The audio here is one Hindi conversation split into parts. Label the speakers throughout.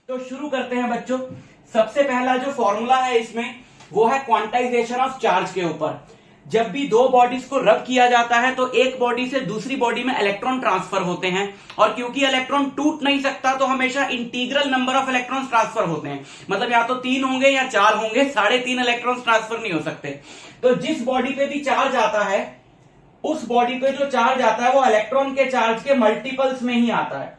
Speaker 1: तो शुरू करते हैं बच्चों। सबसे पहला जो फॉर्मूला है इसमें वो है क्वांटाइजेशन ऑफ चार्ज के ऊपर। जब भी दो बॉडीज को रब किया जाता है तो एक बॉडी से दूसरी बॉडी में इलेक्ट्रॉन ट्रांसफर होते हैं, और क्योंकि इलेक्ट्रॉन टूट नहीं सकता तो हमेशा integral number of electrons transfer होते हैं। मतलब या तो 3 होंगे या 4 होंगे, 3.5 इलेक्ट्रॉन्स ट्रांसफर नहीं हो सकते। तो जिस बॉडी पे भी चार्ज आता है उस बॉडी पे जो चार्ज आता है वो इलेक्ट्रॉन के चार्ज के मल्टीपल्स में ही आता है।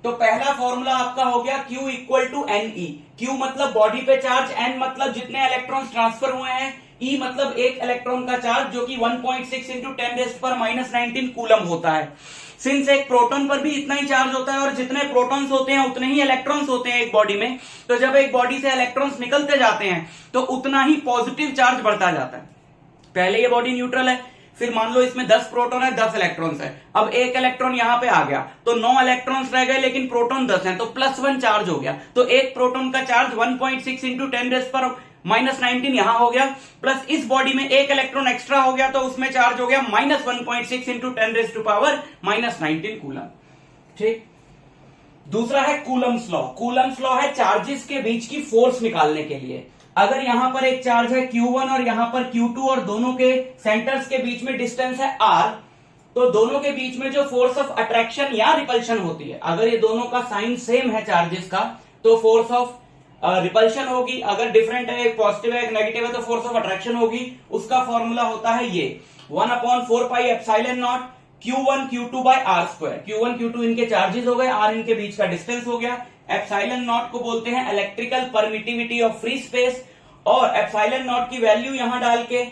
Speaker 1: तो पहला फॉर्मूला आपका हो गया Q equal to NE। Q मतलब बॉडी पे चार्ज, N मतलब जितने इलेक्ट्रॉन्स ट्रांसफर हुए हैं, E मतलब एक इलेक्ट्रॉन का चार्ज जो कि 1.6 इंटू 10⁻⁻19 कूलम होता है। सिंस एक प्रोटॉन पर भी इतना ही चार्ज होता है और जितने प्रोटॉन्स होते हैं उतने ही इलेक्ट्रॉन्स होते हैं एक बॉडी में, तो जब एक बॉडी से इलेक्ट्रॉन्स निकलते जाते हैं तो उतना ही पॉजिटिव चार्ज बढ़ता जाता है। पहले ये बॉडी न्यूट्रल है, फिर मान लो इसमें 10 प्रोटॉन है, 10 इलेक्ट्रॉन्स है। अब एक इलेक्ट्रॉन यहां पे आ गया तो 9 इलेक्ट्रॉन्स रह गए, लेकिन प्रोटॉन 10 है तो +1 चार्ज हो गया। तो एक प्रोटॉन का चार्ज 1.6 इंटू 10⁻⁻19 यहां हो गया, प्लस इस बॉडी में एक इलेक्ट्रॉन एक्स्ट्रा हो गया तो उसमें चार्ज हो गया -1.6 इंटू 10⁻⁻19 कूलम। ठीक। दूसरा है कूलम्स लॉ। कूलम्स लॉ है चार्जेस के बीच की फोर्स निकालने के लिए। अगर यहां पर एक चार्ज है Q1 और यहां पर Q2 और दोनों के सेंटर्स के बीच में डिस्टेंस है R, तो दोनों के बीच में जो फोर्स ऑफ अट्रैक्शन या रिपल्शन होती है, अगर ये दोनों का साइन सेम है चार्जेस का तो फोर्स ऑफ रिपल्शन होगी, अगर डिफरेंट है, एक पॉजिटिव है एक नेगेटिव है तो फोर्स ऑफ अट्रैक्शन होगी। उसका फॉर्मूला होता है ये 1/4πε0 Q1 Q2 by R²। Q1 Q2 इनके चार्जेस हो गए, R इनके बीच का डिस्टेंस हो गया। एप्सिलॉन नॉट को बोलते हैं electrical permittivity of free space, और एप्सिलॉन नॉट की वैल्यू यहां डाल के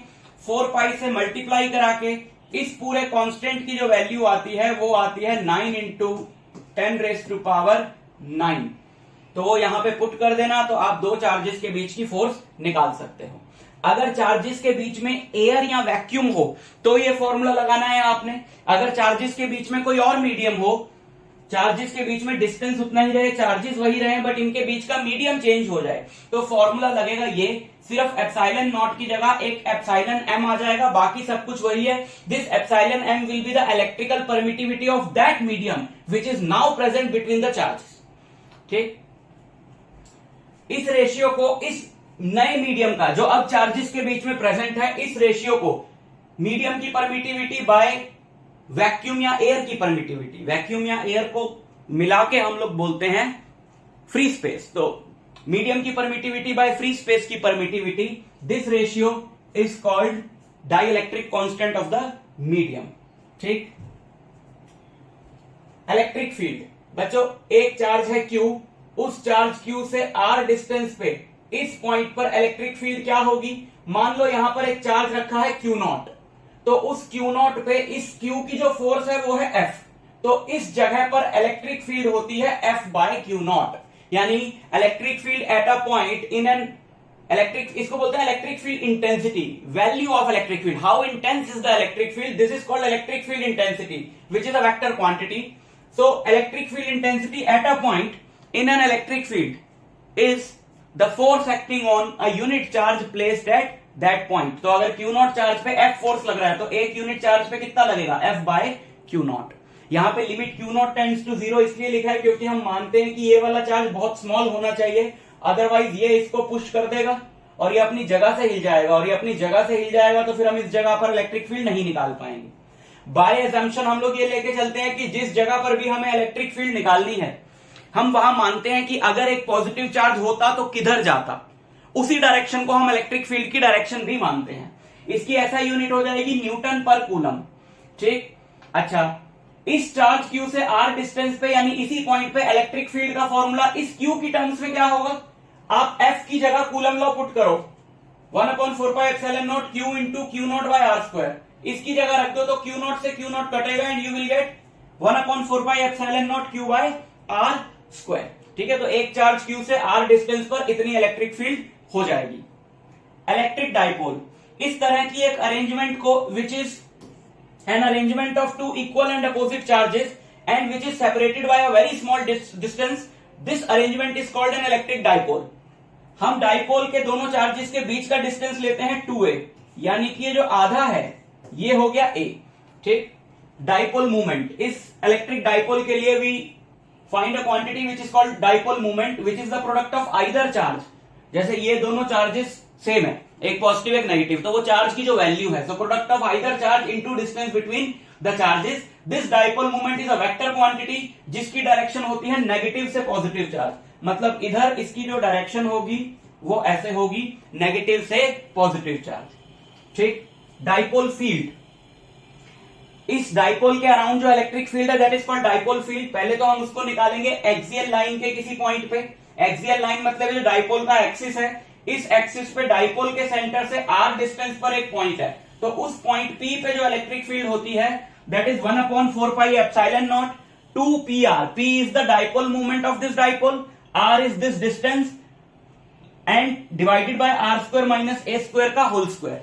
Speaker 1: 4π से मल्टीप्लाई करा के इस पूरे कांस्टेंट की जो वैल्यू आती है वो आती है 9 इंटू 10⁻⁹। तो वो यहां पे पुट कर देना तो आप दो चार्जेस के बीच की फोर्स निकाल सकते हो। अगर चार्जेस के बीच में एयर या वैक्यूम हो तो ये फॉर्मूला लगाना है आपने। अगर चार्जेस के बीच में कोई और मीडियम हो, चार्जेस के बीच में डिस्टेंस उतना ही रहे, चार्जेस वही रहे, बट इनके बीच का मीडियम चेंज हो जाए, तो फॉर्मूला लगेगा ये, सिर्फ एप्सिलॉन नॉट की जगह एक एप्सिलॉन m आ जाएगा, बाकी सब कुछ वही है। This epsilon m will be the electrical permittivity of that medium which is now present between the charges. ठीक। इस रेशियो को, इस नए मीडियम का जो अब चार्जेस के बीच में प्रेजेंट है, इस रेशियो को मीडियम की परमिटिविटी बाय वैक्यूम या एयर की परमिटिविटी, वैक्यूम या एयर को मिला के हम लोग बोलते हैं फ्री स्पेस। तो मीडियम की परमिटिविटी बाय फ्री स्पेस की permittivity, this ratio is called dielectric constant of the medium. ठीक। इलेक्ट्रिक फील्ड बच्चों, एक चार्ज है Q, उस चार्ज Q से R डिस्टेंस पे इस पॉइंट पर इलेक्ट्रिक फील्ड क्या होगी। मान लो यहां पर एक चार्ज रखा है Q0, तो उस Q0 पे इस Q की जो फोर्स है वो है F, तो इस जगह पर इलेक्ट्रिक फील्ड होती है F बाय Q0। यानी electric field at a point in an electric, इसको बोलते हैं electric field intensity, value of electric field, how intense is the electric field, this is called electric field intensity which is a vector quantity. So electric field intensity at a point in an electric field is the force acting on a unit charge placed at that point। तो अगर Q0 चार्ज पे F फोर्स लग रहा है तो एक यूनिट चार्ज पे कितना लगेगा, F बाय Q0। यहां पे लिमिट Q0 टेंड्स टू 0 इसलिए लिखा है क्योंकि हम मानते हैं कि ये वाला चार्ज बहुत स्मॉल होना चाहिए, अदरवाइज ये इसको पुश कर देगा और ये अपनी जगह से हिल जाएगा, और ये अपनी जगह से हिल जाएगा तो फिर हम इस जगह पर इलेक्ट्रिक फील्ड नहीं निकाल पाएंगे। बाय एजम्पशन हम लोग ये लेके चलते हैं कि जिस जगह पर भी हमें इलेक्ट्रिक फील्ड निकालनी है हम वहां मानते हैं कि अगर एक पॉजिटिव चार्ज होता तो किधर जाता, उसी डायरेक्शन को हम इलेक्ट्रिक फील्ड की डायरेक्शन भी मानते हैं। इसकी ऐसा यूनिट हो जाएगी न्यूटन पर कूलम। ठीक। अच्छा, इस चार्ज Q से R डिस्टेंस पे यानी इसी पॉइंट पे इलेक्ट्रिक फील्ड का फॉर्मूला इस Q की टर्म्स में क्या होगा, आप F की जगह कूलम लॉ पुट करो, 1/4πε0 Q into Q0 bye R²। इसकी जगह रख दो तो Q0 से Q0 कटेगा and you will get 1/4πε0 Q by R²। ठीक है। तो एक चार्ज Q से R डिस्टेंस पर इतनी इलेक्ट्रिक फील्ड हो जाएगी। इलेक्ट्रिक डाइपोल, इस तरह की एक अरेंजमेंट को which is an arrangement of two equal and opposite charges and which is separated by a very small distance, this arrangement is called an electric dipole. हम डाइपोल के दोनों चार्जेस के बीच का डिस्टेंस लेते हैं 2a, यानी कि ये जो आधा है ये हो गया a। ठीक। डाइपोल मूवमेंट, इस इलेक्ट्रिक डाइपोल के लिए भी find a quantity which is called dipole moment which is the product of either charge. जैसे ये दोनों चार्जेस सेम है, एक पॉजिटिव एक नेगेटिव, तो वो चार्ज की जो वैल्यू है, so product of either charge into distance between the charges, this dipole moment is a vector quantity जिसकी डायरेक्शन होती है नेगेटिव से पॉजिटिव चार्ज। मतलब इधर इसकी जो डायरेक्शन होगी वो ऐसे होगी, नेगेटिव से पॉजिटिव चार्ज। ठीक, डाइपोल फील्ड, इस डाइपोल के अराउंड जो इलेक्ट्रिक फील्ड है that is called dipole field. पहले तो हम उसको निकालेंगे एक्सियल लाइन के किसी पॉइंट पे। एक्सियल लाइन मतलब जो डाइपोल का एक्सिस है, इस एक्सिस पे डाइपोल के सेंटर से r डिस्टेंस पर एक पॉइंट है, तो उस पॉइंट P पे जो इलेक्ट्रिक फील्ड होती है that is 1/4 pi epsilon not 2pr। P is the dipole moment of this dipole, r is this distance and divided by r square minus a square का होल स्क्वायर।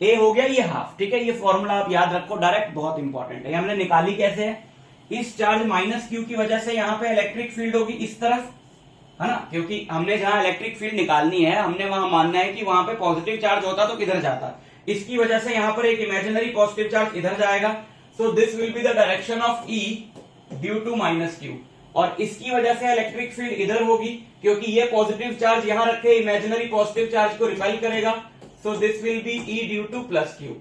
Speaker 1: ए हो गया ये हाफ। ठीक है, ये फॉर्मूला आप याद रखो, डायरेक्ट बहुत इंपॉर्टेंट है। ये हमने निकाली कैसे है, इस चार्ज माइनस क्यू की वजह से यहां पे इलेक्ट्रिक फील्ड होगी इस तरफ, है ना, क्योंकि हमने जहां इलेक्ट्रिक फील्ड निकालनी है हमने वहां मानना है कि वहां पे पॉजिटिव चार्ज होता तो किधर जाता, इसकी वजह से यहां पर एक इमेजिनरी पॉजिटिव चार्ज इधर जाएगा। So this will be the direction of E due to minus Q, और इसकी वजह से इलेक्ट्रिक फील्ड इधर होगी क्योंकि ये पॉजिटिव चार्ज यहां रखे इमेजिनरी पॉजिटिव चार्ज को रिपेल करेगा। So this will be E due to plus Q.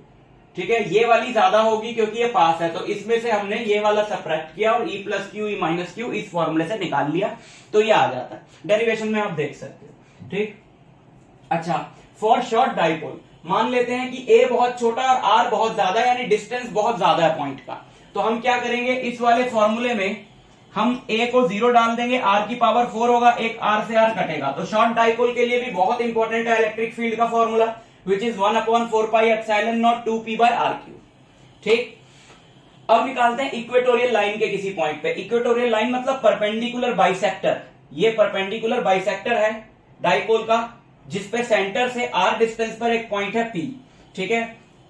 Speaker 1: ठीक है, ये वाली ज्यादा होगी क्योंकि ये पास है, तो इसमें से हमने ये वाला सब्ट्रैक्ट किया और E plus Q E minus Q इस फॉर्मूले से निकाल लिया, तो ये आ जाता है। डेरिवेशन में आप देख सकते हो। ठीक, अच्छा, फॉर शॉर्ट डाइपोल मान लेते हैं कि ए बहुत छोटा और आर बहुत ज्यादा, यानी डिस्टेंस बहुत ज्यादा है पॉइंट का, तो हम क्या करेंगे, इस वाले फॉर्मूले में हम ए को 0 डाल देंगे, आर की पावर 4 होगा, एक आर से आर कटेगा। तो शॉर्ट डाइपोल के लिए भी बहुत इंपॉर्टेंट है इलेक्ट्रिक फील्ड का formula which is 1/4 pi epsilon naught 2p by r cube। ठीक, अब निकालते हैं इक्वेटोरियल लाइन के किसी पॉइंट पे। इक्वेटोरियल लाइन मतलब परपेंडिकुलर बाइसेक्टर। ये परपेंडिकुलर बाइसेक्टर है डाइपोल का, जिसपे सेंटर से r डिस्टेंस पर एक पॉइंट है p। ठीक है,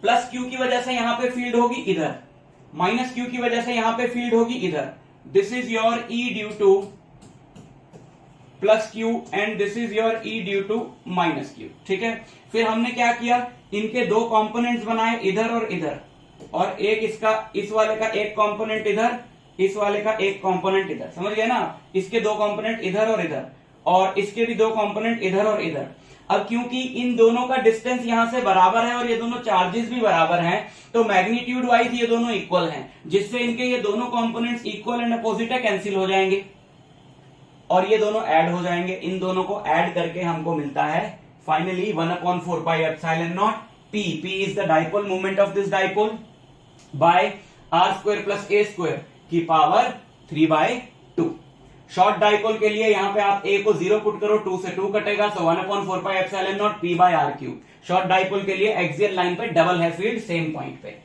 Speaker 1: प्लस q की वजह से यहां पे फील्ड होगी इधर, माइनस q की वजह से यहां पे फील्ड होगी इधर। This is your e due to plus Q and this is your E due to minus Q. ठीक है, फिर हमने क्या किया, इनके दो कंपोनेंट्स बनाए इधर और इधर, और एक इसका, इस वाले का एक कंपोनेंट इधर, इस वाले का एक कंपोनेंट इधर, समझ गए ना, इसके दो कंपोनेंट इधर और इधर, और इसके भी दो कंपोनेंट इधर और इधर। अब क्योंकि इन दोनों का डिस्टेंस यहां से बराबर है और ये दोनों चार्जेस भी बराबर हैं, तो मैग्नीट्यूड वाइज ये दोनों इक्वल हैं, जिससे इनके ये दोनों कंपोनेंट्स इक्वल एंड अपोजिट है, कैंसिल हो जाएंगे और ये दोनों ऐड हो जाएंगे। इन दोनों को ऐड करके हमको मिलता है finally 1/4 pi epsilon naught p। p is the dipole moment of this dipole by r square plus a square की पावर 3/2। शॉर्ट डाइपोल के लिए यहां पे आप a को 0 पुट करो, 2 से 2 कटेगा, so 1/4 pi epsilon naught p by r cube. Short dipole के लिए एक्सियल लाइन पे डबल है फील्ड सेम पॉइंट पे।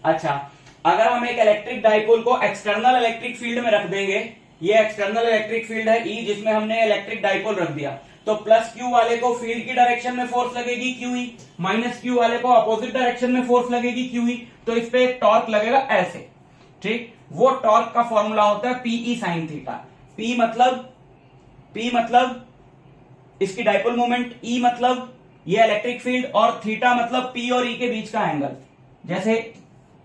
Speaker 1: अच्छा, अगर हम एक इलेक्ट्रिक डाइपोल को एक्सटर्नल इलेक्ट्रिक फील्ड में रख देंगे, ये एक्सटर्नल इलेक्ट्रिक फील्ड है E, जिसमें हमने इलेक्ट्रिक डाइपोल रख दिया, तो प्लस क्यू वाले को फील्ड की डायरेक्शन में फोर्स लगेगी QE, माइनस क्यू वाले को अपोजिट डायरेक्शन में फोर्स लगेगी QE, तो इस पे एक टॉर्क लगेगा ऐसे। ठीक, वो टॉर्क का फॉर्मूला होता है PE sin थीटा। P मतलब इसकी डाइपोल मोमेंट, E मतलब ये इलेक्ट्रिक फील्ड, और थीटा मतलब P और E के बीच का एंगल। जैसे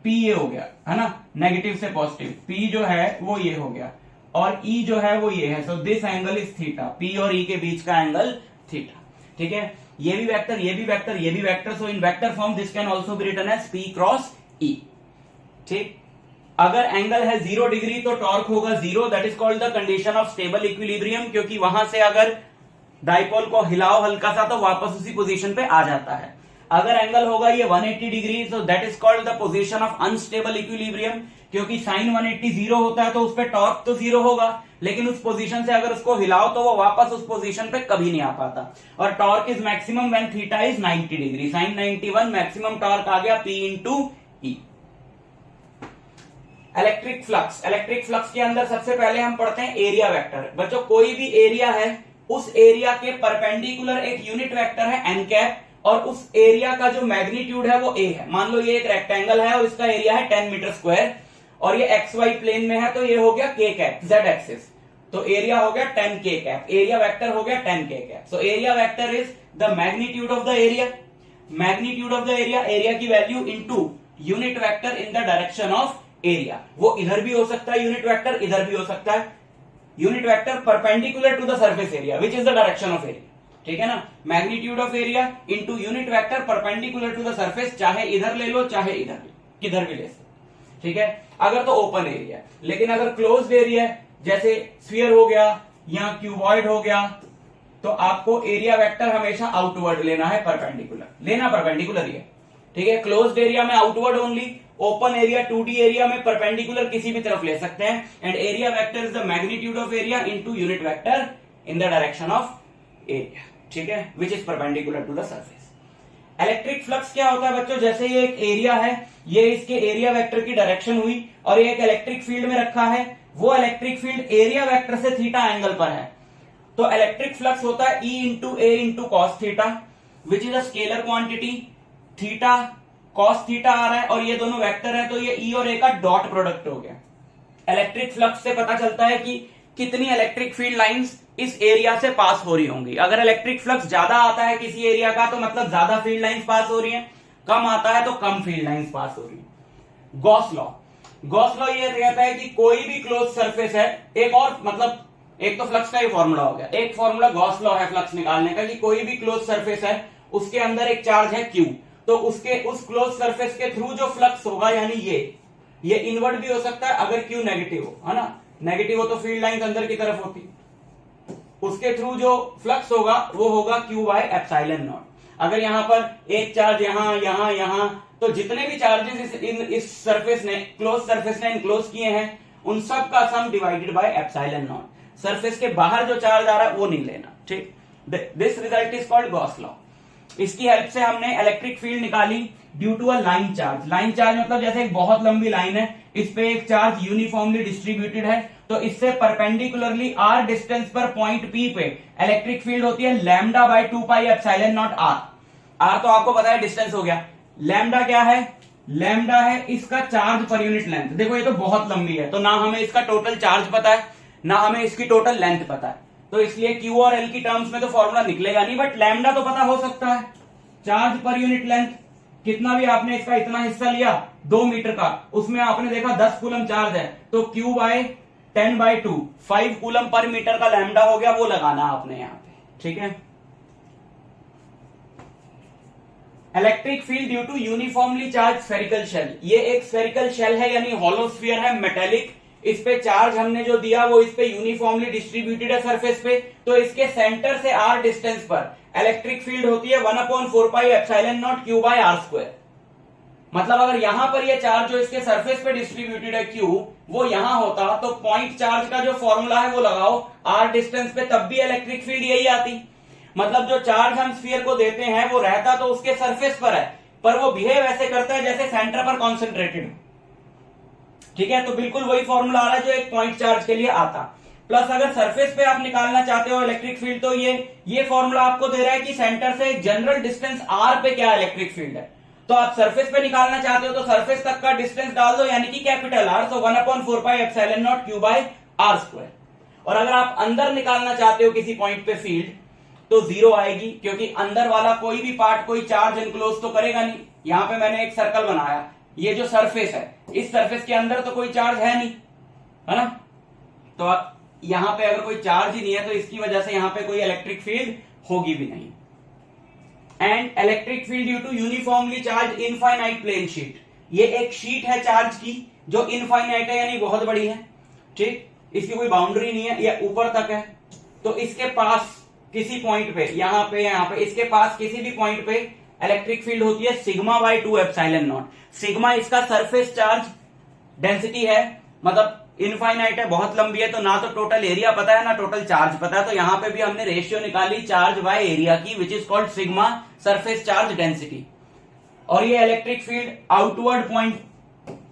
Speaker 1: P ये हो गया है ना, नेगेटिव से पॉजिटिव, P जो है वो ये हो गया और E जो है वो ये है, so this angle is theta. P और E के बीच का एंगल थीटा। ठीक है, ये भी वेक्टर, ये भी वेक्टर, ये भी vector, so in vector form this can also be written as P cross E। ठीक, अगर एंगल है 0 डिग्री तो टॉर्क होगा 0, that is called the condition of stable equilibrium, क्योंकि वहां से अगर डाइपोल को हिलाओ हल्का सा तो वापस उसी पोजीशन पे आ जाता है। अगर एंगल होगा ये 180 degree, so that is called the position of unstable equilibrium, क्योंकि साइन 180 0 होता है तो उस पर टॉर्क तो 0 होगा, लेकिन उस पोजीशन से अगर उसको हिलाओ तो वो वापस उस पोजीशन पे कभी नहीं आ पाता। और torque is maximum when theta is 90 degree, sine 91, maximum torque आ गया P into E। Electric flux, electric flux के अंदर सबसे पहले हम पढ़ते हैं एरिया वेक्टर। बच्चों, कोई भी एरिया है, उस एरिया के परपेंडिकुलर एक यूनिट वेक्टर है n कैप, और उस एरिया का जो मैग्नीट्यूड है वो a है। मान लो ये एक रेक्टेंगल है और इसका एरिया है 10 मीटर स्क्वायर, और ये XY प्लेन में है, तो ये हो गया k कैप, z एक्सिस, तो एरिया हो गया 10k कैप, एरिया वेक्टर हो गया 10k cap. So area vector is the magnitude of the area, magnitude of the area, area की value into unit vector in the direction of area. वो इधर भी हो सकता है यूनिट वेक्टर, इधर भी हो सकता है unit vector perpendicular to the surface area which is the direction of area, ठीक है ना, magnitude of area into unit vector perpendicular to the surface, चाहे इधर ले लो चाहे इधर ले, किधर भी ले सकते, ठीक है, अगर तो ओपन एरिया। लेकिन अगर क्लोज्ड एरिया है, जैसे स्फीयर हो गया या क्यूबॉइड हो गया, तो आपको एरिया वेक्टर हमेशा आउटवर्ड लेना है, परपेंडिकुलर ही है, ठीक है। क्लोज्ड एरिया में outward only, open area 2D area में परपेंडिकुलर किसी भी तरफ ले सकते हैं। And area vector is the magnitude of area into unit vector in the direction of area, ठीक है, which is perpendicular to the surface. Electric flux क्या होता है बच्चों, जैसे ये एक एरिया है, ये इसके एरिया वेक्टर की डायरेक्शन हुई और ये एक इलेक्ट्रिक फील्ड में रखा है, वो इलेक्ट्रिक फील्ड एरिया वेक्टर से थीटा एंगल पर है, तो इलेक्ट्रिक फ्लक्स होता है E into A into cos theta which is a scalar quantity, theta cos theta आ रहा है और ये दोनों वेक्टर है, तो ये E और A का डॉट प्रोडक्ट हो गया। इलेक्ट्रिक फ्लक्स से पता चलता है कि कितनी इलेक्ट्रिक फील्ड लाइंस इस एरिया से पास हो रही होंगी। अगर इलेक्ट्रिक फ्लक्स ज्यादा आता है किसी एरिया का तो मतलब ज्यादा फील्ड लाइंस पास हो रही हैं, कम आता है तो कम फील्ड लाइंस पास हो रही है। गॉस लॉ ये कहता है कि कोई भी क्लोज सरफेस है, एक और मतलब एक तो फ्लक्स का ही फॉर्मूला हो गया, एक फॉर्मूला गॉस लॉ है फ्लक्स निकालने का कि कोई भी क्लोज सरफेस है उसके अंदर एक चार्ज है Q, तो उस क्लोज सरफेस के थ्रू जो फ्लक्स होगा, यानी ये इनवर्ड भी हो सकता है अगर Q नेगेटिव हो, है ना, नेगेटिव हो तो फील्ड लाइंस अंदर की तरफ होती, उसके थ्रू जो फ्लक्स होगा वो होगा Q बाय एप्सिलॉन नॉट। अगर यहां पर एक चार्ज यहां तो जितने भी चार्जेस इस सरफेस ने, क्लोज सरफेस ने इनक्लोज किए हैं, उन सब का सम divided by epsilon not. Surface के बाहर जो चार्ज आ रहा है वो नहीं लेना, ठीक। This result is called Gauss law. इसकी हेल्प से हमने इलेक्ट्रिक फील्ड निकाली due to a line charge. Line charge मतलब जैसे एक बहुत लंबी लाइन है, इस पे एक चार्ज यूनिफॉर्मली डिस्ट्रीब्यूटेड है, तो इससे परपेंडिकुलरली r डिस्टेंस पर पॉइंट P पे इलेक्ट्रिक फील्ड होती है lambda by 2 pi epsilon not r तो आपको पता है डिस्टेंस हो गया। लैम्डा क्या है, लैम्डा है इसका चार्ज पर यूनिट लेंथ। देखो ये तो बहुत लंबी है, तो ना हमें इसका टोटल चार्ज पता है ना हमें इसकी टोटल लेंथ पता है, तो इसलिए Q और L की टर्म्स में तो फॉर्मूला निकलेगा नहीं, बट लैम्डा तो पता हो सकता है। चार्ज पर यूनिट लेंथ कितना भी आपने इसका इतना हिस्सा लिया 2 मीटर का, उसमें आपने देखा 10 कूलम चार्ज है, तो Q by 10/2 5 coulomb per metre का लैम्डा हो गया, वो लगाना आपने यहां पे, ठीक है। Electric field due to uniformly charge spherical shell, ये एक स्फेरिकल शेल है यानी हॉलो स्फीयर है, मेटेलिक। इस पे चार्ज हमने जो दिया वो इस पे यूनिफॉर्मली डिस्ट्रीब्यूटेड है सरफेस पे, तो इसके सेंटर से r डिस्टेंस पर इलेक्ट्रिक फील्ड होती है 1/4 pi epsilon naught Q by r square. मतलब अगर यहां पर ये चार्ज जो इसके सरफेस पे डिस्ट्रीब्यूटेड है Q, वो यहां होता तो पॉइंट चार्ज का जो फॉर्मूला है वो लगाओ r डिस्टेंस पे, तब भी इलेक्ट्रिक फील्ड यही आती। मतलब जो चार्ज हम स्फीयर को देते हैं वो रहता तो उसके सरफेस पर है, पर वो बिहेव ऐसे करता है जैसे सेंटर पर कॉन्सेंट्रेटेड हो, ठीक है। तो बिल्कुल वही फॉर्मूला आ रहा है जो एक पॉइंट चार्ज के लिए आता। प्लस अगर सरफेस पे आप निकालना चाहते हो इलेक्ट्रिक फील्ड, तो ये फॉर्मूला आपको दे रहा है कि सेंटर से जनरल डिस्टेंस r पे क्या इलेक्ट्रिक फील्ड है, तो आप सरफेस पे निकालना चाहते हो तो सरफेस तक का डिस्टेंस डाल दो, यानी कि कैपिटल R, तो 1/4 pi epsilon naught Q by r square. और अगर आप अंदर निकालना चाहते हो किसी पॉइंट पे फील्ड, तो 0 आएगी, क्योंकि अंदर वाला कोई भी पार्ट कोई चार्ज इनक्लोज तो करेगा नहीं। यहां पे मैंने एक सर्कल बनाया, ये जो सरफेस है, इस सरफेस के अंदर तो कोई चार्ज है नहीं, है ना, तो यहां पे अगर कोई चार्ज ही नहीं है तो इसकी वजह से यहां पे कोई इलेक्ट्रिक फील्ड होगी भी नहीं। And electric field due to uniformly charge infinite plane sheet, ये एक शीट है चार्ज की जो इनफाइनाइट है यानी बहुत बड़ी है, ठीक, इसकी कोई बाउंड्री नहीं है, ये ऊपर तक है, तो इसके पास किसी पॉइंट पे यहां पे इसके पास किसी भी पॉइंट पे इलेक्ट्रिक फील्ड होती है sigma bye 2 epsilon not. Sigma इसका सरफेस चार्ज डेंसिटी है, मतलब इनफाइनाइट है, बहुत लंबी है, तो ना तो टोटल एरिया पता है ना टोटल चार्ज पता है, तो यहां पे भी हमने रेशियो निकाली चार्ज बाय एरिया की, विच is called sigma surface charge density. और ये इलेक्ट्रिक फील्ड आउटवर्ड पॉइंट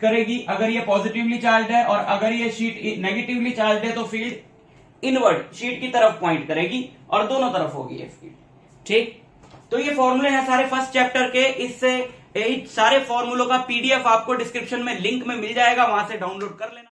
Speaker 1: करेगी अगर ये पॉजिटिवली चार्ज है, और अगर ये शीट नेगेटिवली चार्ज है तो फील्ड इनवर्ड शीट की तरफ पॉइंट करेगी और दोनों तरफ होगी ये फील्ड, ठीक। तो ये फॉर्मूले हैं सारे फर्स्ट चैप्टर के, इससे सारे फॉर्मूलों का पीडीएफ आपको डिस्क्रिप्शन में लिंक में मिल जाएगा, वहां से डाउनलोड कर लेना।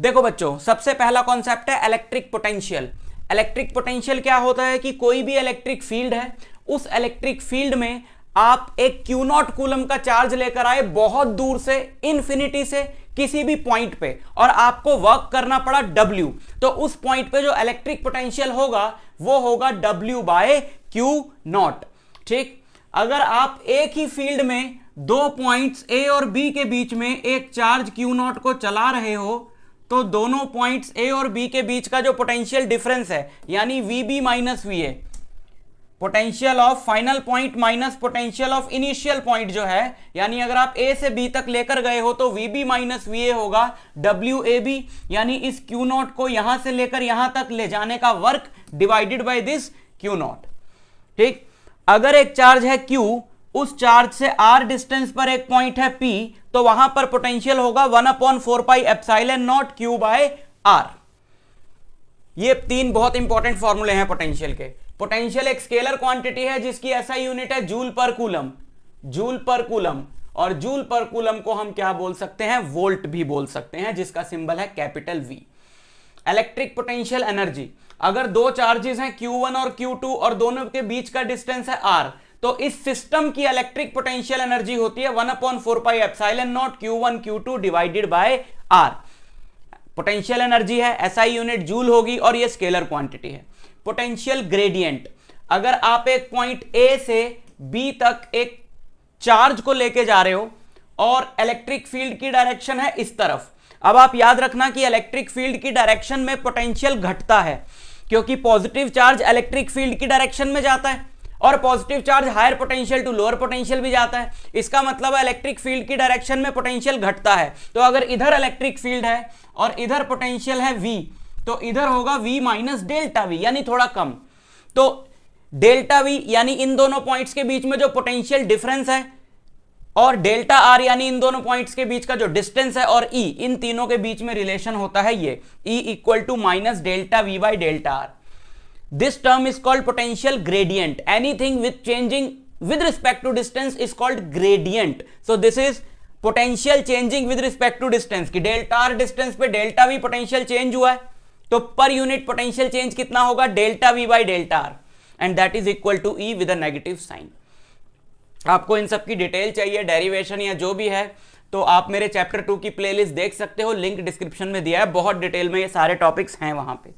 Speaker 1: देखो बच्चों, सबसे पहला कॉन्सेप्ट है इलेक्ट्रिक पोटेंशियल। इलेक्ट्रिक पोटेंशियल क्या होता है कि कोई भी इलेक्ट्रिक फील्ड है, उस इलेक्ट्रिक फील्ड में
Speaker 2: आप एक क्यू नॉट कूलम का चार्ज लेकर आए बहुत दूर से, इन्फिनिटी से किसी भी पॉइंट पे, और आपको वर्क करना पड़ा W, तो उस पॉइंट पे जो इलेक्ट्रिक पोटेंशियल होगा वो होगा W बाय क्यू नॉट। ठीक, अगर आप एक ही फील्ड में दो पॉइंट्स A और B के बीच में एक चार्ज क्यू नॉट को चला रहे हो तो दोनों पॉइंट्स A और B के बीच का जो पोटेंशियल डिफरेंस है यानी VB minus VA, potential of final point minus potential of initial point जो है, यानी अगर आप A से B तक लेकर गए हो तो VB माइनस VA होगा WAB, यानी इस Q नॉट को यहां से लेकर यहां तक ले जाने का work divided by this Q not. ठीक, अगर एक चार्ज है Q, उस चार्ज से R डिस्टेंस पर एक पॉइंट है P, तो वहां पर पोटेंशियल होगा 1/4 pi epsilon naught Q by R। ये तीन बहुत इंपॉर्टेंट फॉर्मूले हैं पोटेंशियल के। पोटेंशियल एक स्केलर क्वांटिटी है जिसकी एसआई यूनिट है जूल पर कूलम, जूल पर कूलम, और जूल पर कूलम को हम क्या बोल सकते हैं, वोल्ट भी बोल सकते हैं, जिसका सिंबल है capital V। Electric potential energy, अगर दो चार्जेस हैं Q1 और Q2 और दोनों के बीच का डिस्टेंस है R, तो इस सिस्टम की इलेक्ट्रिक पोटेंशियल एनर्जी होती है 1/4 pi epsilon not Q1 Q2 divided by R। Potential energy है, एसआई यूनिट जूल होगी और ये स्केलर क्वांटिटी है। पोटेंशियल ग्रेडियंट, अगर आप एक पॉइंट A से B तक एक चार्ज को लेके जा रहे हो और इलेक्ट्रिक फील्ड की डायरेक्शन है इस तरफ, अब आप याद रखना कि इलेक्ट्रिक फील्ड की डायरेक्शन में पोटेंशियल घटता है क्योंकि पॉजिटिव चार्ज इलेक्ट्रिक फील्ड की डायरेक्शन में जाता है और positive charge higher potential to lower potential भी जाता है। इसका मतलब है इलेक्ट्रिक फील्ड की डायरेक्शन में पोटेंशियल घटता है। तो अगर इधर इलेक्ट्रिक फील्ड है और इधर पोटेंशियल है V, तो इधर होगा V माइनस डेल्टा V, यानी थोड़ा कम। तो डेल्टा V यानी इन दोनों पॉइंट्स के बीच में जो पोटेंशियल डिफरेंस है, और डेल्टा R यानी इन दोनों पॉइंट्स के बीच का जो डिस्टेंस है, और E, इन तीनों के बीच में रिलेशन होता है ये E equal to minus delta V by delta R। This term is called potential gradient. Anything with changing with respect to distance is called gradient. So this is potential changing with respect to distance कि डेल्टा आर डिस्टेंस पे डेल्टा वी पोटेंशियल चेंज हुआ है तो पर यूनिट पोटेंशियल चेंज कितना होगा, delta V by delta R, and that is equal to E with a negative sign. आपको इन सब की डिटेल चाहिए, डेरिवेशन या जो भी है, तो आप मेरे चैप्टर 2 की प्लेलिस्ट देख सकते हो, लिंक डिस्क्रिप्शन में दिया है, बहुत डिटेल में ये सारे टॉपिक्स हैं वहां पे।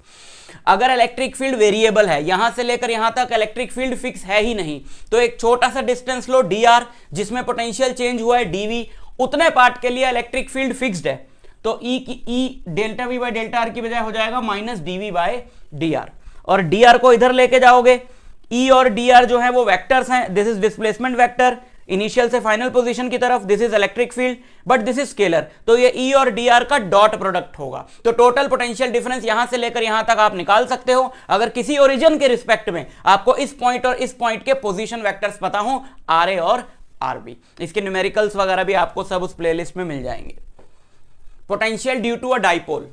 Speaker 2: अगर इलेक्ट्रिक फील्ड वेरिएबल है, यहां से लेकर यहां तक इलेक्ट्रिक फील्ड फिक्स है ही नहीं, तो एक छोटा सा डिस्टेंस लो dr जिसमें पोटेंशियल चेंज हुआ है dv, उतने पार्ट के लिए इलेक्ट्रिक फील्ड फिक्स्ड है, तो E delta V by delta R की बजाय हो जाएगा minus DV by D R, और डी आर को इधर लेके जाओगे, ई और डी आर जो है वो वेक्टर्स हैं, this is displacement vector initial से फाइनल पोजीशन की तरफ, this is electric field but this is scalar, तो ये ई और डी आर का डॉट प्रोडक्ट होगा। तो टोटल पोटेंशियल डिफरेंस यहां से लेकर यहां तक आप निकाल सकते हो अगर किसी ओरिजिन के रिस्पेक्ट में आपको इस पॉइंट और इस पॉइंट के पोजीशन वेक्टर्स पता हो, आर ए और आर बी। इसके न्यूमेरिकल्स वगैरह भी आपको सब उस प्लेलिस्ट में मिल जाएंगे। Potential due to a dipole,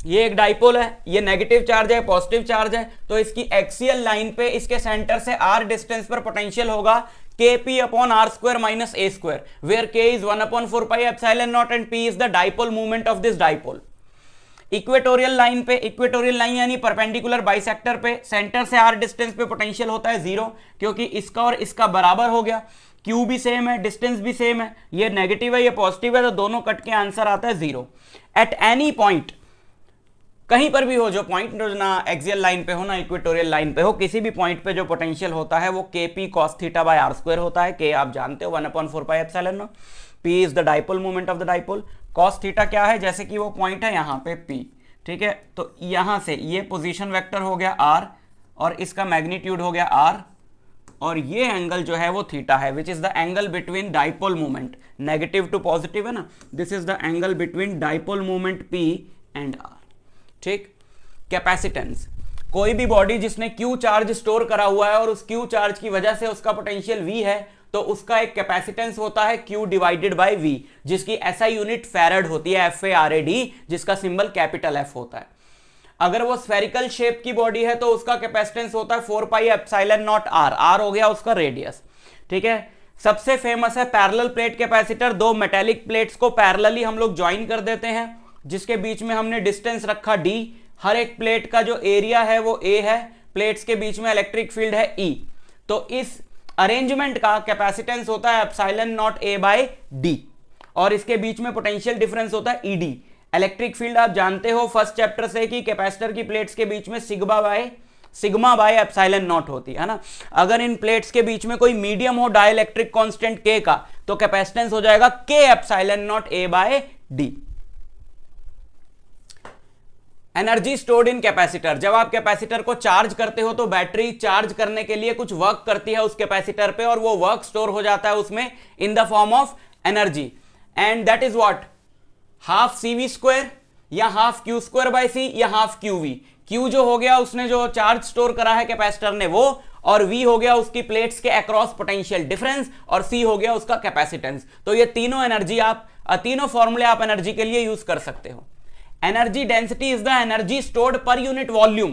Speaker 2: ये एक डाइपोल है, ये नेगेटिव चार्ज है, पॉजिटिव चार्ज है, तो इसकी एक्सियल लाइन पे इसके सेंटर से r डिस्टेंस पर पोटेंशियल होगा kp upon r square minus a square, where k is 1/4 pi epsilon naught and p is the dipole movement of this dipole. Equatorial line पे, इक्वेटोरियल लाइन यानी परपेंडिकुलर बाइसेक्टर पे सेंटर से r डिस्टेंस पे पोटेंशियल होता है 0, क्योंकि इसका और इसका बराबर हो गया, q भी सेम है, डिस्टेंस भी सेम है, ये नेगेटिव है ये पॉजिटिव है, तो दोनों कट के आंसर आता है 0। एट एनी पॉइंट, कहीं पर भी हो, जो पॉइंट ना एक्सियल लाइन पे हो ना इक्वेटोरियल लाइन पे हो, किसी भी पॉइंट पे जो पोटेंशियल होता है वो kp cos theta by r square होता है, k आप जानते हो 1/4 pi epsilon naught, p is the dipole moment of the dipole, cos theta क्या है, जैसे कि वो पॉइंट है यहाँ पे p, ठीक है, तो यहां से ये पोजीशन वेक्टर हो गया r और इसका मैग्नीट्यूड हो गया r, और ये एंगल जो है वो थीटा है, which is the angle between dipole movement, negative to positive है ना, this is the angle between dipole movement p and r। ठीक, कैपेसिटेंस, कोई भी बॉडी जिसने Q चार्ज स्टोर करा हुआ है और उस Q चार्ज की वजह से उसका पोटेंशियल V है, तो उसका एक कैपेसिटेंस होता है Q डिवाइडेड बाय V, जिसकी SI यूनिट फैराड होती है, FARAD, जिसका सिंबल कैपिटल F होता है। अगर वो स्फेरिकल शेप की बॉडी है तो उसका कैपेसिटेंस होता है 4 पाई एप्सिलॉन नॉट r, r हो गया उसका रेडियस। ठीक है, सबसे फेमस है पैरेलल प्लेट कैपेसिटर, दो मेटेलिक प्लेट्स को पैरेलली हम लोग ज्वाइन कर देते हैं, जिसके बीच में हमने डिस्टेंस रखा d, हर एक प्लेट का जो एरिया है वो a है, प्लेट्स के बीच में इलेक्ट्रिक फील्ड है E, तो इस अरेंजमेंट का कैपेसिटेंस होता है epsilon naught A by D, और इसके बीच में पोटेंशियल डिफरेंस होता है ईडी। इलेक्ट्रिक फील्ड आप जानते हो फर्स्ट चैप्टर से कि कैपेसिटर की प्लेट्स के बीच में सिग्मा बाय एप्सिलॉन नॉट होती है ना। अगर इन प्लेट्स के बीच में कोई मीडियम हो डाइलेक्ट्रिक कांस्टेंट के का, तो कैपेसिटेंस हो जाएगा K epsilon naught A by D. Energy stored in capacitor, जब आप कैपेसिटर को चार्ज करते हो तो बैटरी चार्ज करने के लिए कुछ वर्क करती है उस कैपेसिटर पे, और वो वर्क स्टोर हो जाता है उसमें in the form of energy, and that is what, half CV square या half Q square by C या हाफ QV। Q जो हो गया उसने जो चार्ज स्टोर करा है कैपेसिटर ने वो, और V हो गया उसकी प्लेट्स के अक्रॉस पोटेंशियल डिफरेंस, और C हो गया उसका कैपेसिटेंस। तो ये तीनों एनर्जी आप तीनों फॉर्मूले आप एनर्जी के लिए यूज कर सकते हो। Energy density is the energy stored per unit volume.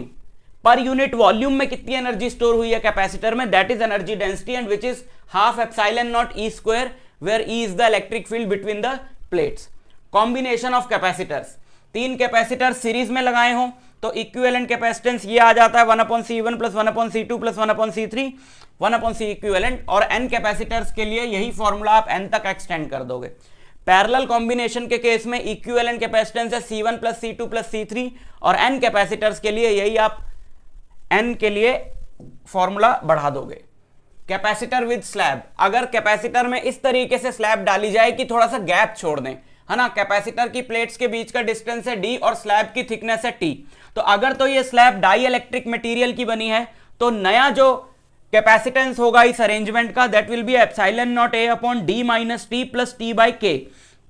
Speaker 2: Per unit volume में कितनी एनर्जी स्टोर हुई है कैपेसिटर में, that is energy density, and which is half epsilon naught E square, where E is the electric field between the plates. Combination of capacitors, तीन कैपेसिटर सीरीज में लगाए हो तो इक्विवेलेंट कैपेसिटेंस ये आ जाता है 1/C1 plus 1/C2 plus 1/C3 1/C equivalent, और n कैपेसिटर्स के लिए यही फॉर्मूला आप n तक एक्सटेंड कर दोगे। पैरेलल कॉम्बिनेशन के केस में इक्विवेलेंट कैपेसिटेंस है C1 plus C2 plus C3, और n कैपेसिटर्स के लिए यही आप n के लिए फॉर्मूला बढ़ा दोगे। कैपेसिटर विद स्लैब, अगर कैपेसिटर में इस तरीके से स्लैब डाली जाए कि थोड़ा सा गैप छोड़ दें, है ना, कैपेसिटर की प्लेट्स के बीच का डिस्टेंस है d और स्लैब की थिकनेस है t, तो अगर तो ये स्लैब डाई इलेक्ट्रिक मटेरियल की बनी है तो नया जो कैपेसिटेंस होगा इस अरेंजमेंट का that will be epsilon naught A upon D minus T plus T by K.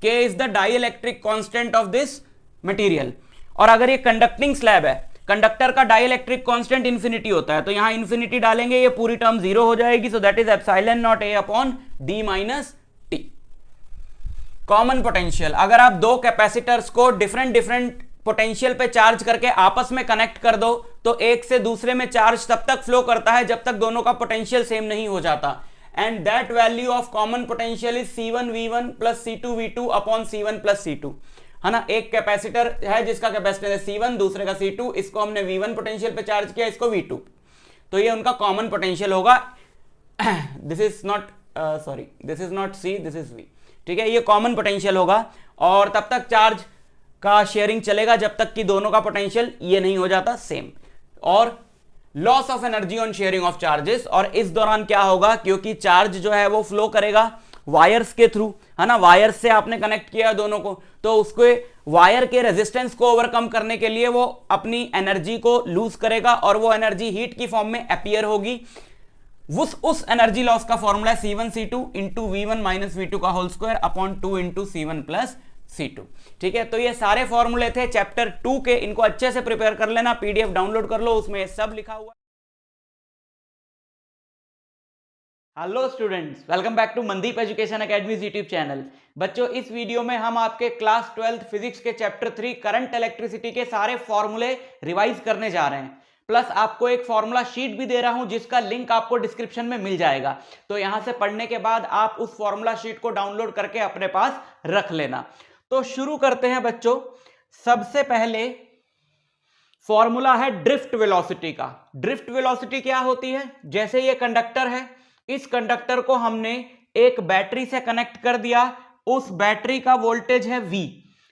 Speaker 2: K is the dielectric constant of this material. और अगर ये कंडक्टिंग स्लैब है, कंडक्टर का डाई इलेक्ट्रिक कॉन्स्टेंट इंफिनिटी होता है, तो यहां इंफिनिटी डालेंगे ये पूरी टर्म जीरो हो जाएगी, so that is epsilon naught A upon D minus T. Common potential, अगर आप दो कैपेसिटर्स को डिफरेंट पोटेंशियल पे चार्ज करके आपस में कनेक्ट कर दो तो एक से दूसरे में चार्ज तब तक फ्लो करता है जब तक दोनों का पोटेंशियल सेम नहीं हो जाता, and that value of common potential is C1V1 plus C2V2 upon C1 plus C2, है ना। एक कैपेसिटर है जिसका कैपेसिटेंस है C1, दूसरे का C2, इसको हमने V1 पोटेंशियल पे चार्ज किया, इसको V2, तो ये उनका कॉमन पोटेंशियल होगा। This is not C, this is V, ठीक है, ये कॉमन पोटेंशियल होगा, और तब तक चार्ज का शेयरिंग चलेगा जब तक कि दोनों का पोटेंशियल ये नहीं हो जाता सेम। और loss of energy on sharing of charges, और इस दौरान क्या होगा, क्योंकि चार्ज जो है वो फ्लो करेगा वायर्स के थ्रू, है ना, वायर्स से आपने कनेक्ट किया दोनों को, तो उसके वायर के रेजिस्टेंस को ओवरकम करने के लिए वो अपनी एनर्जी को लूज करेगा, और वो एनर्जी हीट की फॉर्म में अपीयर होगी। उस एनर्जी लॉस का फॉर्मूला है C1C2 into V1 minus V2 का whole square upon 2 into C1 plus C2, ठीक है। तो ये सारे फॉर्मूले थे चैप्टर 2 के, इनको अच्छे से प्रिपेयर कर लेना, PDF डाउनलोड कर लो, उसमें सब लिखा हुआ है। Hello students, welcome back to Mandeep education academy's YouTube channel. बच्चों, इस वीडियो में हम आपके क्लास 12th फिजिक्स के चैप्टर 3 करंट इलेक्ट्रिसिटी के सारे फॉर्मूले रिवाइज करने जा रहे हैं, प्लस आपको एक फॉर्मूला शीट भी दे रहा हूं जिसका लिंक आपको डिस्क्रिप्शन में मिल जाएगा, तो यहां से पढ़ने के बाद आप उस फॉर्मूला शीट को डाउनलोड करके अपने पास रख लेना। तो शुरू करते हैं बच्चों। सबसे पहले फॉर्मूला है ड्रिफ्ट वेलोसिटी का। ड्रिफ्ट वेलोसिटी क्या होती है, जैसे ये कंडक्टर है, इस कंडक्टर को हमने एक बैटरी से कनेक्ट कर दिया, उस बैटरी का वोल्टेज है V,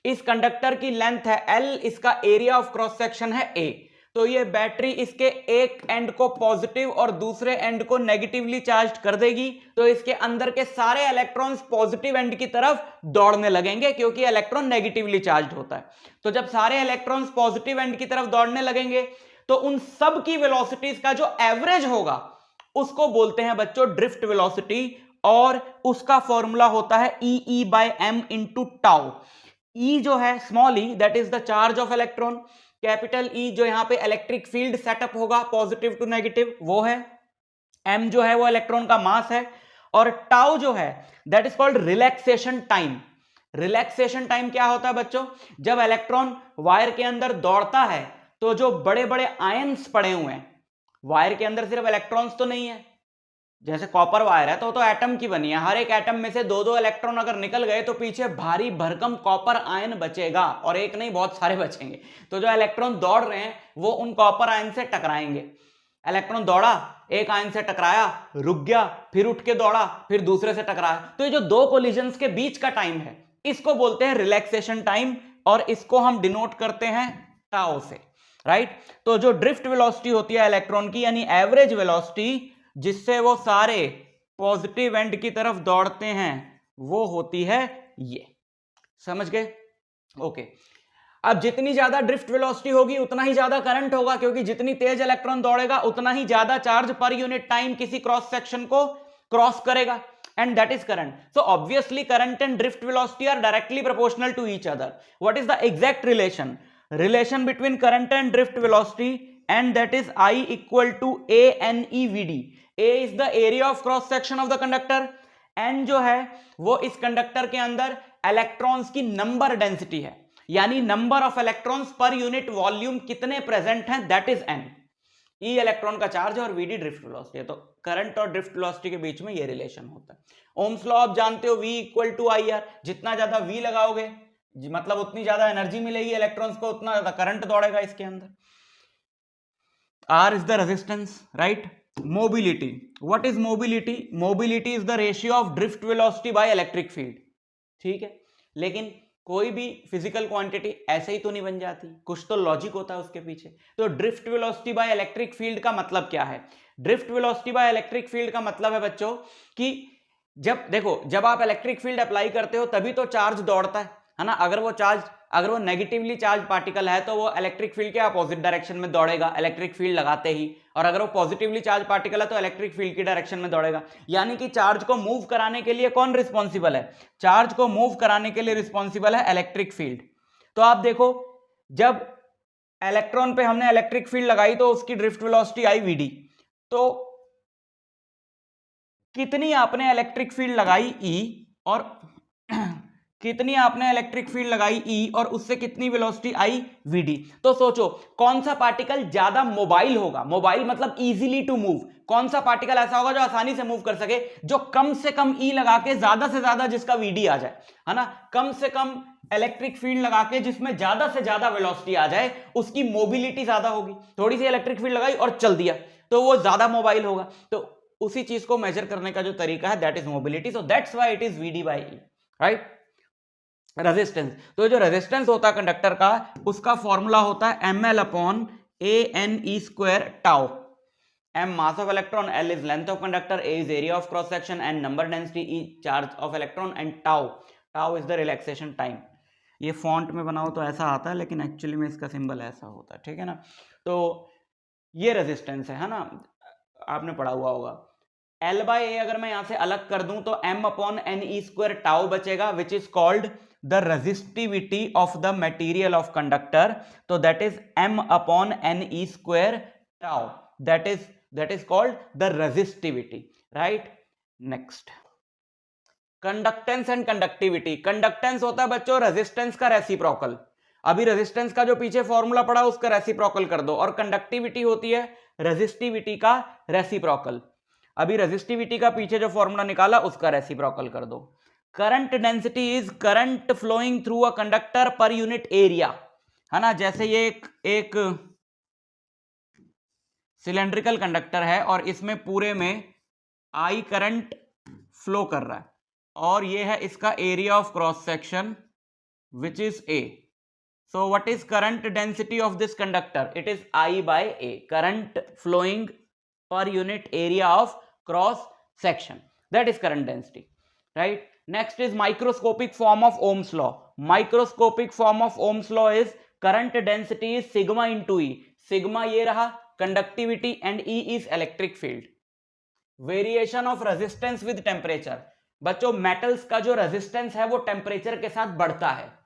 Speaker 2: इस कंडक्टर की लेंथ है L, इसका एरिया ऑफ क्रॉस सेक्शन है A, तो ये बैटरी इसके एक एंड को पॉजिटिव और दूसरे एंड को नेगेटिवली चार्ज कर देगी, तो इसके अंदर के सारे इलेक्ट्रॉन्स पॉजिटिव एंड की तरफ दौड़ने लगेंगे, क्योंकि इलेक्ट्रॉन नेगेटिवली चार्ज होता है। तो जब सारे इलेक्ट्रॉन्स पॉजिटिव एंड की तरफ दौड़ने लगेंगे तो उन सब की वेलोसिटीज का जो एवरेज होगा उसको बोलते हैं बच्चों ड्रिफ्ट वेलोसिटी, और उसका फॉर्मूला होता है E by m into tau. E जो है small e, that is the charge of electron, capital E जो यहां पे इलेक्ट्रिक फील्ड सेटअप होगा पॉजिटिव टू नेगेटिव वो है, m जो है वो इलेक्ट्रॉन का मास है, और टाउ जो है that is called relaxation time. Relaxation time क्या होता है बच्चों, जब इलेक्ट्रॉन वायर के अंदर दौड़ता है तो जो बड़े बड़े आयंस पड़े हुए हैं, वायर के अंदर सिर्फ इलेक्ट्रॉन्स तो नहीं है, जैसे कॉपर वायर है तो एटम की बनी है, हर एक एटम में से दो दो इलेक्ट्रॉन अगर निकल गए तो पीछे भारी भरकम कॉपर आयन बचेगा, और एक नहीं बहुत सारे बचेंगे। तो जो इलेक्ट्रॉन दौड़ रहे हैं वो उन कॉपर आयन से टकराएंगे। इलेक्ट्रॉन दौड़ा, एक आयन से टकराया, रुक गया, फिर उठ के दौड़ा, फिर दूसरे से टकराया। तो ये जो दो कोलिजन्स के बीच का टाइम है इसको बोलते हैं रिलैक्सेशन टाइम, और इसको हम डिनोट करते हैं टाउ से, राइट। तो जो ड्रिफ्ट वेलोसिटी होती है इलेक्ट्रॉन की, यानी एवरेज वेलोसिटी जिससे वो सारे पॉजिटिव एंड की तरफ दौड़ते हैं, वो होती है ये। समझ गए? ओके। अब जितनी ज्यादा ड्रिफ्ट वेलोसिटी होगी उतना ही ज्यादा करंट होगा, क्योंकि जितनी तेज इलेक्ट्रॉन दौड़ेगा उतना ही ज्यादा चार्ज पर यूनिट टाइम किसी क्रॉस सेक्शन को क्रॉस करेगा, and that is current. So obviously current and drift velocity are directly proportional to each other. What is the exact relation between current and drift velocity? And that is I equal to ANEVD. A is the area of cross section of the conductor, N जो है वो इस कंडक्टर के अंदर इलेक्ट्रॉन्स की नंबर डेंसिटी है, यानी नंबर ऑफ इलेक्ट्रॉन्स पर यूनिट वॉल्यूम कितने प्रेजेंट हैं, that is N. E electron का चार्ज है और VD ड्रिफ्ट वेलोसिटी है। तो करंट और ड्रिफ्ट वेलोसिटी के बीच में ये रिलेशन होता है। ओम्स लॉ आप जानते हो, V इक्वल टू IR। जितना ज्यादा V लगाओगे मतलब उतनी ज्यादा एनर्जी मिलेगी इलेक्ट्रॉन्स को, उतना ज्यादा करंट दौड़ेगा इसके अंदर। R is the resistance, right? Mobility. What is mobility? Mobility is the ratio of drift velocity by electric field. ठीक है, लेकिन कोई भी फिजिकल क्वांटिटी ऐसे ही तो नहीं बन जाती, कुछ तो लॉजिक होता है उसके पीछे। तो drift velocity by electric field का मतलब क्या है? Drift velocity by electric field का मतलब है बच्चों कि जब देखो, जब आप इलेक्ट्रिक फील्ड अप्लाई करते हो तभी तो चार्ज दौड़ता है ना। अगर वो नेगेटिवली चार्ज पार्टिकल है तो वो इलेक्ट्रिक फील्ड के अपोजिट डायरेक्शन में दौड़ेगा इलेक्ट्रिक फील्ड लगाते ही, और अगर वो पॉजिटिवली चार्ज पार्टिकल है तो इलेक्ट्रिक फील्ड की डायरेक्शन में दौड़ेगा। यानी कि चार्ज को मूव कराने के लिए कौन रिस्पॉन्सिबल है? चार्ज को मूव कराने के लिए रिस्पॉन्सिबल है इलेक्ट्रिक फील्ड। तो आप देखो, जब इलेक्ट्रॉन पे हमने इलेक्ट्रिक फील्ड लगाई तो उसकी ड्रिफ्ट वेलोसिटी आई VD। तो कितनी आपने इलेक्ट्रिक फील्ड लगाई E, और कितनी आपने इलेक्ट्रिक फील्ड लगाई E, और उससे कितनी वेलोसिटी आई VD। तो सोचो कौन सा पार्टिकल ज्यादा मोबाइल होगा? मोबाइल मतलब इजीली टू मूव। कौन सा पार्टिकल ऐसा होगा जो आसानी से मूव कर सके, जो कम से कम E लगा के ज्यादा से ज्यादा जिसका VD आ जाए, है ना। कम से कम इलेक्ट्रिक फील्ड लगा के जिसमें ज्यादा से ज्यादा वेलोसिटी आ जाए, उसकी मोबिलिटी ज्यादा होगी। थोड़ी सी इलेक्ट्रिक फील्ड लगाई और चल दिया तो वो ज्यादा मोबाइल होगा। तो उसी चीज को मेजर करने का जो तरीका है that is mobility. So that's why it is VD by E, right. Resistance, तो जो रेजिस्टेंस होता है कंडक्टर का, उसका फॉर्मूला होता है ml upon ANE square tau. M mass of electron, L is length of conductor, A is area of cross section, N number density, E charge of electron, and tau is the relaxation time. ये फॉन्ट में बनाओ तो ऐसा आता है, लेकिन एक्चुअली में इसका सिंबल ऐसा होता है, ठीक है ना। तो ये रेजिस्टेंस है ना, आपने पढ़ा हुआ होगा। L बाय A अगर मैं यहां से अलग कर दूं तो M upon NE square tau बचेगा, which is called the resistivity of the material of conductor. So that is M upon NE square tau. That is called the resistivity, right? Next, conductance and conductivity. Conductance होता है बच्चों रेजिस्टेंस का रेसिप्रोकल। अभी रेजिस्टेंस का जो पीछे फॉर्मूला पढ़ा उसका रेसिप्रोकल कर दो, और कंडक्टिविटी होती है रेजिस्टिविटी का रेसिप्रोकल। अभी रेजिस्टिविटी का पीछे जो फॉर्मूला निकाला उसका रेसिप्रोकल कर दो। Current density is current flowing through a conductor per unit area, है ना। जैसे ये एक सिलेंड्रिकल कंडक्टर है और इसमें पूरे में I करंट फ्लो कर रहा है, और ये है इसका area of cross section which is A. So what is current density of this conductor? It is I by A, current flowing per unit area of cross section, that is current density, right. Next is microscopic form of Ohm's law. Microscopic form of Ohm's law is current density is sigma into E. Sigma ये रहा conductivity and E is electric field. Variation of resistance with temperature. बच्चों मेटल्स का जो रेजिस्टेंस है वो टेम्परेचर के साथ बढ़ता है।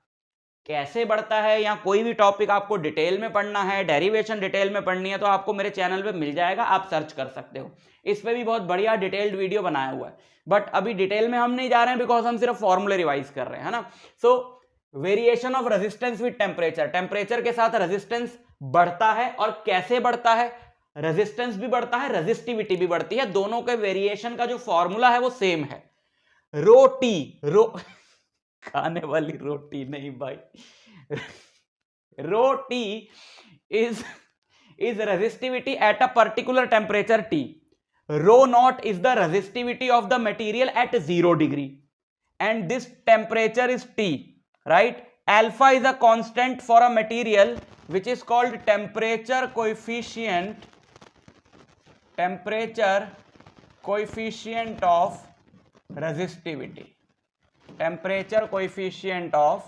Speaker 2: कैसे बढ़ता है, या कोई भी टॉपिक आपको डिटेल में पढ़ना है, डेरिवेशन डिटेल में पढ़नी है, तो आपको मेरे चैनल पे मिल जाएगा, आप सर्च कर सकते हो। इस पे भी बहुत बढ़िया डिटेल्ड वीडियो बनाया हुआ है, बट अभी डिटेल में हम नहीं जा रहे हैं बिकॉज हम सिर्फ फॉर्मूले रिवाइज कर रहे हैं, है ना। सो variation of resistance with temperature, temperature के साथ रेजिस्टेंस बढ़ता है, और कैसे बढ़ता है? रेजिस्टेंस भी बढ़ता है, रेजिस्टिविटी भी बढ़ती है, दोनों के वेरिएशन का जो फॉर्मूला है वो सेम है। रो खाने वाली रोटी नहीं भाई, rho T is resistivity at a particular temperature T। rho naught is the resistivity of the material at 0 degree and this temperature is T, right? Alpha is a constant for a material which is called temperature coefficient of resistivity. Temperature coefficient of,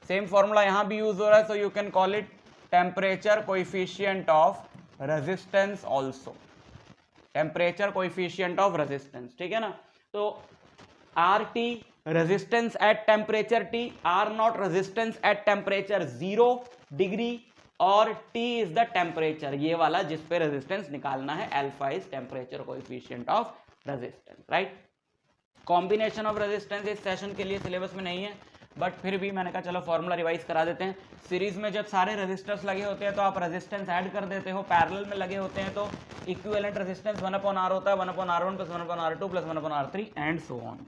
Speaker 2: same formula यहां भी यूज हो रहा है, so you can call it temperature coefficient of resistance also, temperature coefficient of resistance, ठीक है ना? तो R T resistance at temperature T, R naught resistance at temperature 0 degree, और टी इज द टेम्परेचर, ये वाला जिस पे रेजिस्टेंस निकालना है, alpha is temperature coefficient of resistance, right? Combination of resistance इस सेशन के लिए सिलेबस में नहीं है, बट फिर भी मैंने कहा चलो फॉर्मूला रिवाइज करा देते हैं। सीरीज में जब सारे रेजिस्टर्स लगे होते हैं तो आप रेजिस्टेंस ऐड कर देते हो, पैरेलल में लगे होते हैं तो इक्विवेलेंट रेजिस्टेंस 1/R होता है, 1/R1 + 1/R2 + 1/R3 and so on.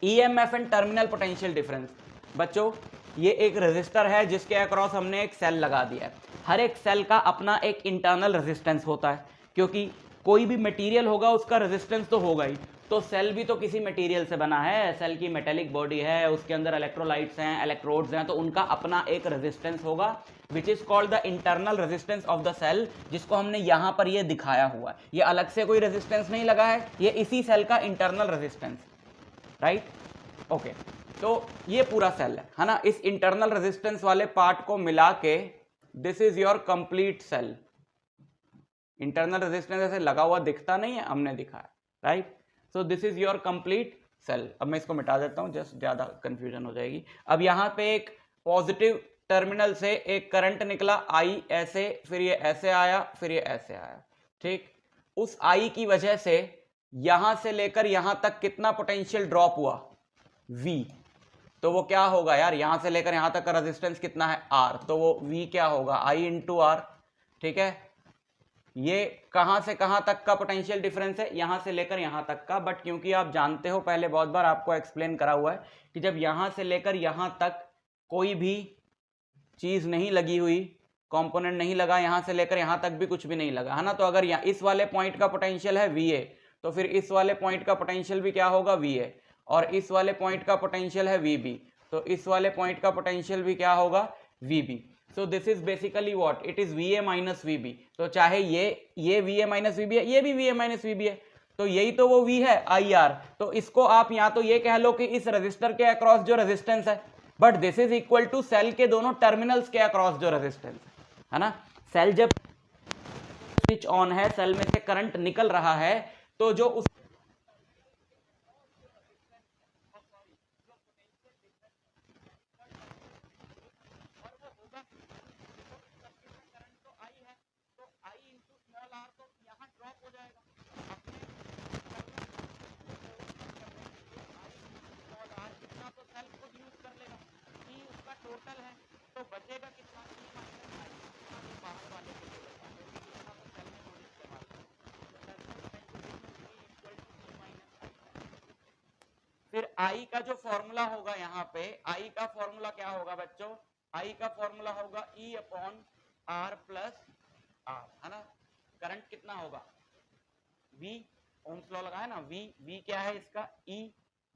Speaker 2: EMF and terminal potential difference. बच्चों ये एक रेजिस्टर है जिसके अक्रॉस हमने एक सेल लगा दिया है। हर एक सेल का अपना एक इंटरनल रेजिस्टेंस होता है, क्योंकि कोई भी मटेरियल होगा उसका रेजिस्टेंस तो होगा ही, तो सेल भी तो किसी मटेरियल से बना है, सेल की मेटेलिक बॉडी है, उसके अंदर इलेक्ट्रोलाइट्स हैं, इलेक्ट्रोड्स हैं, तो उनका अपना एक रेजिस्टेंस होगा which is called the internal resistance of the cell, जिसको हमने यहां पर ये दिखाया हुआ है। ये अलग से कोई रेजिस्टेंस नहीं लगा है, ये इसी सेल का इंटरनल रेजिस्टेंस, राइट? ओके, तो ये पूरा सेल है ना? इस इंटरनल रेजिस्टेंस वाले पार्ट को मिला के this is your complete cell. Internal resistance ऐसे लगा हुआ दिखता नहीं है, हमने दिखाया, right? So this is your complete cell. अब मैं इसको मिटा देता हूं, जस्ट ज्यादा कंफ्यूजन हो जाएगी। अब यहां पे एक पॉजिटिव टर्मिनल से एक करंट निकला आई ऐसे, फिर ये ऐसे आया, फिर ये ऐसे आया, ठीक? उस आई की वजह से यहां से लेकर यहां तक कितना पोटेंशियल ड्रॉप हुआ? V। तो वो क्या होगा यार, यहां से लेकर यहां तक का रेजिस्टेंस कितना है? R, तो वो V क्या होगा? I × R, ठीक है? ये कहां से कहां तक का पोटेंशियल डिफरेंस है? यहां से लेकर यहां तक का, बट क्योंकि आप जानते हो, पहले बहुत बार आपको एक्सप्लेन करा हुआ है कि जब यहां से लेकर यहां तक कोई भी चीज नहीं लगी हुई, कंपोनेंट नहीं लगा, यहां से लेकर यहां तक भी कुछ भी नहीं लगा, है ना? तो अगर इस वाले पॉइंट का पोटेंशियल है VA, तो फिर इस वाले पॉइंट का पोटेंशियल भी क्या होगा? VA, और इस वाले पॉइंट का पोटेंशियल है VB, तो इस वाले पॉइंट का पोटेंशियल भी क्या होगा? VB। So this is basically what? It is VA - VB। तो चाहे ये VA - VB है, ये भी VA - VB है, तो यही तो वो V है, IR। तो इसको आप या तो ये कह लो कि इस रेजिस्टर के अक्रॉस जो रेजिस्टेंस है, but this is equal to cell के दोनों टर्मिनल्स के अक्रॉस जो रेजिस्टेंस है ना? सेल जब स्विच ऑन है, सेल में से करंट निकल रहा है, तो जो उस टोटल है, तो बचेगा कितना? बाहर वाले के लिए इतना तो सेल में थोड़ी इस्तेमाल है। फिर I का जो फॉर्मूला होगा यहाँ पे, I का फॉर्मूला क्या होगा बच्चों? I का फॉर्मूला होगा E/R + R, है ना? करंट कितना होगा? V, ओम्स लॉ लगाया ना, V क्या है इसका? E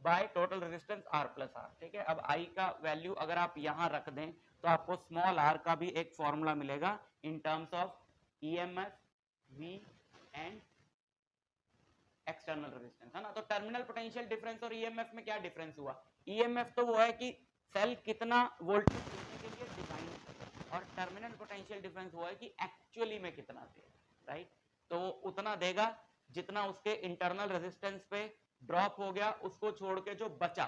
Speaker 2: by total resistance R + R, ठीक है? अब I का वैल्यू अगर आप यहां रख दें तो आपको स्मॉल r का भी एक फॉर्मूला मिलेगा in terms of EMF, V and external resistance, है ना? तो टर्मिनल पोटेंशियल डिफरेंस और EMF में क्या डिफरेंस हुआ? EMF तो वो है कि सेल कितना वोल्टेज देने के लिए डिजाइन है, और टर्मिनल पोटेंशियल डिफरेंस वो है कि एक्चुअली में कितना देगा, राइट? तो वो उतना देगा जितना उसके इंटरनल रेजिस्टेंस पे ड्रॉप हो गया, उसको छोड़ के जो बचा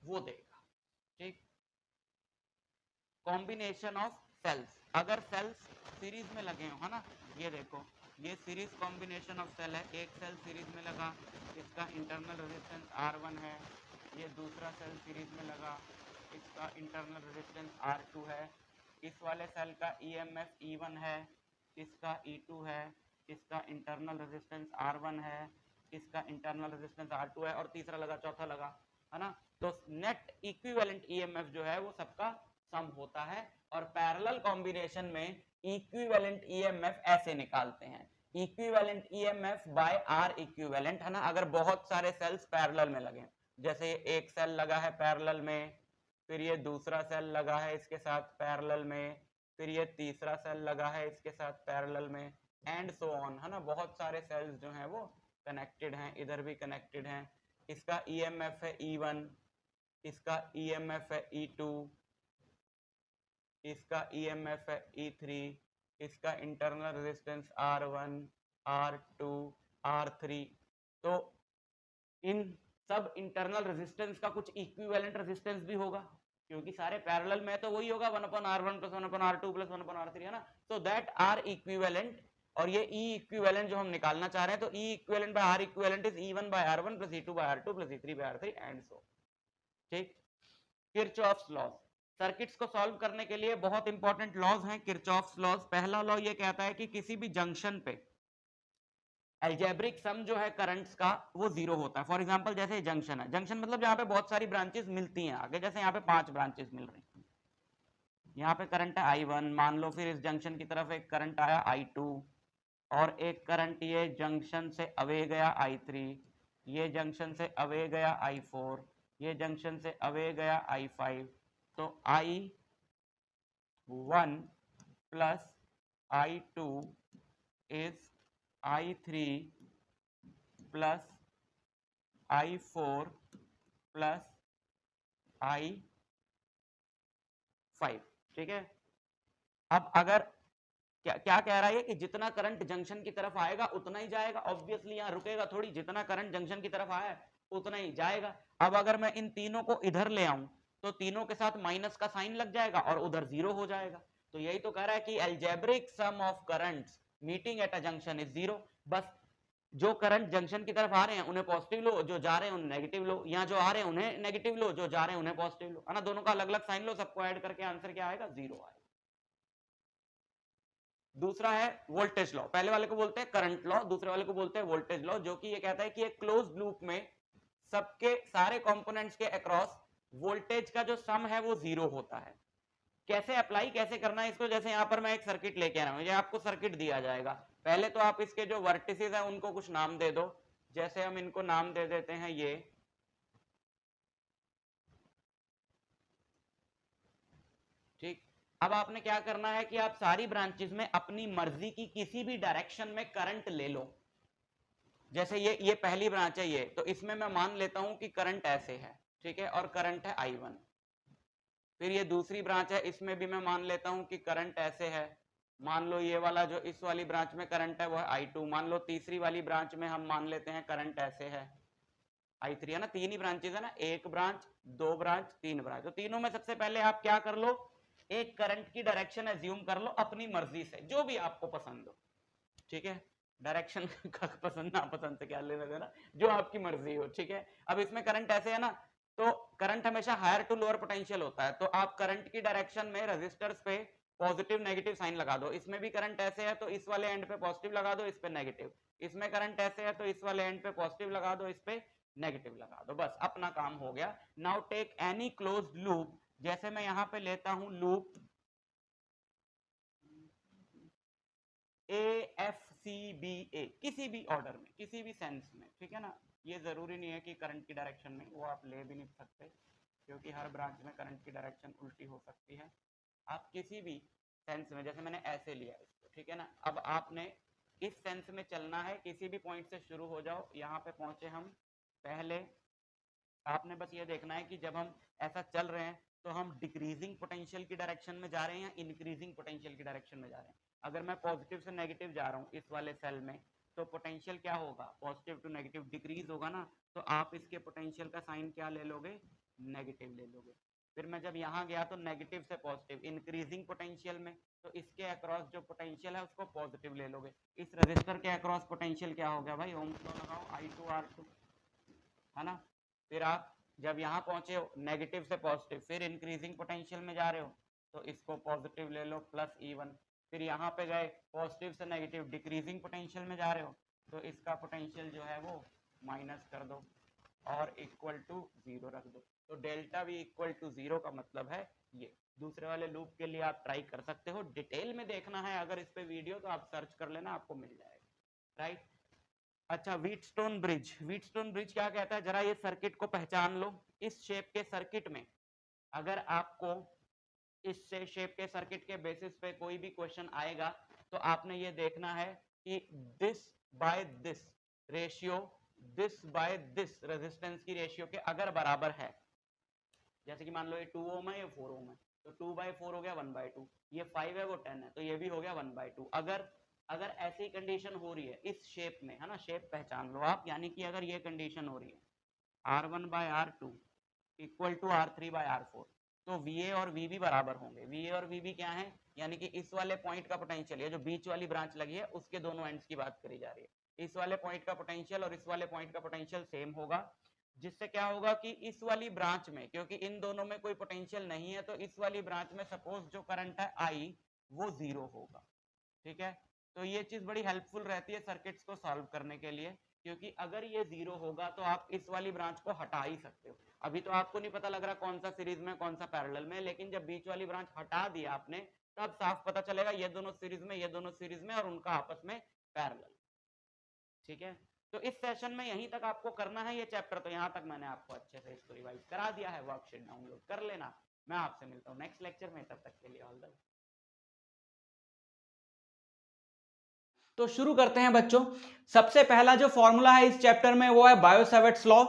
Speaker 2: वो देगा, ठीक? कॉम्बिनेशन ऑफ सेल्स, अगर सेल्स सीरीज में लगे हो, है ना? ये देखो, ये सीरीज कॉम्बिनेशन ऑफ सेल है, एक सेल सीरीज में लगा, इसका इंटरनल रेजिस्टेंस R1 है, ये दूसरा सेल सीरीज में लगा, इसका इंटरनल रेजिस्टेंस R2 है, इस वाले सेल का EMF E1 है, इसका E2 है, इसका इंटरनल रेजिस्टेंस R1 है, इसका इंटरनल रेजिस्टेंस R2 है, और तीसरा लगा, चौथा लगा, है ना? तो नेट इक्विवेलेंट EMF जो है वो सबका सम होता है, और पैरेलल कॉम्बिनेशन में इक्विवेलेंट EMF ऐसे निकालते हैं equivalent EMF by R equivalent, है ना। अगर बहुत सारे सेल्स पैरेलल में लगे, जैसे एक सेल लगा है पैरेलल में, फिर ये दूसरा सेल लगा है इसके साथ पैरेलल में, फिर ये तीसरा सेल लगा है इसके साथ पैरेलल में, एंड सो ऑन, है ना। बहुत सारे सेल्स जो हैं वो कनेक्टेड हैं, इधर भी कनेक्टेड हैं। इसका ईएमएफ है E1, इसका ईएमएफ है E2, इसका ईएमएफ है E3, इसका internal resistance R1, R2, R3। तो इन सब इंटरनल रेजिस्टेंस का कुछ इक्विवेलेंट रेजिस्टेंस भी होगा, क्योंकि सारे पैरेलल में तो वही होगा 1/R1 + 1/R2 + 1/R3, है ना। सो दैट आर इक्विवेलेंट, और ये ई इक्विवेलेंट जो हम निकालना चाह रहे हैं, तो E equivalent by R equivalent is E1/R1 + E2/R2 + E3/R3 and so. ठीक। किरचॉफ्स लॉज, सर्किट्स को सॉल्व करने के लिए बहुत इंपॉर्टेंट लॉज हैं किरचॉफ्स लॉज। पहला लॉ ये कहता है कि किसी भी जंक्शन पे अलजेब्रिक सम जो है करंट्स का वो 0 होता है। फॉर एग्जांपल जैसे जंक्शन है, जंक्शन मतलब जहां पे बहुत सारी ब्रांचेस मिलती हैं आगे, जैसे यहाँ पे 5 ब्रांचेस मिल रही हैं, यहाँ पे करंट है I1, मान लो फिर इस जंक्शन की तरफ एक करंट आया I2, और एक करंट ये जंक्शन से अवे गया I3, ये जंक्शन से अवे गया I4, ये जंक्शन से अवे गया I5। तो I1 + I2 is I3 + I4 + I5। ठीक है। अब अगर क्या क्या कह रहा है कि जितना करंट जंक्शन की तरफ आएगा उतना ही जाएगा, ऑब्वियसली यहाँ रुकेगा थोड़ी, जितना करंट जंक्शन की तरफ आया है उतना ही जाएगा। अब अगर मैं इन तीनों को इधर ले आऊं तो तीनों के साथ माइनस का साइन लग जाएगा और उधर 0 हो जाएगा। तो यही तो कह रहा है कि algebraic sum of currents meeting at a junction is 0। बस जो करंट जंक्शन की तरफ आ रहे हैं उन्हें पॉजिटिव लो, जो जा रहे हैं उन्हें नेगेटिव लो, यहाँ जो आ रहे हैं उन्हें नेगेटिव लो, जो जा रहे हैं उन्हें पॉजिटिव लो, है ना। दोनों का अलग अलग साइन लो, सबको ऐड करके आंसर क्या आएगा? 0 आएगा। दूसरा है वोल्टेज लॉ, पहले वाले को बोलते हैं करंट लॉ, दूसरे वाले को बोलते हैं वोल्टेज लॉ, जो कि ये कहता है कि एक क्लोज्ड लूप में सबके सारे कंपोनेंट्स के अक्रॉस वोल्टेज का जो सम है वो 0 होता है। कैसे अप्लाई कैसे करना है इसको? जैसे यहां पर मैं एक सर्किट लेके आ रहा हूं, ये आपको सर्किट दिया जाएगा, पहले तो आप इसके जो वर्टिसेस है उनको कुछ नाम दे दो। जैसे हम इनको नाम दे देते हैं ये, ठीक। अब आपने क्या करना है कि आप सारी ब्रांचेस में अपनी मर्जी की किसी भी डायरेक्शन में करंट ले लो। जैसे ये पहली ब्रांच है ये, तो इसमें मैं मान लेता हूं कि करंट ऐसे है, ठीक है, और करंट है I1। फिर ये दूसरी ब्रांच है, इसमें भी मैं मान लेता हूं कि करंट ऐसे है, मान लो ये वाला जो इस वाली ब्रांच में करंट है वो है I2। मान लो तीसरी वाली ब्रांच में हम मान लेते हैं करंट ऐसे है, I3, है ना। तीन ही ब्रांचेस है ना, एक ब्रांच, दो ब्रांच, तीन ब्रांच। तो तीनों में सबसे पहले आप क्या कर लो, एक करंट की डायरेक्शन एज्यूम कर लो अपनी मर्जी से, जो भी आपको पसंद हो, ठीक है। डायरेक्शन का पसंद ना पसंद से क्या लेना देना, जो आपकी मर्जी हो, ठीक है। अब इसमें करंट ऐसे है ना, तो करंट हमेशा हायर टू लोअर पोटेंशियल होता है, तो आप करंट की डायरेक्शन में रेजिस्टर्स पे पॉजिटिव नेगेटिव साइन लगा दो। इसमें भी करंट ऐसे है तो इस वाले एंड पे पॉजिटिव लगा दो, इस पे नेगेटिव। इसमें करंट ऐसे है तो इस वाले एंड पे पॉजिटिव लगा दो, इस पे नेगेटिव लगा दो, बस अपना काम हो गया। Now take any closed loop, जैसे मैं यहां पे लेता हूं लूप AFCBA, किसी भी ऑर्डर में, किसी भी सेंस में, ठीक है ना। ये जरूरी नहीं है कि करंट की डायरेक्शन में, वो आप ले भी नहीं सकते क्योंकि हर ब्रांच में करंट की डायरेक्शन उल्टी हो सकती है। आप किसी भी सेंस में, जैसे मैंने ऐसे लिया इसको, ठीक है ना। अब आपने इस सेंस में चलना है, किसी भी पॉइंट से शुरू हो जाओ, यहाँ पे पहुंचे हम। पहले आपने बस ये देखना है कि जब हम ऐसा चल रहे हैं तो हम डिक्रीजिंग पोटेंशियल की डायरेक्शन में जा रहे हैं या इंक्रीजिंग पोटेंशियल की डायरेक्शन में जा रहे हैं। अगर मैं पॉजिटिव से नेगेटिव जा रहा हूँ इस वाले सेल में, तो पोटेंशियल क्या होगा? पॉजिटिव टू नेगेटिव डिक्रीज होगा ना, तो आप इसके पोटेंशियल का साइन क्या ले लोगे? नेगेटिव ले लोगे। फिर मैं जब यहाँ गया तो नेगेटिव से पॉजिटिव, इंक्रीजिंग पोटेंशियल में, तो इसके अक्रॉस जो पोटेंशियल है उसको पॉजिटिव ले लोगे। इस रजिस्टर के अक्रॉस पोटेंशियल क्या हो गया भाई? ओम्स लॉ लगाओ, I2R2, है ना। फिर आप जब यहाँ पहुंचे हो नेगेटिव से पॉजिटिव, फिर इंक्रीजिंग पोटेंशियल में जा रहे हो, तो इसको पॉजिटिव ले लो +E1। फिर यहाँ पे गए पॉजिटिव से नेगेटिव, डिक्रीजिंग पोटेंशियल में जा रहे हो, तो इसका पोटेंशियल जो है वो माइनस कर दो और इक्वल टू 0 रख दो। तो डेल्टा V इक्वल टू 0 का मतलब है ये। दूसरे वाले लूप के लिए आप ट्राई कर सकते हो, डिटेल में देखना है अगर इस पे वीडियो तो आप सर्च कर लेना, आपको मिल जाएगा।
Speaker 1: राइट। अच्छा, व्हीटस्टोन ब्रिज क्या कहता है, जरा ये सर्किट को पहचान लो। इस शेप के सर्किट में अगर आपको इस शेप के सर्किट के बेसिस पे कोई भी क्वेश्चन आएगा तो आपने ये देखना है कि this by this ratio, this by this resistance की रेशियो के अगर बराबर है, जैसे कि मान लो ये 2 ओम है, ये 4 ओम है, तो 2/4 हो गया 1/2, ये 5 है वो 10 है, तो ये भी हो गया 1/2। अगर ऐसी कंडीशन हो रही है इस शेप में, है ना, शेप पहचान लो आप, यानी कि अगर ये कंडीशन हो रही है R1/R2 इक्वल टू R3/R4, तो VA और VB बराबर होंगे। VA और VB क्या है, यानी कि इस वाले पॉइंट का पोटेंशियल, ये जो बीच वाली ब्रांच लगी है उसके दोनों एंड्स की बात करी जा रही है, इस वाले पॉइंट का पोटेंशियल और इस वाले पॉइंट का पोटेंशियल सेम होगा, जिससे क्या होगा कि इस वाली ब्रांच में, क्योंकि इन दोनों में कोई पोटेंशियल नहीं है, तो इस वाली ब्रांच में सपोज जो करंट है I वो 0 होगा। ठीक है, तो ये चीज बड़ी हेल्पफुल रहती है सर्किट्स को सॉल्व करने के लिए, क्योंकि अगर ये 0 होगा तो आप इस वाली ब्रांच को हटा ही सकते हो। अभी तो आपको नहीं पता लग रहा कौन सा सीरीज में कौन सा पैरेलल में, लेकिन जब बीच वाली ब्रांच हटा दिया आपने तब साफ पता चलेगा ये दोनों सीरीज में, ये दोनों सीरीज में, और उनका आपस में पैरेलल। ठीक है, तो इस सेशन में यहीं तक आपको करना है ये चैप्टर, तो यहां तक मैंने आपको अच्छे से इसको रिवाइज करा दिया है, वर्कशीट डाउनलोड कर लेना। मैं आपसे मिलता हूँ नेक्स्ट लेक्चर में, तब तक के लिए ऑल द बेस्ट।
Speaker 2: तो शुरू करते हैं बच्चों। सबसे पहला जो फॉर्मूला है इस चैप्टर में वो है बायो-सैवर्ट्स लॉ।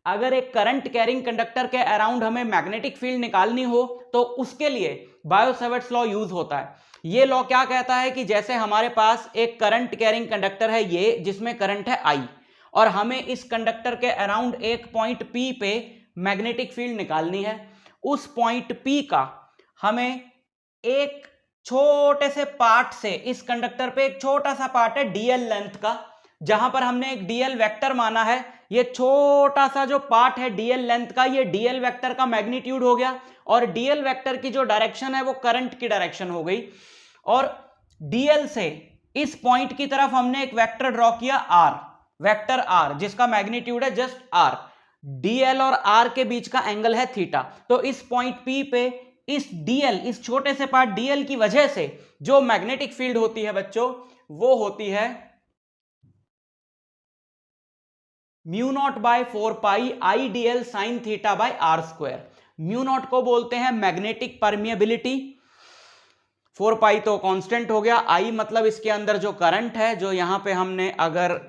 Speaker 2: अगर एक करंट कैरिंग कंडक्टर के अराउंड हमें मैग्नेटिक फील्ड निकालनी हो तो उसके लिए बायो-सैवर्ट्स लॉ यूज होता है। ये लॉ क्या कहता है कि जैसे हमारे पास एक करंट कैरिंग कंडक्टर है ये, जिसमें करंट है I, और हमें इस कंडक्टर के अराउंड एक पॉइंट P पे मैग्नेटिक फील्ड निकालनी है। उस पॉइंट P का हमें एक छोटे से पार्ट से, इस कंडक्टर पे एक छोटा सा पार्ट है डीएल लेंथ का, जहां पर हमने एक डीएल वेक्टर माना है। ये छोटा सा जो पार्ट है डीएल लेंथ का, ये डीएल वेक्टर का मैग्नीट्यूड हो गया, और डीएल वेक्टर की जो डायरेक्शन है वो करंट की डायरेक्शन हो गई। और डीएल से इस पॉइंट की तरफ हमने एक वेक्टर ड्रॉ किया आर, वेक्टर आर, जिसका मैग्नीट्यूड है जस्ट आर। डीएल और आर के बीच का एंगल है थीटा। तो इस पॉइंट पी पे इस डीएल, इस छोटे से पार्ट डीएल की वजह से जो मैग्नेटिक फील्ड होती है बच्चों, वो होती है mu naught by 4 pi I DL sine theta by R square. Mu naught को बोलते हैं मैग्नेटिक परमिएबिलिटी, 4 पाई तो कांस्टेंट हो गया, आई मतलब इसके अंदर जो करंट है, जो यहां पे हमने अगर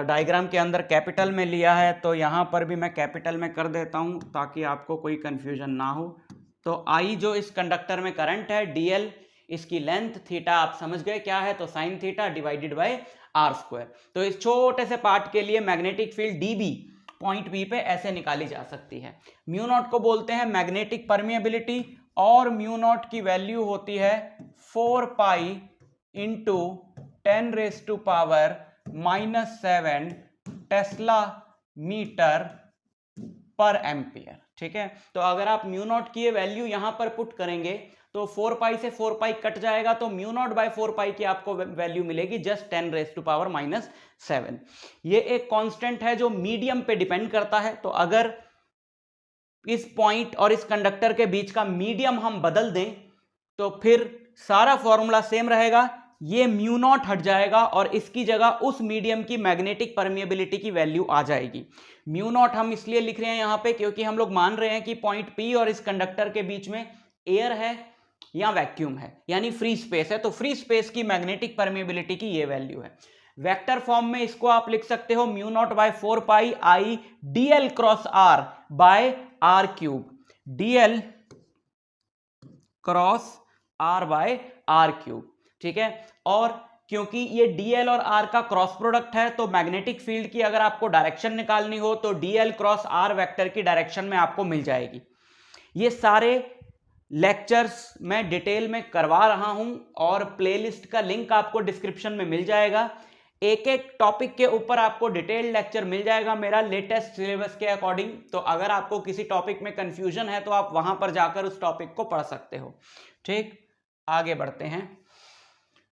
Speaker 2: डायग्राम के अंदर कैपिटल में लिया है तो यहां पर भी मैं कैपिटल में कर देता हूं ताकि आपको कोई कंफ्यूजन ना हो। तो आई जो इस कंडक्टर में करंट है, डीएल इसकी लेंथ, थीटा आप समझ गए क्या है, तो sine theta divided by R square. तो इस छोटे से पार्ट के लिए magnetic field DB point B पे ऐसे निकाली जा सकती है। म्यू नॉट को बोलते हैं मैग्नेटिक परमिएबिलिटी, और म्यू नॉट की वैल्यू होती है 4 पाई इंटू 10⁻⁻⁷ टेस्ला मीटर पर एम्पियर। ठीक है, तो अगर आप म्यू नॉट की ये वैल्यू यहां पर पुट करेंगे तो 4 पाई से 4 पाई कट जाएगा, तो म्यू नॉट बाय 4 पाई की आपको वैल्यू मिलेगी जस्ट 10⁻⁻⁷। ये एक कांस्टेंट है जो मीडियम पे डिपेंड करता है। तो अगर इस पॉइंट और इस कंडक्टर के बीच का मीडियम हम बदल दें तो फिर सारा फॉर्मूला सेम रहेगा, ये म्यू नॉट हट जाएगा और इसकी जगह उस मीडियम की मैग्नेटिक परमिएबिलिटी की वैल्यू आ जाएगी। म्यू नॉट हम इसलिए लिख रहे हैं यहां पे क्योंकि हम लोग मान रहे हैं कि पॉइंट P और इस कंडक्टर के बीच में एयर है या वैक्यूम है, यानी फ्री स्पेस है, तो फ्री स्पेस की मैग्नेटिक परमिएबिलिटी की ये वैल्यू है। वेक्टर फॉर्म में इसको आप लिख सकते हो mu naught by 4 pi I DL cross R by R cube, DL cross R by R cube. ठीक है, और क्योंकि ये डीएल और आर का क्रॉस प्रोडक्ट है तो मैग्नेटिक फील्ड की अगर आपको डायरेक्शन निकालनी हो तो डीएल क्रॉस आर वेक्टर की डायरेक्शन में आपको मिल जाएगी। ये सारे लेक्चर्स मैं डिटेल में करवा रहा हूं और प्लेलिस्ट का लिंक आपको डिस्क्रिप्शन में मिल जाएगा। एक एक टॉपिक के ऊपर आपको डिटेल्ड लेक्चर मिल जाएगा मेरा लेटेस्ट सिलेबस के अकॉर्डिंग। तो अगर आपको किसी टॉपिक में कंफ्यूजन है तो आप वहां पर जाकर उस टॉपिक को पढ़ सकते हो। ठीक, आगे बढ़ते हैं।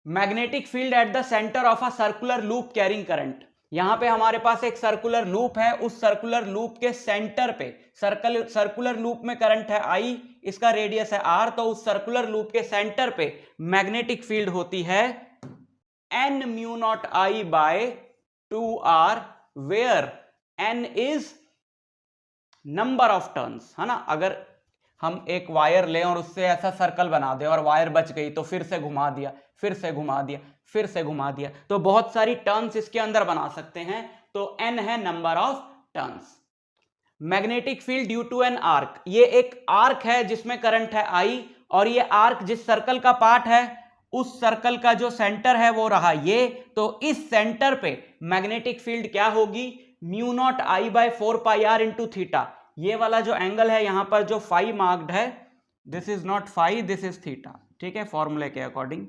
Speaker 2: Magnetic field at the centre of a circular loop carrying current. यहां पे हमारे पास एक सर्कुलर लूप है, उस सर्कुलर लूप के सेंटर पे, सर्कुलर लूप में करंट है I, इसका रेडियस है R, तो उस सर्कुलर लूप के सेंटर पे मैग्नेटिक फील्ड होती है n mu naught I by 2r where n is number of turns, है ना। अगर हम एक वायर लें और उससे ऐसा सर्कल बना दें और वायर बच गई तो फिर से घुमा दिया, फिर से घुमा दिया, फिर से घुमा दिया, तो बहुत सारी टर्न्स इसके अंदर बना सकते हैं। तो n है number of turns. Magnetic field due to an arc, ये एक आर्क है जिसमें करंट है I, और ये आर्क जिस सर्कल का पार्ट है उस सर्कल का जो सेंटर है वो रहा ये, तो इस सेंटर पे मैग्नेटिक फील्ड क्या होगी, mu naught I by 4 pi R into theta. ये वाला जो एंगल है यहां पर जो फाई मार्क्ड है, this is not phi, this is theta, ठीक है, फॉर्मूले के अकॉर्डिंग।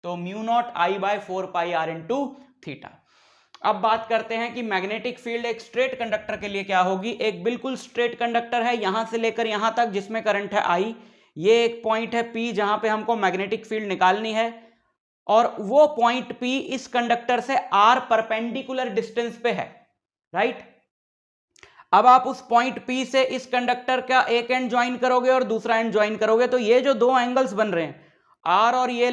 Speaker 2: तो mu naught I by 4 pi R into theta. अब बात करते हैं कि मैग्नेटिक फील्ड एक स्ट्रेट कंडक्टर के लिए क्या होगी। एक बिल्कुल स्ट्रेट कंडक्टर है यहां से लेकर यहां तक जिसमें करंट है I, ये एक पॉइंट है P जहां पे हमको मैग्नेटिक फील्ड निकालनी है, और वो पॉइंट P इस कंडक्टर से R परपेंडिकुलर डिस्टेंस पे है, राइट। अब आप उस पॉइंट P से इस कंडक्टर का एक एंड ज्वाइन करोगे और दूसरा एंड ज्वाइन करोगे, तो ये जो दो एंगल्स बन रहे हैं R और ये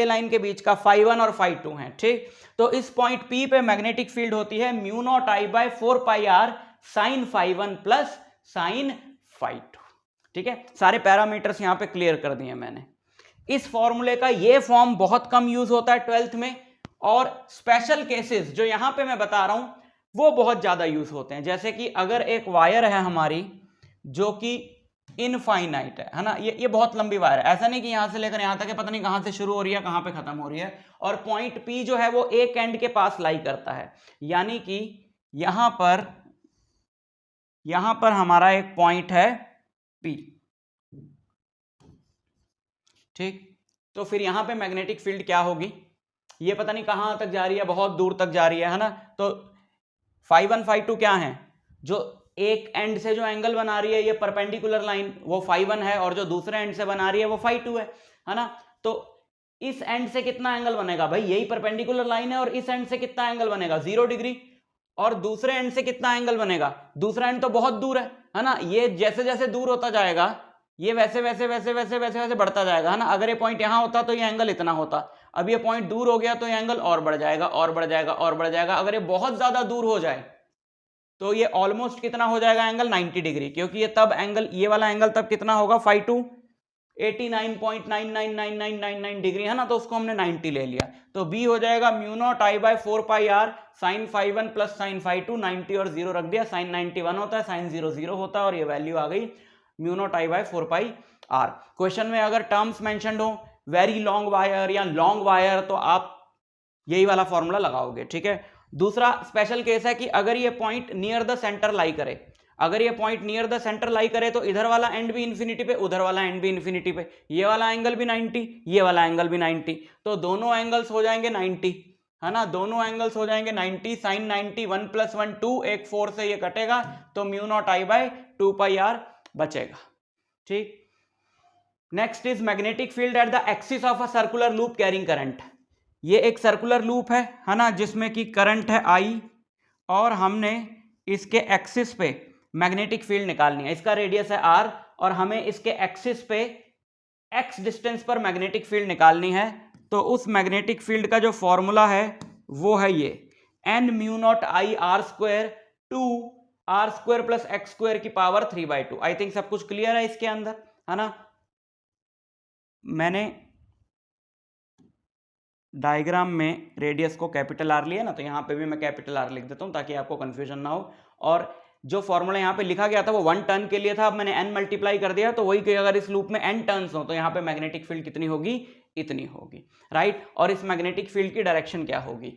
Speaker 2: लाइन के बीच का φ1 और φ2 है, ठीक। तो इस पॉइंट P पे मैग्नेटिक फील्ड होती है mu naught I by 4 pi R sine φ1 plus sine φ2, ठीक है। सारे पैरामीटर्स यहां पे क्लियर कर दिए मैंने। इस फॉर्मूले का ये फॉर्म बहुत कम यूज होता है 12th में, और स्पेशल केसेस जो यहां पे मैं बता रहा हूं वो बहुत ज्यादा यूज होते हैं। जैसे कि अगर एक वायर है हमारी जो कि इनफाइनाइट है ना, ये बहुत लंबी वायर है, ऐसा नहीं कि यहां से लेकर यहां तक है, पता नहीं कहां से शुरू हो रही है कहां पे खत्म हो रही है, और पॉइंट P जो है वो एक एंड के पास लाई करता है, यानी कि यहां पर हमारा एक पॉइंट है P, ठीक। तो फिर यहां पे मैग्नेटिक फील्ड क्या होगी, ये पता नहीं कहां तक जा रही है, बहुत दूर तक जा रही है ना। तो φ1 φ2 क्या है, जो एक एंड से जो एंगल बना रही है ये परपेंडिकुलर लाइन वो φ1 है, और जो दूसरे एंड से बना रही है वो φ2 है ना। तो इस एंड से कितना एंगल बनेगा भाई, यही परपेंडिकुलर लाइन है, और इस एंड से कितना एंगल बनेगा 0 डिग्री, और दूसरे एंड से कितना एंगल बनेगा, दूसरा एंड तो बहुत दूर है ना। ये जैसे जैसे दूर होता जाएगा ये वैसे वैसे वैसे वैसे वैसे वैसे बढ़ता जाएगा, है ना। अगर ये पॉइंट यहां होता तो ये एंगल इतना होता, अब ये पॉइंट दूर हो गया तो ये एंगल और बढ़ जाएगा और बढ़ जाएगा और बढ़ जाएगा। अगर ये बहुत ज्यादा दूर हो जाए तो ये ऑलमोस्ट कितना हो जाएगा एंगल 90 डिग्री, क्योंकि ये तब एंगल, ये वाला एंगल तब कितना होगा φ2 89.999999 डिग्री, है ना। तो उसको हमने 90 ले लिया, तो B हो जाएगा mu naught I by 4 pi R sine φ1 plus sine φ2, 90 और 0 रख दिया, साइन 91 होता है, साइन 0 0 होता है, और ये वैल्यू आ गई mu naught I by 4 pi R. Question में अगर टर्म्स मेंशन्ड हो वेरी लॉन्ग वायर या लॉन्ग वायर तो आप यही वाला फॉर्मूला लगाओगे, ठीक है। दूसरा स्पेशल केस है कि अगर ये point near the centre lie करे, अगर ये point near the centre lie करे तो इधर वाला एंड भी इन्फिनिटी पे, उधर वाला एंड भी इन्फिनिटी पे, ये वाला एंगल भी 90, ये वाला एंगल भी 90, तो दोनों एंगल्स हो जाएंगे 90, है ना। दोनों एंगल्स हो जाएंगे 90, साइन 90 1 + 1 2, एक 4 से ये कटेगा तो mu naught I by 2 pi R बचेगा, ठीक। Next is magnetic field at the axis of a circular loop carrying current. ये एक सर्कुलर लूप है ना, जिसमें कि करंट है I, और हमने इसके एक्सिस पे मैग्नेटिक फील्ड निकालनी है। इसका रेडियस है R, और हमें इसके एक्सिस पे x डिस्टेंस पर मैग्नेटिक फील्ड निकालनी है। तो उस मैग्नेटिक फील्ड का जो फॉर्मूला है वो है ये n mu naught I R square 2 r square plus x square की पावर 3/2। आई थिंक सब कुछ क्लियर है इसके अंदर, है ना। मैंने डायग्राम में रेडियस को कैपिटल R लिया ना, तो यहाँ पे भी मैं कैपिटल R लिख देता हूँ ताकि आपको कंफ्यूजन ना हो। और जो फॉर्मूला यहाँ पे लिखा गया था वो 1 टर्न के लिए था, अब मैंने n मल्टीप्लाई कर दिया, तो वही कि अगर इस लूप में n टर्न्स हो तो यहाँ पे मैग्नेटिक फील्ड कितनी होगी, इतनी होगी, राइट। और इस मैग्नेटिक फील्ड की डायरेक्शन क्या होगी,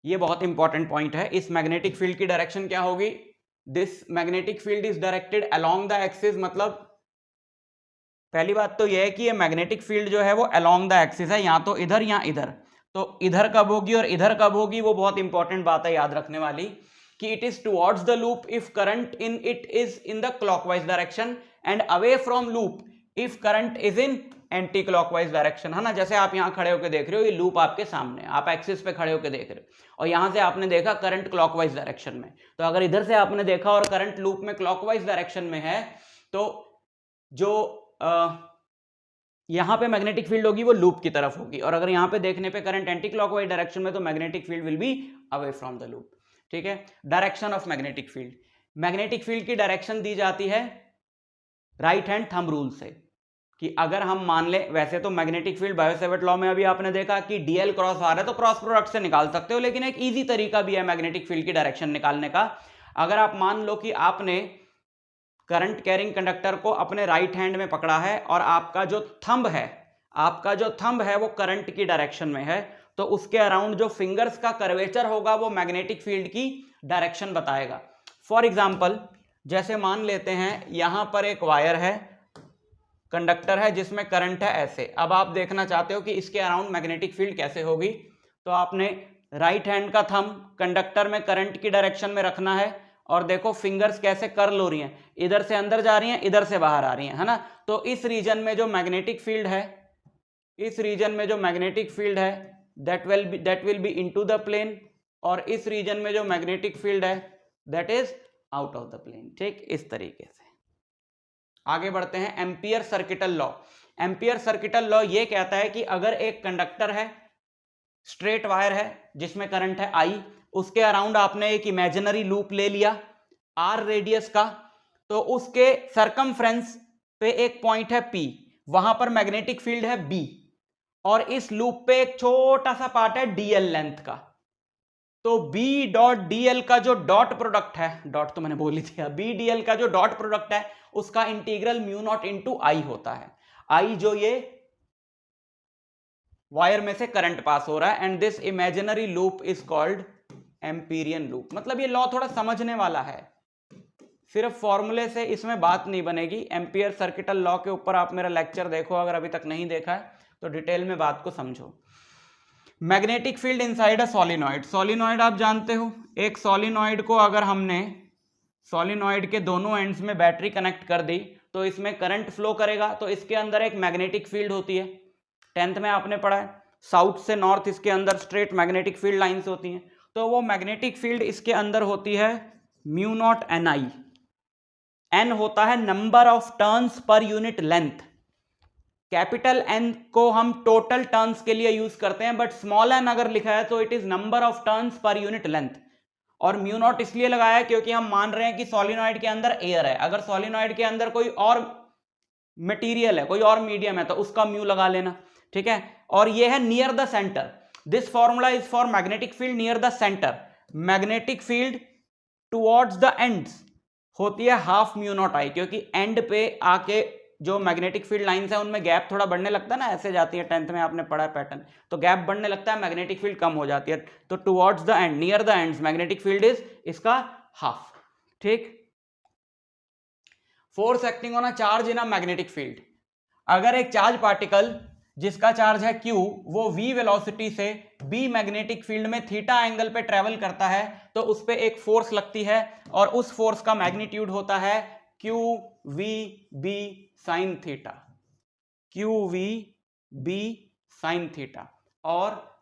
Speaker 2: ये बहुत इंपॉर्टेंट पॉइंट है। इस मैग्नेटिक फील्ड की डायरेक्शन क्या होगी, this magnetic field is directed along the axis. मतलब पहली बात तो यह है कि ये मैग्नेटिक फील्ड जो है वो अलोंग द एक्सिस है, या तो इधर या इधर। तो इधर कब होगी और इधर कब होगी वो बहुत इंपॉर्टेंट बात है याद रखने वाली, कि it is towards the loop if current in it is in the clockwise direction, and away from loop if current is in anti clockwise direction, है ना। जैसे आप यहाँ खड़े होकर देख रहे हो, ये लूप आपके सामने, आप एक्सिस पे खड़े होकर देख रहे हो, और यहां से आपने देखा करंट क्लॉकवाइज डायरेक्शन में। तो अगर इधर से आपने देखा और करंट लूप में क्लॉकवाइज डायरेक्शन में है, तो जो यहां पे मैग्नेटिक फील्ड होगी वो लूप की तरफ होगी, और अगर यहां पे देखने पे करंट एंटी क्लॉकवाइज डायरेक्शन में तो magnetic field will be away from the loop. ठीक है, direction of magnetic field, magnetic field की डायरेक्शन दी जाती है राइट हैंड थंब रूल से, कि अगर हम मान ले, वैसे तो मैग्नेटिक फील्ड बायो-सेवर्ट लॉ में अभी आपने देखा कि डीएल क्रॉस आर है तो क्रॉस प्रोडक्ट से निकाल सकते हो, लेकिन एक इजी तरीका भी है मैग्नेटिक फील्ड की डायरेक्शन निकालने का। अगर आप मान लो कि आपने करंट कैरिंग कंडक्टर को अपने राइट हैंड में पकड़ा है और आपका जो थंब है वो करंट की डायरेक्शन में है, तो उसके अराउंड जो फिंगर्स का कर्वेचर होगा वो मैग्नेटिक फील्ड की डायरेक्शन बताएगा। फॉर एग्जाम्पल, जैसे मान लेते हैं यहां पर एक वायर है, कंडक्टर है जिसमें करंट है ऐसे। अब आप देखना चाहते हो कि इसके अराउंड मैग्नेटिक फील्ड कैसे होगी, तो आपने राइट हैंड का थंब कंडक्टर में करंट की डायरेक्शन में रखना है, और देखो फिंगर्स कैसे कर्ल हो रही हैं, इधर से अंदर जा रही हैं, इधर से बाहर आ रही हैं, है ना। तो इस रीजन में जो मैग्नेटिक फील्ड है that will be into the plane, और इस रीजन में जो मैग्नेटिक फील्ड है that is out of the plane. ठीक, इस तरीके से आगे बढ़ते हैं। Ampere circuital law, Ampere circuital law ये कहता है कि अगर एक कंडक्टर है, स्ट्रेट वायर है जिसमें करंट है I, उसके अराउंड आपने एक इमेजिनरी लूप ले लिया R रेडियस का, तो उसके सरकमफ्रेंस पे एक पॉइंट है P, वहां पर मैग्नेटिक फील्ड है B, और इस लूप पे एक छोटा सा पार्ट है dl लेंथ का। तो B डॉट dl का जो डॉट प्रोडक्ट है, डॉट तो मैंने बोल ही दिया, B dl का जो डॉट प्रोडक्ट है उसका integral mu naught into I होता है। I जो ये वायर में से करंट पास हो रहा है, and this imaginary loop is called Amperian loop. मतलब ये लॉ थोड़ा समझने वाला है, सिर्फ फॉर्मूले से इसमें बात नहीं बनेगी। एम्पियर सर्किटल लॉ के ऊपर आप मेरा लेक्चर देखो, अगर अभी तक नहीं देखा है तो डिटेल में बात को समझो। Magnetic field inside a solenoid, solenoid आप जानते हो, एक सॉलिनॉइड को अगर हमने सॉलिनॉइड के दोनों एंड्स में बैटरी कनेक्ट कर दी तो इसमें करंट फ्लो करेगा, तो इसके अंदर एक मैग्नेटिक फील्ड होती है। 10th में आपने पढ़ा है, साउथ से नॉर्थ इसके अंदर स्ट्रेट मैग्नेटिक फील्ड लाइंस होती हैं। तो वो मैग्नेटिक फील्ड इसके अंदर होती है म्यू नॉट Ni, N होता है number of turns per unit length. Capital N को हम टोटल टर्न्स के लिए यूज करते हैं, बट स्मॉल n अगर लिखा है तो it is number of turns per unit length. और म्यू नॉट इसलिए लगाया है क्योंकि हम मान रहे हैं कि सॉलिनॉइड के अंदर एयर है, अगर सॉलिनॉइड के अंदर कोई और मटेरियल है, कोई और मीडियम है, तो उसका म्यू लगा लेना। ठीक है, और ये है near the centre, this formula is for magnetic field near the centre. Magnetic field towards the ends होती है हाफ म्यू नॉट I, क्योंकि एंड पे आके जो मैग्नेटिक फील्ड लाइंस है उनमें गैप थोड़ा बढ़ने लगता है ना, ऐसे जाती है, 10th में आपने पढ़ा पैटर्न, तो गैप बढ़ने लगता है, मैग्नेटिक फील्ड कम हो जाती है। तो towards the end, near the ends, magnetic field is इसका हाफ। ठीक, force acting on a charge in a magnetic field, अगर एक चार्ज पार्टिकल जिसका चार्ज है Q वो v वेलोसिटी से B मैग्नेटिक फील्ड में थीटा एंगल पे ट्रेवल करता है, तो उस पे एक फोर्स लगती है, और उस फोर्स का मैग्नीट्यूड होता है QVB sine theta, QVB sine theta. और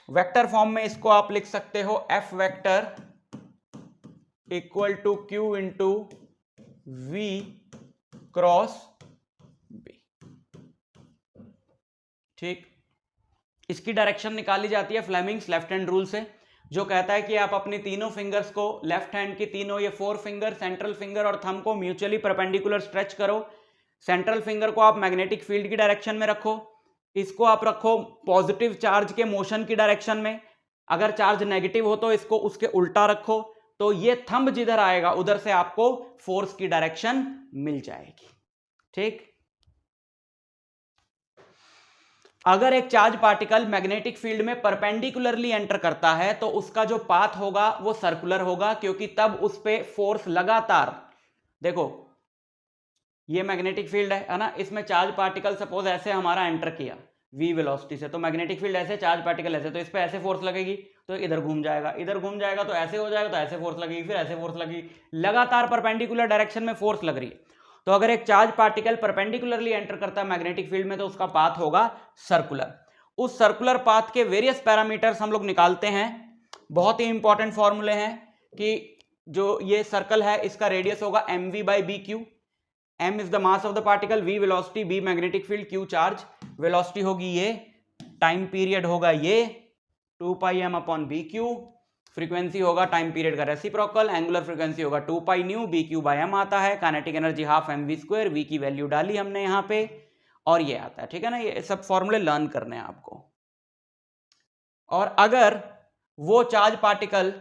Speaker 2: वेक्टर फॉर्म में इसको आप लिख सकते हो F vector equal to Q into V cross B। ठीक, इसकी डायरेक्शन निकाली जाती है फ्लेमिंग्स लेफ्ट हैंड रूल से, जो कहता है कि आप अपनी तीनों फिंगर्स को, लेफ्ट हैंड की तीनों, ये 4 फिंगर, सेंट्रल फिंगर और थंब को म्यूचुअली परपेंडिकुलर स्ट्रेच करो। सेंट्रल फिंगर को आप मैग्नेटिक फील्ड की डायरेक्शन में रखो, इसको आप रखो पॉजिटिव चार्ज के मोशन की डायरेक्शन में, अगर चार्ज नेगेटिव हो तो इसको उसके उल्टा रखो, तो ये थंब जिधर आएगा उधर से आपको फोर्स की डायरेक्शन मिल जाएगी। ठीक, अगर एक चार्ज पार्टिकल मैग्नेटिक फील्ड में परपेंडिकुलरली एंटर करता है तो उसका जो पाथ होगा वो सर्कुलर होगा, क्योंकि तब उस पे फोर्स लगातार, देखो ये मैग्नेटिक फील्ड है ना, इसमें चार्ज पार्टिकल सपोज ऐसे हमारा एंटर किया v वेलोसिटी से, तो मैग्नेटिक फील्ड ऐसे, चार्ज पार्टिकल ऐसे, तो इस पे ऐसे फोर्स लगेगी तो इधर घूम जाएगा, इधर घूम जाएगा तो ऐसे हो जाएगा, तो ऐसे फोर्स लगेगी, फिर ऐसे फोर्स लगेगी, लगातार परपेंडिकुलर डायरेक्शन में फोर्स लग रही है। तो अगर एक चार्ज पार्टिकल परपेंडिकुलरली एंटर करता है मैग्नेटिक फील्ड में तो उसका पाथ होगा सर्कुलर। उस सर्कुलर पाथ के वेरियस पैरामीटर्स हम लोग निकालते हैं, बहुत ही इंपॉर्टेंट फॉर्मूले हैं कि जो ये सर्कल है इसका रेडियस होगा mv/bq, m is the mass of the particle, v velocity, b magnetic field, q charge, velocity होगी ये, टाइम पीरियड होगा ये 2 pi m upon B Q, frequency होगा टाइम पीरियड का रेसिप्रोकल, एंगुलर फ्रीक्वेंसी होगा 2 pi nu, B Q by M आता है, kinetic energy half M V square, V की वैल्यू डाली हमने यहाँ पे और ये आता है, ठीक है ना। ये सब फॉर्मूले लर्न करने हैं आपको। और अगर वो चार्ज पार्टिकल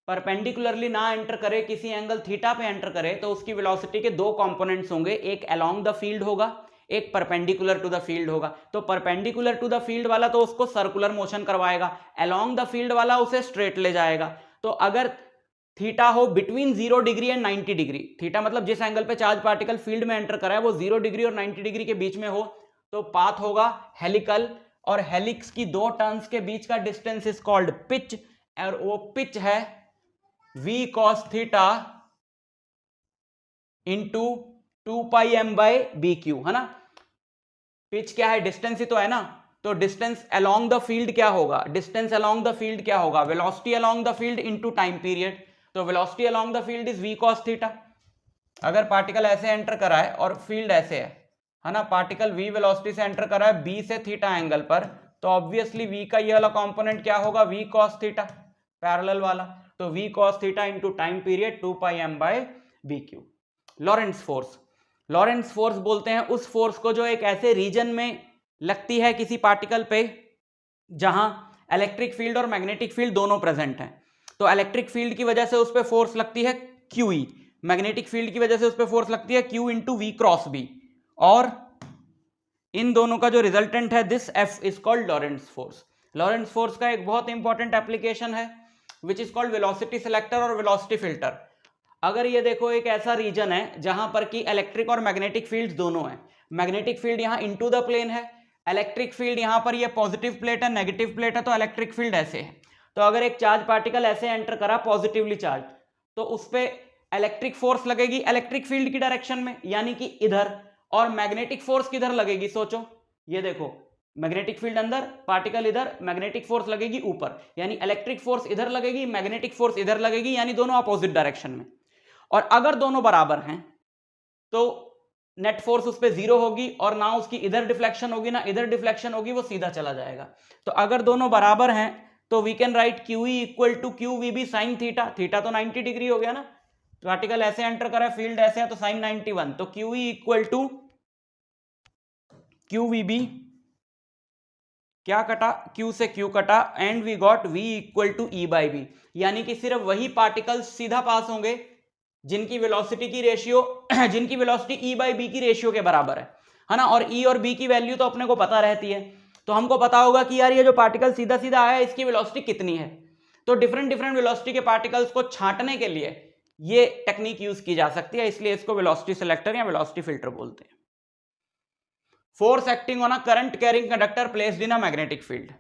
Speaker 2: परपेंडिकुलरली ना एंटर करे, किसी एंगल थीटा पे एंटर करे, तो उसकी वेलोसिटी के दो कंपोनेंट्स होंगे, एक अलोंग द फील्ड होगा, एक परपेंडिकुलर टू द फील्ड होगा। तो परपेंडिकुलर टू द फील्ड वाला तो उसको सर्कुलर मोशन करवाएगा, अलोंग द फील्ड वाला उसे स्ट्रेट ले जाएगा। तो अगर थीटा हो between 0 degree and 90 degree, theta मतलब जिस एंगल पे चार्ज पार्टिकल फील्ड में एंटर करा है वो 0 डिग्री और 90 डिग्री के बीच में हो, तो पाथ होगा हेलिकल, और हेलिक्स की दो टर्न्स के बीच का डिस्टेंस इज कॉल्ड पिच, और वो पिच है v cos थीटा into 2 pi m by B Q, है ना। पिच क्या है, डिस्टेंस ही तो है ना। तो डिस्टेंस अलोंग द फील्ड क्या होगा, डिस्टेंस अलोंग द फील्ड क्या होगा, velocity along the field into time period. तो velocity along the field is v cos theta. अगर पार्टिकल ऐसे एंटर करा है और फील्ड ऐसे है ना, पार्टिकल v वेलोसिटी से एंटर करा है b से थीटा एंगल पर, तो ऑब्वियसली v का ये वाला कंपोनेंट क्या होगा, v cos थीटा, पैरेलल वाला। तो v cos थीटा into time period 2 pi m by B Q. Lorentz force, Lorentz force बोलते हैं उस फोर्स को जो एक ऐसे रीजन में लगती है किसी पार्टिकल पे जहां इलेक्ट्रिक फील्ड और मैग्नेटिक फील्ड दोनों प्रेजेंट हैं। तो इलेक्ट्रिक फील्ड की वजह से उस पर फोर्स लगती है QE, मैग्नेटिक फील्ड की वजह से उस पर फोर्स लगती है Q into V cross B, और इन दोनों का जो रिजल्टेंट है this F is called Lorentz force. Lorentz force का एक बहुत इंपॉर्टेंट एप्लीकेशन है which is called velocity selector और वेलोसिटी फिल्टर। अगर ये देखो एक ऐसा रीजन है जहां पर कि इलेक्ट्रिक और मैग्नेटिक फील्ड्स दोनों हैं, मैग्नेटिक फील्ड यहां इनटू द प्लेन है, इलेक्ट्रिक फील्ड यहां पर ये पॉजिटिव प्लेट है, नेगेटिव प्लेट है, तो इलेक्ट्रिक फील्ड ऐसे है। तो अगर एक चार्ज पार्टिकल ऐसे एंटर करा पॉजिटिवली चार्ज, तो उस पर इलेक्ट्रिक फोर्स लगेगी इलेक्ट्रिक फील्ड की डायरेक्शन में, यानी कि इधर, और मैग्नेटिक फोर्स किधर लगेगी, सोचो, ये देखो मैग्नेटिक फील्ड अंदर, पार्टिकल इधर, मैग्नेटिक फोर्स लगेगी ऊपर, यानी इलेक्ट्रिक फोर्स इधर लगेगी, मैग्नेटिक फोर्स इधर लगेगी, यानी दोनों अपोजिट डायरेक्शन में। और अगर दोनों बराबर हैं तो नेट फोर्स उस पर 0 होगी, और ना उसकी इधर डिफ्लेक्शन होगी ना इधर डिफ्लेक्शन होगी, वो सीधा चला जाएगा। तो अगर दोनों बराबर हैं तो we can write QE equal to QVB sine theta, theta तो 90 डिग्री हो गया ना, पार्टिकल ऐसे एंटर करा है, फील्ड ऐसे है, तो साइन 91, तो QE इक्वल टू QVB, क्या कटा, Q से Q कटा, and we got V equal to E by B, यानी कि सिर्फ वही पार्टिकल्स सीधा पास होंगे जिनकी वेलोसिटी की रेशियो जिनकी वेलोसिटी E बाई बी की रेशियो के बराबर है ना। और E और B की वैल्यू तो अपने को पता रहती है, तो हमको पता होगा कि यार ये जो पार्टिकल सीधा सीधा आया है इसकी वेलोसिटी कितनी है। तो डिफरेंट डिफरेंट वेलोसिटी के पार्टिकल्स को छांटने के लिए ये टेक्निक यूज की जा सकती है, इसलिए इसको वेलोसिटी सिलेक्टर या वेलोसिटी फिल्टर बोलते हैं। Force acting on a current carrying conductor placed in a magnetic field.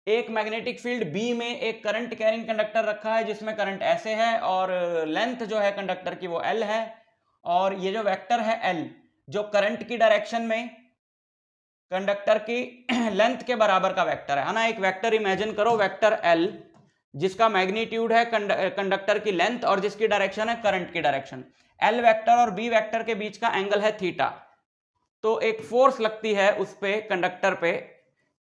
Speaker 2: एक मैग्नेटिक फील्ड B में एक करंट कैरिंग कंडक्टर रखा है जिसमें करंट ऐसे है, और लेंथ जो है कंडक्टर की वो L है, और ये जो वेक्टर है L जो करंट की डायरेक्शन में कंडक्टर की लेंथ के बराबर का वेक्टर है ना। एक वेक्टर इमेजिन करो, वेक्टर L जिसका मैग्नीट्यूड है कंडक्टर की लेंथ और जिसकी डायरेक्शन है करंट की डायरेक्शन। L वेक्टर और B वेक्टर के बीच का एंगल है थीटा। तो एक फोर्स लगती है उस पे कंडक्टर पे,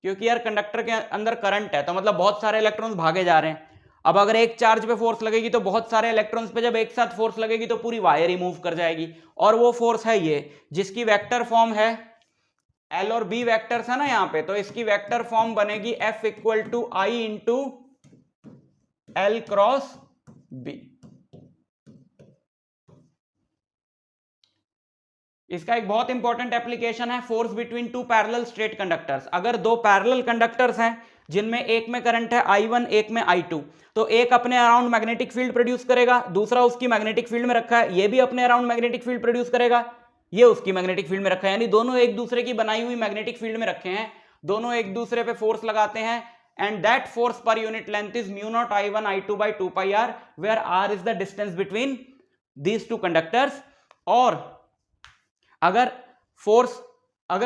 Speaker 2: क्योंकि यार कंडक्टर के अंदर करंट है, तो मतलब बहुत सारे इलेक्ट्रॉन्स भागे जा रहे हैं। अब अगर एक चार्ज पे फोर्स लगेगी तो बहुत सारे इलेक्ट्रॉन्स पे जब एक साथ फोर्स लगेगी तो पूरी वायर ही मूव कर जाएगी, और वो फोर्स है ये जिसकी वेक्टर फॉर्म है L और B वेक्टर्स है ना यहाँ पे, तो इसकी वेक्टर फॉर्म बनेगी F equal to I into L cross B। इसका एक बहुत इंपॉर्टेंट एप्लीकेशन है force between two parallel straight conductors. अगर दो पैरेलल कंडक्टर्स हैं जिनमें एक में करंट है I1 एक में I2, तो एक अपने अराउंड मैग्नेटिक फील्ड प्रोड्यूस करेगा, दूसरा उसकी मैग्नेटिक फील्ड में रखा है, ये भी अपने अराउंड मैग्नेटिक फील्ड प्रोड्यूस करेगा, ये उसकी मैग्नेटिक फील्ड में रखा है, यानी दोनों एक दूसरे की बनाई हुई मैग्नेटिक फील्ड में रखे हैं, दोनों एक दूसरे पे फोर्स लगाते हैं, and that force per unit length is mu naught I1 I2 by 2 pi r, where r is the distance between these two conductors. और अगर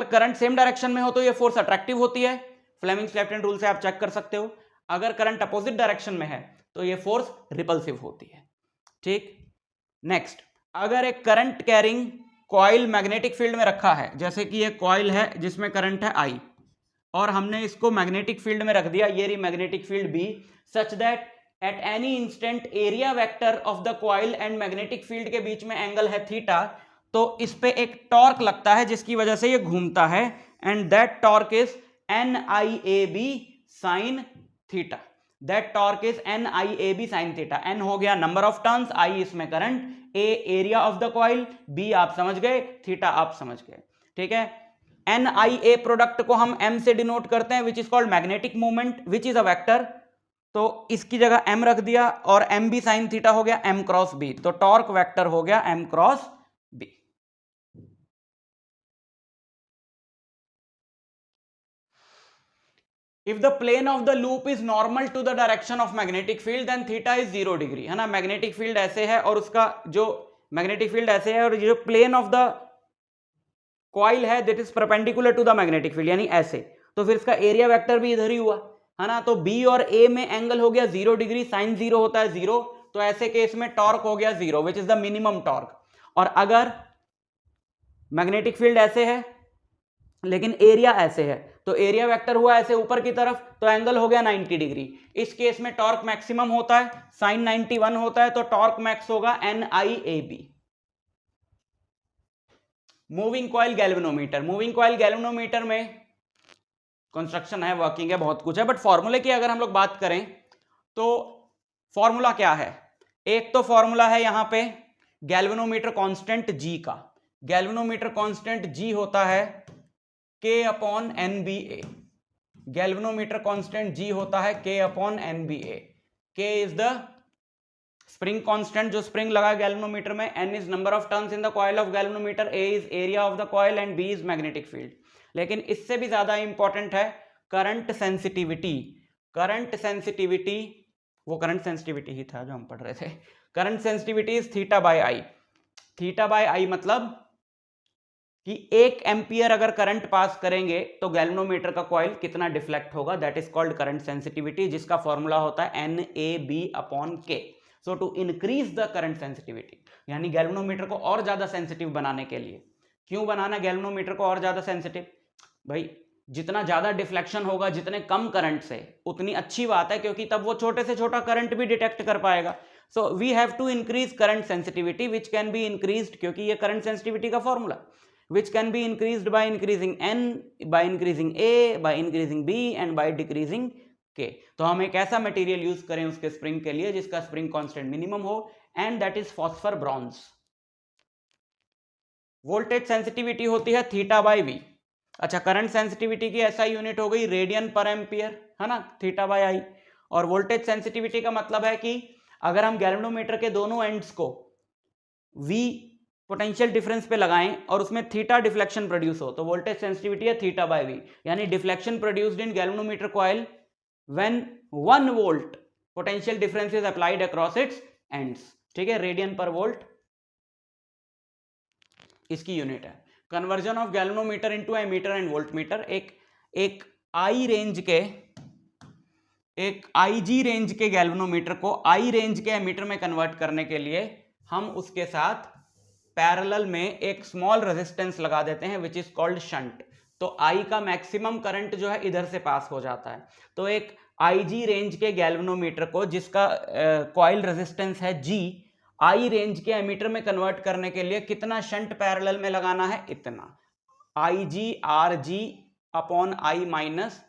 Speaker 2: करंट सेम डायरेक्शन में हो तो ये फोर्स अट्रैक्टिव होती है, फ्लेमिंग्स लेफ्ट हैंड रूल से आप चेक कर सकते हो। अगर करंट अपोजिट डायरेक्शन में है तो ये फोर्स रिपल्सिव होती है। ठीक, नेक्स्ट, अगर एक current carrying coil magnetic field में रखा है, जैसे कि ये कॉइल है जिसमें करंट है I, और हमने इसको मैग्नेटिक फील्ड में रख दिया, ये रही magnetic field B, such that at any instant area vector of the coil and magnetic field के बीच में एंगल है थीटा, तो इस पे एक टॉर्क लगता है जिसकी वजह से ये घूमता है, and that torque is NIAB sin theta. That torque is NIAB sin theta. N हो गया नंबर ऑफ टर्न्स, I इसमें current, A area of the coil, B आप समझ गए, थीटा आप समझ गए, ठीक है। NIA प्रोडक्ट को हम M से डिनोट करते हैं, विच is called magnetic moment which is a vector, तो इसकी जगह M रख दिया, और MB sin थीटा हो गया M क्रॉस B, तो टॉर्क वेक्टर हो गया M cross B। If the plane of the loop is normal to the direction of magnetic field, then theta is 0 degree, है ना। मैग्नेटिक फील्ड ऐसे है और उसका जो मैग्नेटिक फील्ड ऐसे है, और जो प्लेन ऑफ द कॉइल है that is perpendicular to the magnetic field, यानी ऐसे, तो फिर इसका एरिया वेक्टर भी इधर ही हुआ, है ना। तो B और A में एंगल हो गया 0 डिग्री, साइन 0 होता है 0, तो ऐसे केस में टॉर्क हो गया 0 विच इज द मिनिमम टॉर्क। और अगर मैग्नेटिक फील्ड ऐसे है लेकिन एरिया ऐसे है, तो एरिया वेक्टर हुआ ऐसे ऊपर की तरफ, तो एंगल हो गया 90 डिग्री। इस केस में टॉर्क मैक्सिमम होता है, साइन 91 होता है, तो टॉर्क मैक्स होगा NIAB। Moving coil galvanometer, moving coil galvanometer में कंस्ट्रक्शन है, वर्किंग है, बहुत कुछ है, बट फॉर्मूले की अगर हम लोग बात करें तो फॉर्मूला क्या है, एक तो फॉर्मूला है यहां पे गैल्वेनोमीटर कांस्टेंट G का। गैल्वेनोमीटर कांस्टेंट G होता है K upon NBA। Galvanometer constant G होता है K upon NBA। K is the spring constant, जो स्प्रिंग लगा गैल्वेनोमीटर में, N is number of turns in the coil of galvanometer, A is area of the coil, and B is magnetic field. लेकिन इससे भी ज्यादा इंपॉर्टेंट है करंट सेंसिटिविटी। करंट सेंसिटिविटी, वो करंट सेंसिटिविटी ही था जो हम पढ़ रहे थे। Current sensitivity is theta by I. Theta by I मतलब कि 1 एम्पियर अगर करंट पास करेंगे तो गैल्वेनोमीटर का कॉइल कितना डिफ्लेक्ट होगा, that is called current sensitivity, जिसका फॉर्मूला होता है NAB upon K। So to increase the current sensitivity, यानी गैल्वेनोमीटर को और ज्यादा सेंसिटिव बनाने के लिए, क्यों बनाना गैल्वेनोमीटर को और ज्यादा सेंसिटिव, भाई जितना ज्यादा डिफ्लेक्शन होगा जितने कम करंट से, उतनी अच्छी बात है, क्योंकि तब वो छोटे से छोटा करंट भी डिटेक्ट कर पाएगा। So we have to increase current sensitivity which can be increased, क्योंकि ये करंट सेंसिटिविटी का formula, which can be increased by increasing N, by increasing A, by increasing B and by decreasing K। तो हम एक ऐसा मटेरियल यूज करें उसके स्प्रिंग के लिए जिसका स्प्रिंग कांस्टेंट मिनिमम हो, and that is phosphor bronze. Voltage sensitivity होती है थीटा बाय V। अच्छा, करंट सेंसिटिविटी की ऐसा यूनिट हो गई रेडियन पर एम्पियर, है ना, थीटा बाय I। और वोल्टेज सेंसिटिविटी का मतलब है कि अगर हम गैल्वेनोमीटर के दोनों एंड्स को V पोटेंशियल डिफरेंस पे लगाएं और उसमें थीटा डिफ्लेक्शन प्रोड्यूस हो, तो वोल्टेज सेंसिटिविटी है थीटा बाय V, यानी deflection produced in galvanometer coil when 1 volt potential difference is applied across its ends, ठीक है, रेडियन पर वोल्ट इसकी यूनिट है। Conversion of galvanometer into ammeter and voltmeter, एक I रेंज के, एक IG रेंज के गैल्वेनोमीटर को I रेंज के एमीटर में कन्वर्ट करने के लिए हम उसके साथ पैरेलल में एक स्मॉल रेजिस्टेंस लगा देते हैं विच इज कॉल्ड शंट। तो I का मैक्सिमम करंट जो है इधर से पास हो जाता है। तो एक IG रेंज के गैल्वेनोमीटर को जिसका कॉइल रेजिस्टेंस है G, I रेंज के एमीटर में कन्वर्ट करने के लिए कितना शंट पैरेलल में लगाना है, इतना, IG RG upon I minus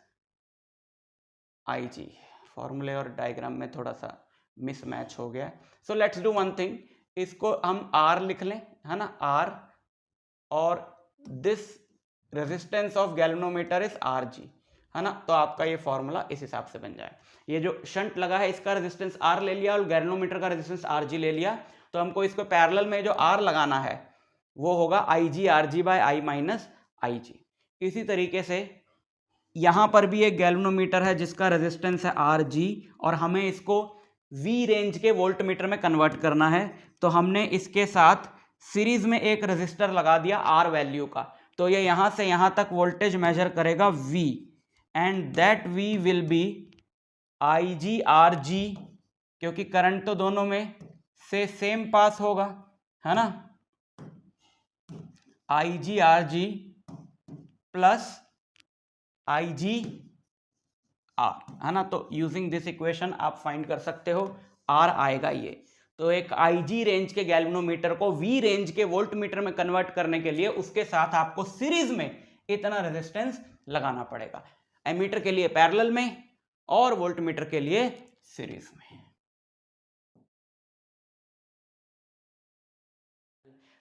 Speaker 2: IG। फॉर्मूले और डायग्राम में थोड़ा सा मिसमैच हो गया है। So let's do one thing, इसको हम R लिख लें, है ना, R, और this resistance of galvanometer is RG, है ना। तो आपका ये फॉर्मूला इस हिसाब से बन जाए। ये जो शंट लगा है इसका रेजिस्टेंस R ले लिया और गैल्वेनोमीटर का रेजिस्टेंस RG ले लिया, तो हमको इसको पैरेलल में जो R लगाना है वो होगा IG RG by I minus IG। इसी तरीके से यहां पर भी एक गैल्वेनोमीटर है जिसका रेजिस्टेंस है RG और हमें इसको V रेंज के वोल्टमीटर में कन्वर्ट करना है, तो हमने इसके साथ सीरीज में एक रेजिस्टर लगा दिया R वैल्यू का, तो ये यहां से यहां तक वोल्टेज मेजर करेगा V, and that V will be IG RG, क्योंकि करंट तो दोनों में से सेम पास होगा, है ना। IgRg प्लस IgR, है ना। तो यूजिंग दिस इक्वेशन आप फाइंड कर सकते हो R आएगा ये। तो एक Ig रेंज के गैल्वेनोमीटर को V रेंज के वोल्टमीटर में कन्वर्ट करने के लिए उसके साथ आपको सीरीज में इतना रेजिस्टेंस लगाना पड़ेगा, एमीटर के लिए पैरेलल में और वोल्टमीटर के लिए सीरीज में।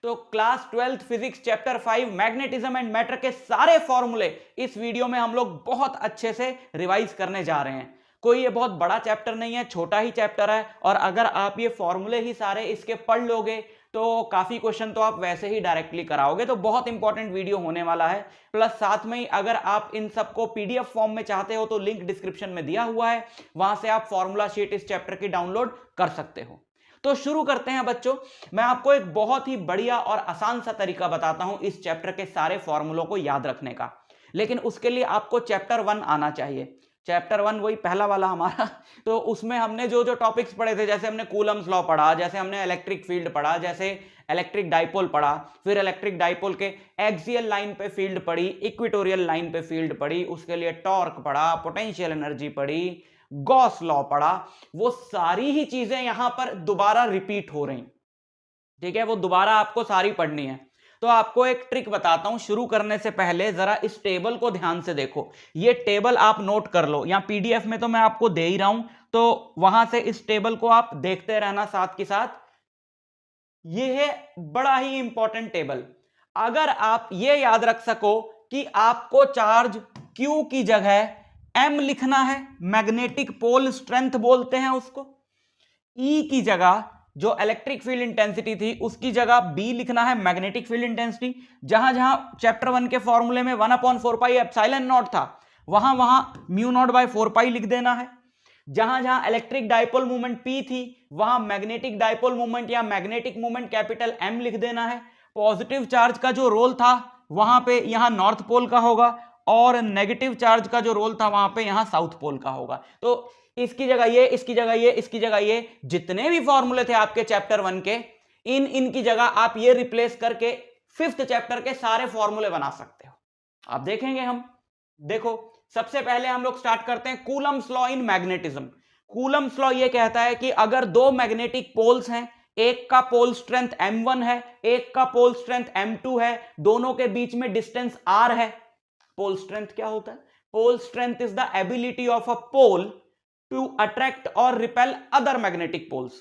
Speaker 2: तो class 12th physics chapter 5 magnetism and matter के सारे फॉर्मूले इस वीडियो में हम लोग बहुत अच्छे से रिवाइज करने जा रहे हैं। कोई ये बहुत बड़ा चैप्टर नहीं है, छोटा ही चैप्टर है, और अगर आप ये फॉर्मूले ही सारे इसके पढ़ लोगे तो काफी क्वेश्चन तो आप वैसे ही डायरेक्टली कराओगे। तो बहुत इंपॉर्टेंट वीडियो होने वाला है। प्लस साथ में ही अगर आप इन सबको पीडीएफ फॉर्म में चाहते हो तो लिंक डिस्क्रिप्शन में दिया हुआ है, वहां से आप फॉर्मूला शीट इस चैप्टर की डाउनलोड कर सकते हो। तो शुरू करते हैं बच्चों। मैं आपको एक बहुत ही बढ़िया और आसान सा तरीका बताता हूं इस चैप्टर के सारे फॉर्मूलों को याद रखने का, लेकिन उसके लिए आपको चैप्टर 1 आना चाहिए। चैप्टर 1 वही पहला वाला हमारा। तो उसमें हमने जो जो टॉपिक्स पढ़े थे, जैसे हमने कूलम्स लॉ पढ़ा, जैसे हमने इलेक्ट्रिक फील्ड पढ़ा, जैसे इलेक्ट्रिक डाइपोल पढ़ा, फिर इलेक्ट्रिक डाइपोल के एक्सियल लाइन पे फील्ड पढ़ी, इक्वेटोरियल लाइन पे फील्ड पढ़ी, उसके लिए टॉर्क पढ़ा, पोटेंशियल एनर्जी पढ़ी, गॉस लॉ पढ़ा। वो सारी ही चीजें यहां पर दोबारा रिपीट हो रही, ठीक है, वो दोबारा आपको सारी पढ़नी है। तो आपको एक ट्रिक बताता हूं शुरू करने से पहले, जरा इस टेबल को ध्यान से देखो। ये टेबल आप नोट कर लो, यहां पीडीएफ में तो मैं आपको दे ही रहा हूं, तो वहां से इस टेबल को आप देखते रहना साथ के साथ। ये है बड़ा ही इंपॉर्टेंट टेबल। अगर आप ये याद रख सको कि आपको चार्ज Q की जगह M लिखना है, मैग्नेटिक पोल स्ट्रेंथ बोलते हैं उसको, E की जगह जो इलेक्ट्रिक फील्ड इंटेंसिटी थी उसकी जगह B लिखना है, मैग्नेटिक फील्ड इंटेंसिटी। जहां जहां चैप्टर 1 के फॉर्मूले में 1/4 पाई एप्सिलॉन नॉट था, वहां वहां म्यू नॉट बाय 4 पाई लिख देना है। जहां जहां इलेक्ट्रिक डाइपोल मूवमेंट P थी, वहां मैग्नेटिक डाइपोल मूवमेंट या मैग्नेटिक मूवमेंट कैपिटल M लिख देना है। पॉजिटिव चार्ज का जो रोल था वहां पे यहां नॉर्थ पोल का होगा, और नेगेटिव चार्ज का जो रोल था वहां पे यहां साउथ पोल का होगा। तो इसकी जगह ये, इसकी जगह ये, इसकी जगह ये, जितने भी फॉर्मूले थे आपके चैप्टर 1 के, इनकी जगह आप ये रिप्लेस करके 5th चैप्टर के सारे फॉर्मूले बना सकते हो। आप देखेंगे हम। देखो, सबसे पहले हम लोग स्टार्ट करते हैं Coulomb's law in magnetism. Coulomb's law ये कहता है कि अगर दो मैग्नेटिक पोल्स हैं, एक का पोल स्ट्रेंथ M1 है, एक का पोल स्ट्रेंथ M2 है, दोनों के बीच में डिस्टेंस R है। पोल स्ट्रेंथ क्या होता है? Pole strength is the ability of a pole to attract or repel other magnetic poles.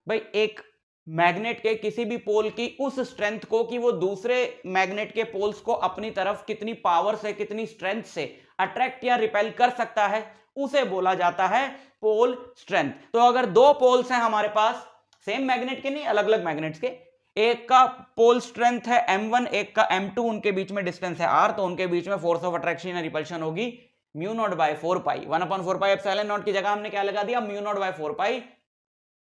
Speaker 2: भाई, एक मैग्नेट के किसी भी पोल की उस स्ट्रेंथ को कि वो दूसरे मैग्नेट के पोल्स को अपनी तरफ कितनी पावर से, कितनी स्ट्रेंथ से अट्रैक्ट या रिपेल कर सकता है, उसे बोला जाता है पोल स्ट्रेंथ। तो अगर दो पोल्स हैं हमारे पास, सेम मैग्नेट के नहीं, अलग अलग मैग्नेट्स के, एक का पोल स्ट्रेंथ है M1, एक का M2, उनके बीच में डिस्टेंस है R, तो उनके बीच में फोर्स ऑफ अट्रैक्शन या रिपल्शन होगी mu naught by 4 pi. 1/4 pi epsilon naught की जगह हमने क्या लगा दिया? Mu naught by 4 pi.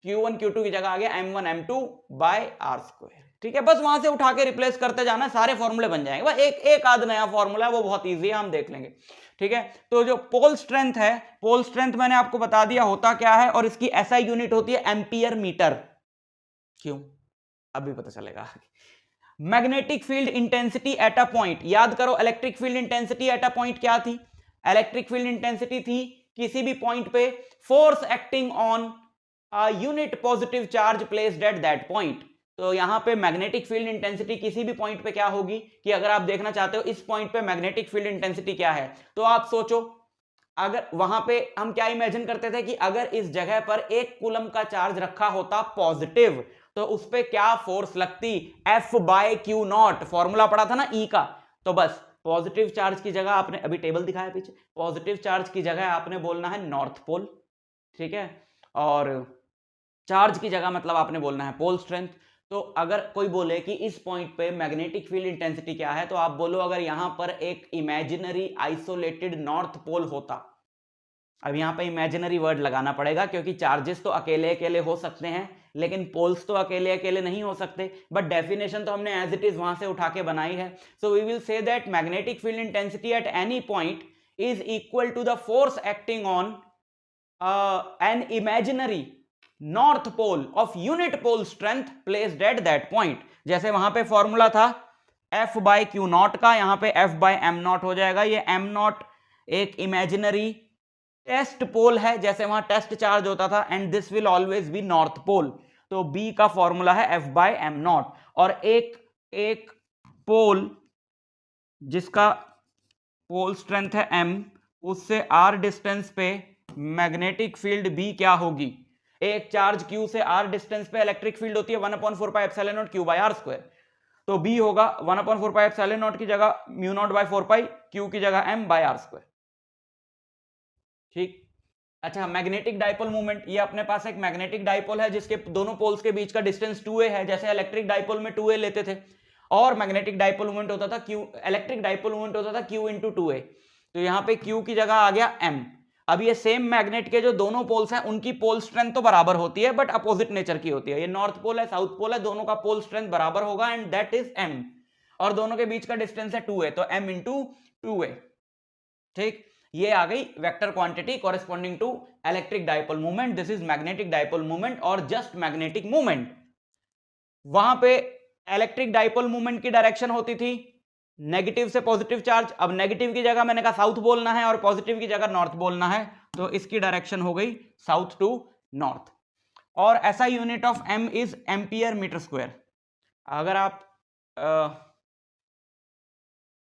Speaker 2: Q1 Q2 की जगह आ गया M1 M2 bye R square. ठीक है, बस वहां से उठा के रिप्लेस करते जाना, सारे फॉर्मूले बन जाएंगे। बस एक आध नया फॉर्मूला है, वो बहुत ईजी है, हम देख लेंगे। ठीक है, तो जो पोल स्ट्रेंथ है, पोल स्ट्रेंथ मैंने आपको बता दिया होता क्या है, और इसकी SI यूनिट होती है एम्पियर मीटर। क्यों? अभी पता चलेगा। Magnetic field intensity at a point, याद करो electric field intensity at a point क्या थी? इलेक्ट्रिक फील्ड इंटेंसिटी थी किसी भी पॉइंट पे force acting on a unit positive charge placed at that point. तो यहां पे मैग्नेटिक फील्ड इंटेंसिटी किसी भी पॉइंट पे क्या होगी कि अगर आप देखना चाहते हो इस पॉइंट पे मैग्नेटिक फील्ड इंटेंसिटी क्या है, तो आप सोचो, अगर वहां पे हम क्या इमेजिन करते थे कि अगर इस जगह पर 1 कूलम का चार्ज रखा होता पॉजिटिव, तो उस पे क्या फोर्स लगती? F/Q0। फॉर्मूला पढ़ा था ना E का। तो बस पॉजिटिव चार्ज की जगह आपने, अभी टेबल दिखाया पीछे, पॉजिटिव चार्ज की जगह आपने बोलना है नॉर्थ पोल। ठीक है, और चार्ज की जगह मतलब आपने बोलना है पोल स्ट्रेंथ। तो अगर कोई बोले कि इस पॉइंट पे मैग्नेटिक फील्ड इंटेंसिटी क्या है, तो आप बोलो अगर यहां पर एक इमेजिनरी आइसोलेटेड नॉर्थ पोल होता। अब यहां पे इमेजिनरी वर्ड लगाना पड़ेगा क्योंकि चार्जेस तो अकेले अकेले हो सकते हैं, लेकिन पोल्स तो अकेले अकेले नहीं हो सकते। बट डेफिनेशन तो हमने एज इट इज वहां से उठा के बनाई है। So we will say that magnetic field intensity at any point is equal to the force acting on an imaginary north pole of unit pole strength placed at that point. जैसे वहां पे फॉर्मूला था एफ बाय क्यू नॉट का, यहां पे एफ बाय एम नॉट हो जाएगा। ये एम नॉट एक इमेजिनरी टेस्ट पोल है, जैसे वहां टेस्ट चार्ज होता था, and this will always be north pole. तो बी का फॉर्मूला है एफ बाय एम नॉट। और एक पोल जिसका पोल स्ट्रेंथ है m, उससे r डिस्टेंस पे मैग्नेटिक फील्ड b क्या होगी? एक चार्ज q से r डिस्टेंस पे इलेक्ट्रिक फील्ड होती है 1/4 pi epsilon naught q by r square. तो b होगा 1/4 पाई एप्सिलॉन नॉट की जगह mu naught by 4 pi, q की जगह m बाय r स्क्वायर। ठीक। अच्छा, मैग्नेटिक डाइपोल मूवमेंट, ये अपने पास एक मैग्नेटिक डाइपोल है जिसके दोनों पोल्स के बीच का डिस्टेंस 2a है, जैसे इलेक्ट्रिक डाइपोल में 2a लेते थे। और मैग्नेटिक डाइपोल मूवमेंट होता था q, इलेक्ट्रिक डाइपोल मूवमेंट होता था q इंटू 2a। तो यहां पे q की जगह आ गया m। अब ये सेम मैग्नेट के जो दोनों पोल्स हैं उनकी पोल स्ट्रेंथ तो बराबर होती है, बट अपोजिट नेचर की होती है। ये नॉर्थ पोल है, साउथ पोल है, दोनों का पोल स्ट्रेंथ बराबर होगा, एंड दैट इज m। और दोनों के बीच का डिस्टेंस है 2a, तो m इंटू 2a। ठीक, ये आ गई vector quantity corresponding to electric dipole movement. This is magnetic dipole movement और जस्ट मैग्नेटिक मूवमेंट। वहां पे इलेक्ट्रिक डाइपोल मूवमेंट की डायरेक्शन होती थी नेगेटिव से पॉजिटिव चार्ज। अब नेगेटिव की जगह मैंने कहा साउथ बोलना है और पॉजिटिव की जगह नॉर्थ बोलना है, तो इसकी डायरेक्शन हो गई साउथ टू नॉर्थ। और ऐसा unit of m is ampere metre square. अगर आप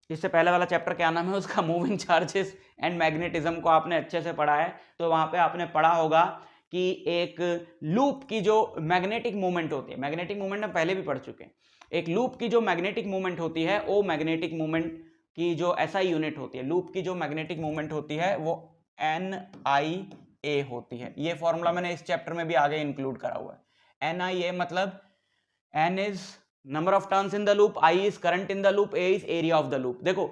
Speaker 2: इससे पहले वाला चैप्टर क्या नाम है उसका, मूविंग चार्जेस एंड मैग्नेटिज्म को आपने अच्छे से पढ़ा है, तो वहां पे आपने पढ़ा होगा कि एक लूप की जो मैग्नेटिक मूवमेंट होती है, मैग्नेटिक मूवमेंट हम पहले भी पढ़ चुके हैं, एक लूप की जो मैग्नेटिक मूवमेंट होती है वो मैग्नेटिक मूवमेंट की जो SI यूनिट होती है, लूप की जो मैग्नेटिक मूवमेंट होती है वो NIA होती है। ये फॉर्मूला मैंने इस चैप्टर में भी आगे इंक्लूड करा हुआ है। NIA मतलब N is number of turns in the loop, I is current in the loop, A is area of the loop. देखो,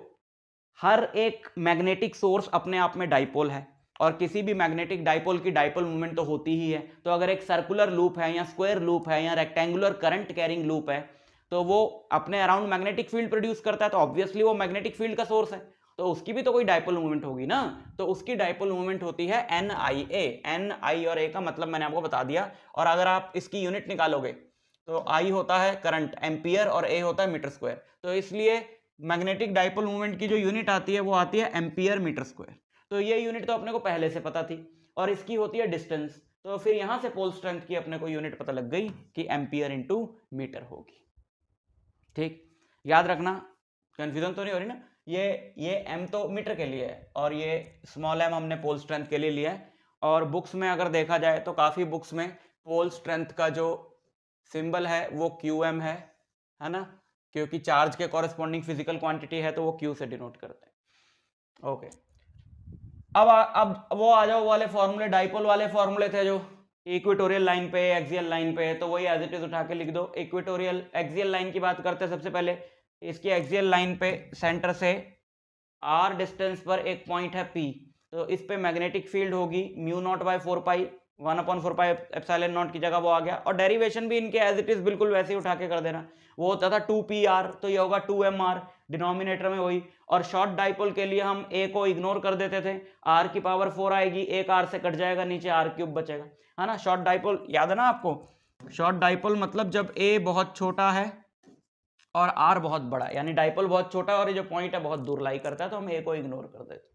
Speaker 2: हर एक मैग्नेटिक सोर्स अपने आप में डाइपोल है, और किसी भी मैग्नेटिक डाइपोल की डाइपोल मूवमेंट तो होती ही है। तो अगर एक सर्कुलर लूप है या स्क्वायर लूप है या रेक्टेंगुलर करंट कैरिंग लूप है, तो वो अपने अराउंड मैग्नेटिक फील्ड प्रोड्यूस करता है, तो ऑब्वियसली वो मैग्नेटिक फील्ड का सोर्स है, तो उसकी भी तो कोई डाइपोल मूवमेंट होगी ना। तो उसकी डाइपोल मूवमेंट होती है NIA। NI और A का मतलब मैंने आपको बता दिया। और अगर आप इसकी यूनिट निकालोगे तो I होता है करंट एम्पियर और A होता है मीटर स्क्वायर, तो इसलिए मैग्नेटिक डाइपोल मूवमेंट की जो यूनिट आती है वो आती है एम्पियर मीटर स्क्वायर। तो ये यूनिट तो अपने को पहले से पता थी, और इसकी होती है डिस्टेंस, तो फिर यहां से पोल स्ट्रेंथ की अपने को यूनिट पता लग गई कि एम्पियर इंटू मीटर होगी। ठीक, याद रखना, कंफ्यूजन तो नहीं हो रही ना। ये m तो मीटर के लिए है और ये स्मॉल m हमने पोल स्ट्रेंथ के लिए लिया है। और बुक्स में अगर देखा जाए तो काफी बुक्स में पोल स्ट्रेंथ का जो सिंबल है वो QM है ना, क्योंकि चार्ज के कॉरेस्पॉन्डिंग फिजिकल क्वांटिटी है तो वो Q से डिनोट करते हैं। ओके, अब वो आ जाओ वाले फॉर्मूले, डाइपोल वाले फॉर्मूले थे जो इक्वेटोरियल लाइन पे, एक्सियल लाइन पे, तो वही एज इट इज उठा के लिख दो। इक्वेटोरियल एक्सियल लाइन की बात करते हैं सबसे पहले। इसकी एक्सियल लाइन पे सेंटर से r डिस्टेंस पर एक पॉइंट है P, तो इस पे मैग्नेटिक फील्ड होगी mu naught by 4 pi, 1/4 pi epsilon naught की जगह वो आ गया। और डेरिवेशन भी इनके एज इट इज बिल्कुल वैसे ही उठा के कर देना। वो होता था 2PR, तो ये होगा 2MR, डिनोमिनेटर में वही। और शॉर्ट डाइपोल के लिए हम A को इग्नोर कर देते थे, r की पावर 4 आएगी, एक r से कट जाएगा, नीचे r³ बचेगा, है ना। शॉर्ट डाइपोल याद है ना आपको, शॉर्ट डाइपोल मतलब जब A बहुत छोटा है और r बहुत बड़ा है, यानी डाइपोल बहुत छोटा है और ये जो पॉइंट है बहुत दूर लाई करता है, तो हम A को इग्नोर कर देते।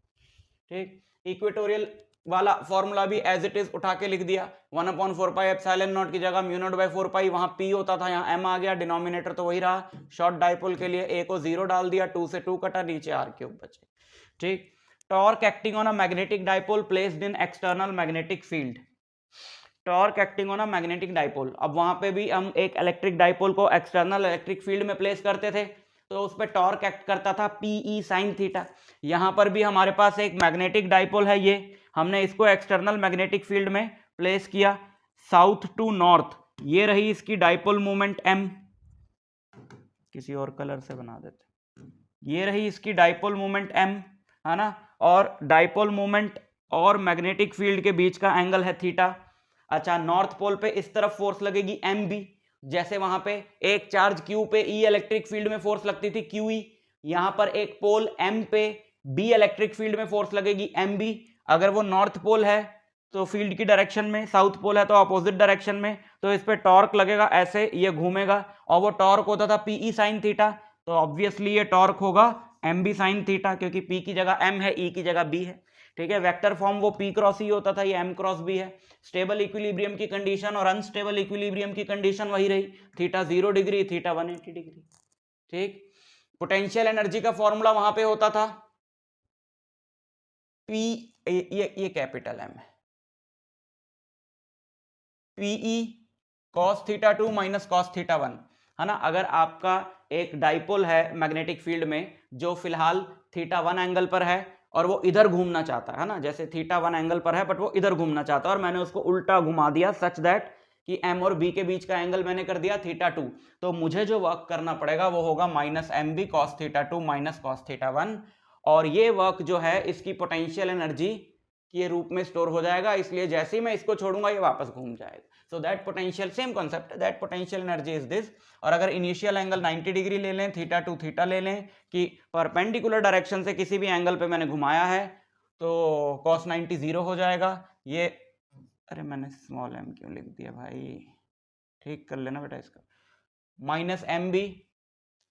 Speaker 2: ठीक, इक्वेटोरियल वाला फॉर्मूला भी एज इट इज उठा के लिख दिया, 1/4 पाई एप्सिलॉन नॉट की जगह म्यू नॉट बाय 4 पाई, वहां P होता था, यहाँ M आ गया, डिनोमिनेटर तो वही रहा। शॉर्ट डाइपोल के लिए A को 0 डाल दिया, 2 से 2 कटा, नीचे r³ बचे। ठीक, torque acting on a magnetic dipole placed in external magnetic field. Torque acting on a magnetic dipole, अब वहां पे भी हम एक इलेक्ट्रिक डाइपोल को एक्सटर्नल इलेक्ट्रिक फील्ड में प्लेस करते थे, तो उस पर टॉर्क एक्ट करता था PE sin थीटा। यहां पर भी हमारे पास एक मैग्नेटिक डाइपोल है, ये हमने इसको एक्सटर्नल मैग्नेटिक फील्ड में प्लेस किया साउथ टू नॉर्थ। ये रही इसकी डाइपोल मूवमेंट M, किसी और कलर से बना देते, ये रही इसकी डाइपोल मूवमेंट M, है ना। और डाइपोल मूवमेंट और मैग्नेटिक फील्ड के बीच का एंगल है थीटा। अच्छा, नॉर्थ पोल पे इस तरफ फोर्स लगेगी MB, जैसे वहां पे एक चार्ज Q पे E इलेक्ट्रिक फील्ड में फोर्स लगती थी QE, यहां पर एक पोल M पे B इलेक्ट्रिक फील्ड में फोर्स लगेगी MB। अगर वो नॉर्थ पोल है तो फील्ड की डायरेक्शन में, साउथ पोल है तो अपोजिट डायरेक्शन में, तो इस पे टॉर्क लगेगा ऐसे, ये घूमेगा, और वो टॉर्क होता था PE sin थीटा। तो ऑब्वियसली ये टॉर्क होगा एम बी साइन थीटा, क्योंकि पी की जगह एम है, ई की जगह बी है। ठीक है, वेक्टर फॉर्म वो पी क्रॉस ई होता था, ये एम क्रॉस बी है। स्टेबल इक्विलिब्रियम की कंडीशन और अनस्टेबल इक्विलिब्रियम की कंडीशन वही रही, थीटा 0 डिग्री, थीटा 180 डिग्री। ठीक, पोटेंशियल एनर्जी का फॉर्मूला वहां पे होता था पी, ये कैपिटल एम है, PE cos theta 2 minus cos theta 1, है ना। अगर आपका एक डाइपोल है मैग्नेटिक फील्ड में जो फिलहाल थीटा 1 एंगल पर है और वो इधर घूमना चाहता है ना, जैसे थीटा 1 एंगल पर है बट वो इधर घूमना चाहता है और मैंने उसको उल्टा घुमा दिया सच दैट कि एम और बी के बीच का एंगल मैंने कर दिया थीटा 2, तो मुझे जो वर्क करना पड़ेगा वो होगा minus M B cos theta 2 minus cos theta 1, और ये वर्क जो है इसकी पोटेंशियल एनर्जी के रूप में स्टोर हो जाएगा, इसलिए जैसे ही मैं इसको छोड़ूंगा ये वापस घूम जाएगा। So that potential, same concept, that potential energy is this. और अगर इनिशियल एंगल 90 डिग्री ले लें, थीटा 2 थीटा ले लें कि परपेंडिकुलर डायरेक्शन से किसी भी एंगल पे मैंने घुमाया है, तो cos 90 0 हो जाएगा। ये अरे मैंने स्मॉल m क्यों लिख दिया भाई, ठीक कर लेना बेटा इसका, minus M B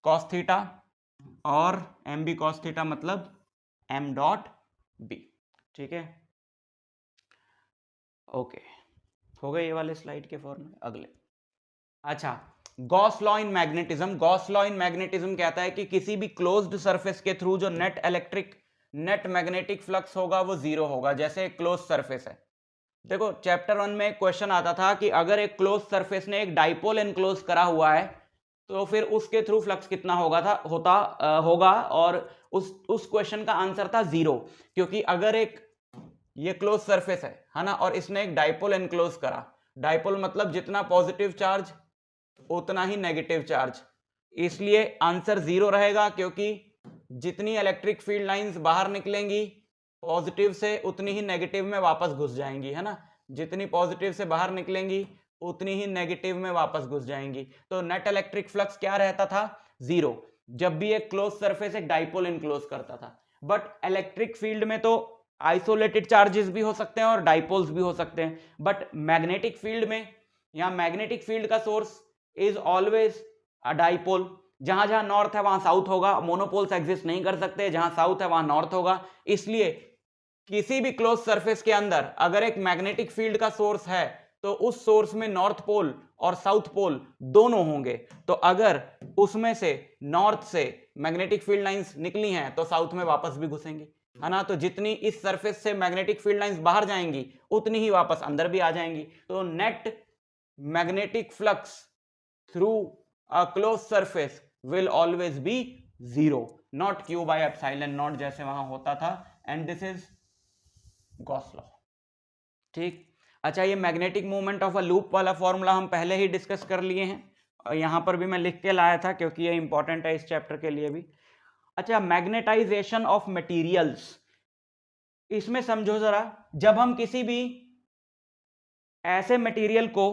Speaker 2: cos theta और एम बी कॉस थीटा मतलब m डॉट b। ठीक है, ओके, हो गए ये वाले स्लाइड के फॉर्मूले। अगले, अच्छा, Gauss law in magnetism. Gauss law in magnetism कहता है कि किसी भी क्लोज्ड सरफेस के थ्रू जो नेट मैग्नेटिक फ्लक्स होगा वो 0 होगा, जैसे एक क्लोज सरफेस है। देखो चैप्टर 1 में एक क्वेश्चन आता था कि अगर एक क्लोज सरफेस ने एक डाइपोल एनक्लोज करा हुआ है तो फिर उसके थ्रू फ्लक्स कितना होगा, और उस क्वेश्चन का आंसर था 0, क्योंकि अगर एक ये क्लोज सरफेस है ना, और इसने एक डाइपोल एनक्लोज करा, डाइपोल मतलब जितना पॉजिटिव चार्ज उतना ही नेगेटिव चार्ज, इसलिए आंसर 0 रहेगा, क्योंकि जितनी इलेक्ट्रिक फील्ड लाइंस बाहर निकलेंगी पॉजिटिव से उतनी ही नेगेटिव में वापस घुस जाएंगी, है ना, जितनी पॉजिटिव से बाहर निकलेंगी उतनी ही नेगेटिव में वापस घुस जाएंगी। तो नेट इलेक्ट्रिक फ्लक्स क्या रहता था, 0, जब भी एक क्लोज सरफेस एक डाइपोल एनक्लोज करता था। बट इलेक्ट्रिक फील्ड में तो आइसोलेटेड चार्जेस भी हो सकते हैं और डाइपोल्स भी हो सकते हैं, बट मैग्नेटिक फील्ड में, यहाँ मैग्नेटिक फील्ड का source is always a dipole, जहां जहां नॉर्थ है वहां साउथ होगा, मोनोपोल्स एग्जिस्ट नहीं कर सकते, जहां साउथ है वहां नॉर्थ होगा। इसलिए किसी भी क्लोज सरफेस के अंदर अगर एक मैग्नेटिक फील्ड का सोर्स है तो उस सोर्स में नॉर्थ पोल और साउथ पोल दोनों होंगे, तो अगर उसमें से नॉर्थ से मैग्नेटिक फील्ड लाइंस निकली हैं तो साउथ में वापस भी घुसेंगी, है ना, तो जितनी इस सरफेस से मैग्नेटिक फील्ड लाइंस बाहर जाएंगी उतनी ही वापस अंदर भी आ जाएंगी। तो net magnetic flux through a close surface will always be 0, not q by epsilon naught जैसे वहां होता था, and this is Gauss law. ठीक, अच्छा, ये magnetic movement of a loop वाला फॉर्मूला हम पहले ही डिस्कस कर लिए हैं, और यहां पर भी मैं लिख के लाया था क्योंकि ये इंपॉर्टेंट है इस चैप्टर के लिए भी। अच्छा, मैग्नेटाइजेशन ऑफ मटेरियल्स, इसमें समझो जरा, जब हम किसी भी ऐसे मटेरियल को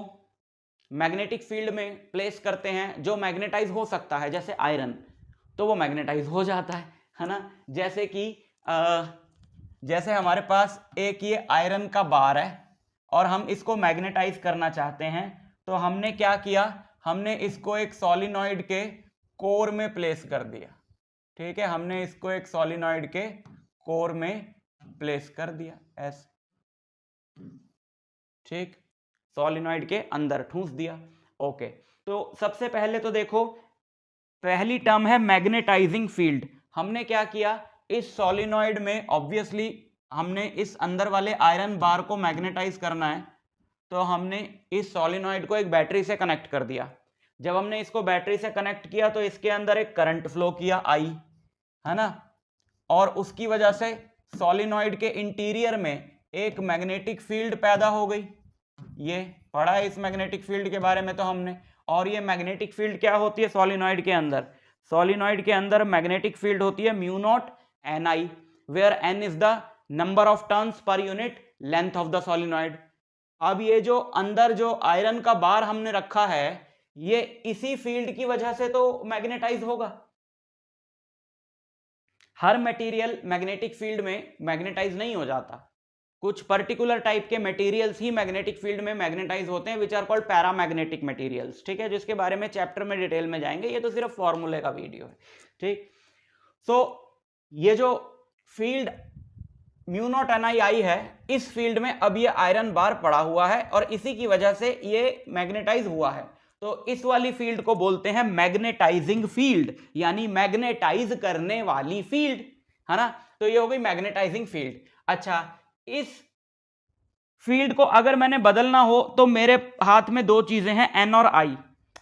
Speaker 2: मैग्नेटिक फील्ड में प्लेस करते हैं जो मैग्नेटाइज हो सकता है, जैसे आयरन, तो वो मैग्नेटाइज हो जाता है ना, जैसे कि जैसे हमारे पास एक ये आयरन का बार है और हम इसको मैग्नेटाइज करना चाहते हैं, तो हमने क्या किया, हमने इसको एक सॉलिनॉइड के कोर में प्लेस कर दिया। ठीक है, हमने इसको एक सॉलिनॉइड के कोर में प्लेस कर दिया ऐसे, ठीक, सॉलिनॉइड के अंदर ठूंस दिया। ओके, तो सबसे पहले तो देखो, पहली टर्म है मैग्नेटाइजिंग फील्ड। हमने क्या किया, इस सॉलिनॉइड में ऑब्वियसली हमने इस अंदर वाले आयरन बार को मैग्नेटाइज करना है, तो हमने इस सॉलिनॉइड को एक बैटरी से कनेक्ट कर दिया। जब हमने इसको बैटरी से कनेक्ट किया तो इसके अंदर एक करंट फ्लो किया I, है ना, और उसकी वजह से सॉलिनॉइड के इंटीरियर में एक मैग्नेटिक फील्ड पैदा हो गई। ये पढ़ा है इस मैग्नेटिक फील्ड के बारे में तो हमने, और ये मैग्नेटिक फील्ड क्या होती है सॉलिनॉइड के अंदर, सॉलिनॉइड के अंदर मैग्नेटिक फील्ड होती है mu naught Ni, where N is the number of turns per unit length of the solenoid. अब ये जो अंदर जो आयरन का बार हमने रखा है, ये इसी फील्ड की वजह से तो मैग्नेटाइज होगा। हर मटेरियल मैग्नेटिक फील्ड में मैग्नेटाइज नहीं हो जाता, कुछ पर्टिकुलर टाइप के मटेरियल्स ही मैग्नेटिक फील्ड में मैग्नेटाइज होते हैं, which are called paramagnetic materials, ठीक है, जिसके बारे में चैप्टर में डिटेल में जाएंगे, ये तो सिर्फ फॉर्मूले का वीडियो है, ठीक। सो ये जो फील्ड म्यू नॉट एन आई है, इस फील्ड में अब ये आयरन बार पड़ा हुआ है और इसी की वजह से ये मैग्नेटाइज हुआ है, तो इस वाली फील्ड को बोलते हैं मैग्नेटाइजिंग फील्ड, यानी मैग्नेटाइज करने वाली फील्ड, है ना। तो ये हो गई मैग्नेटाइजिंग फील्ड। अच्छा, इस फील्ड को अगर मैंने बदलना हो तो मेरे हाथ में दो चीजें हैं, एन और आई।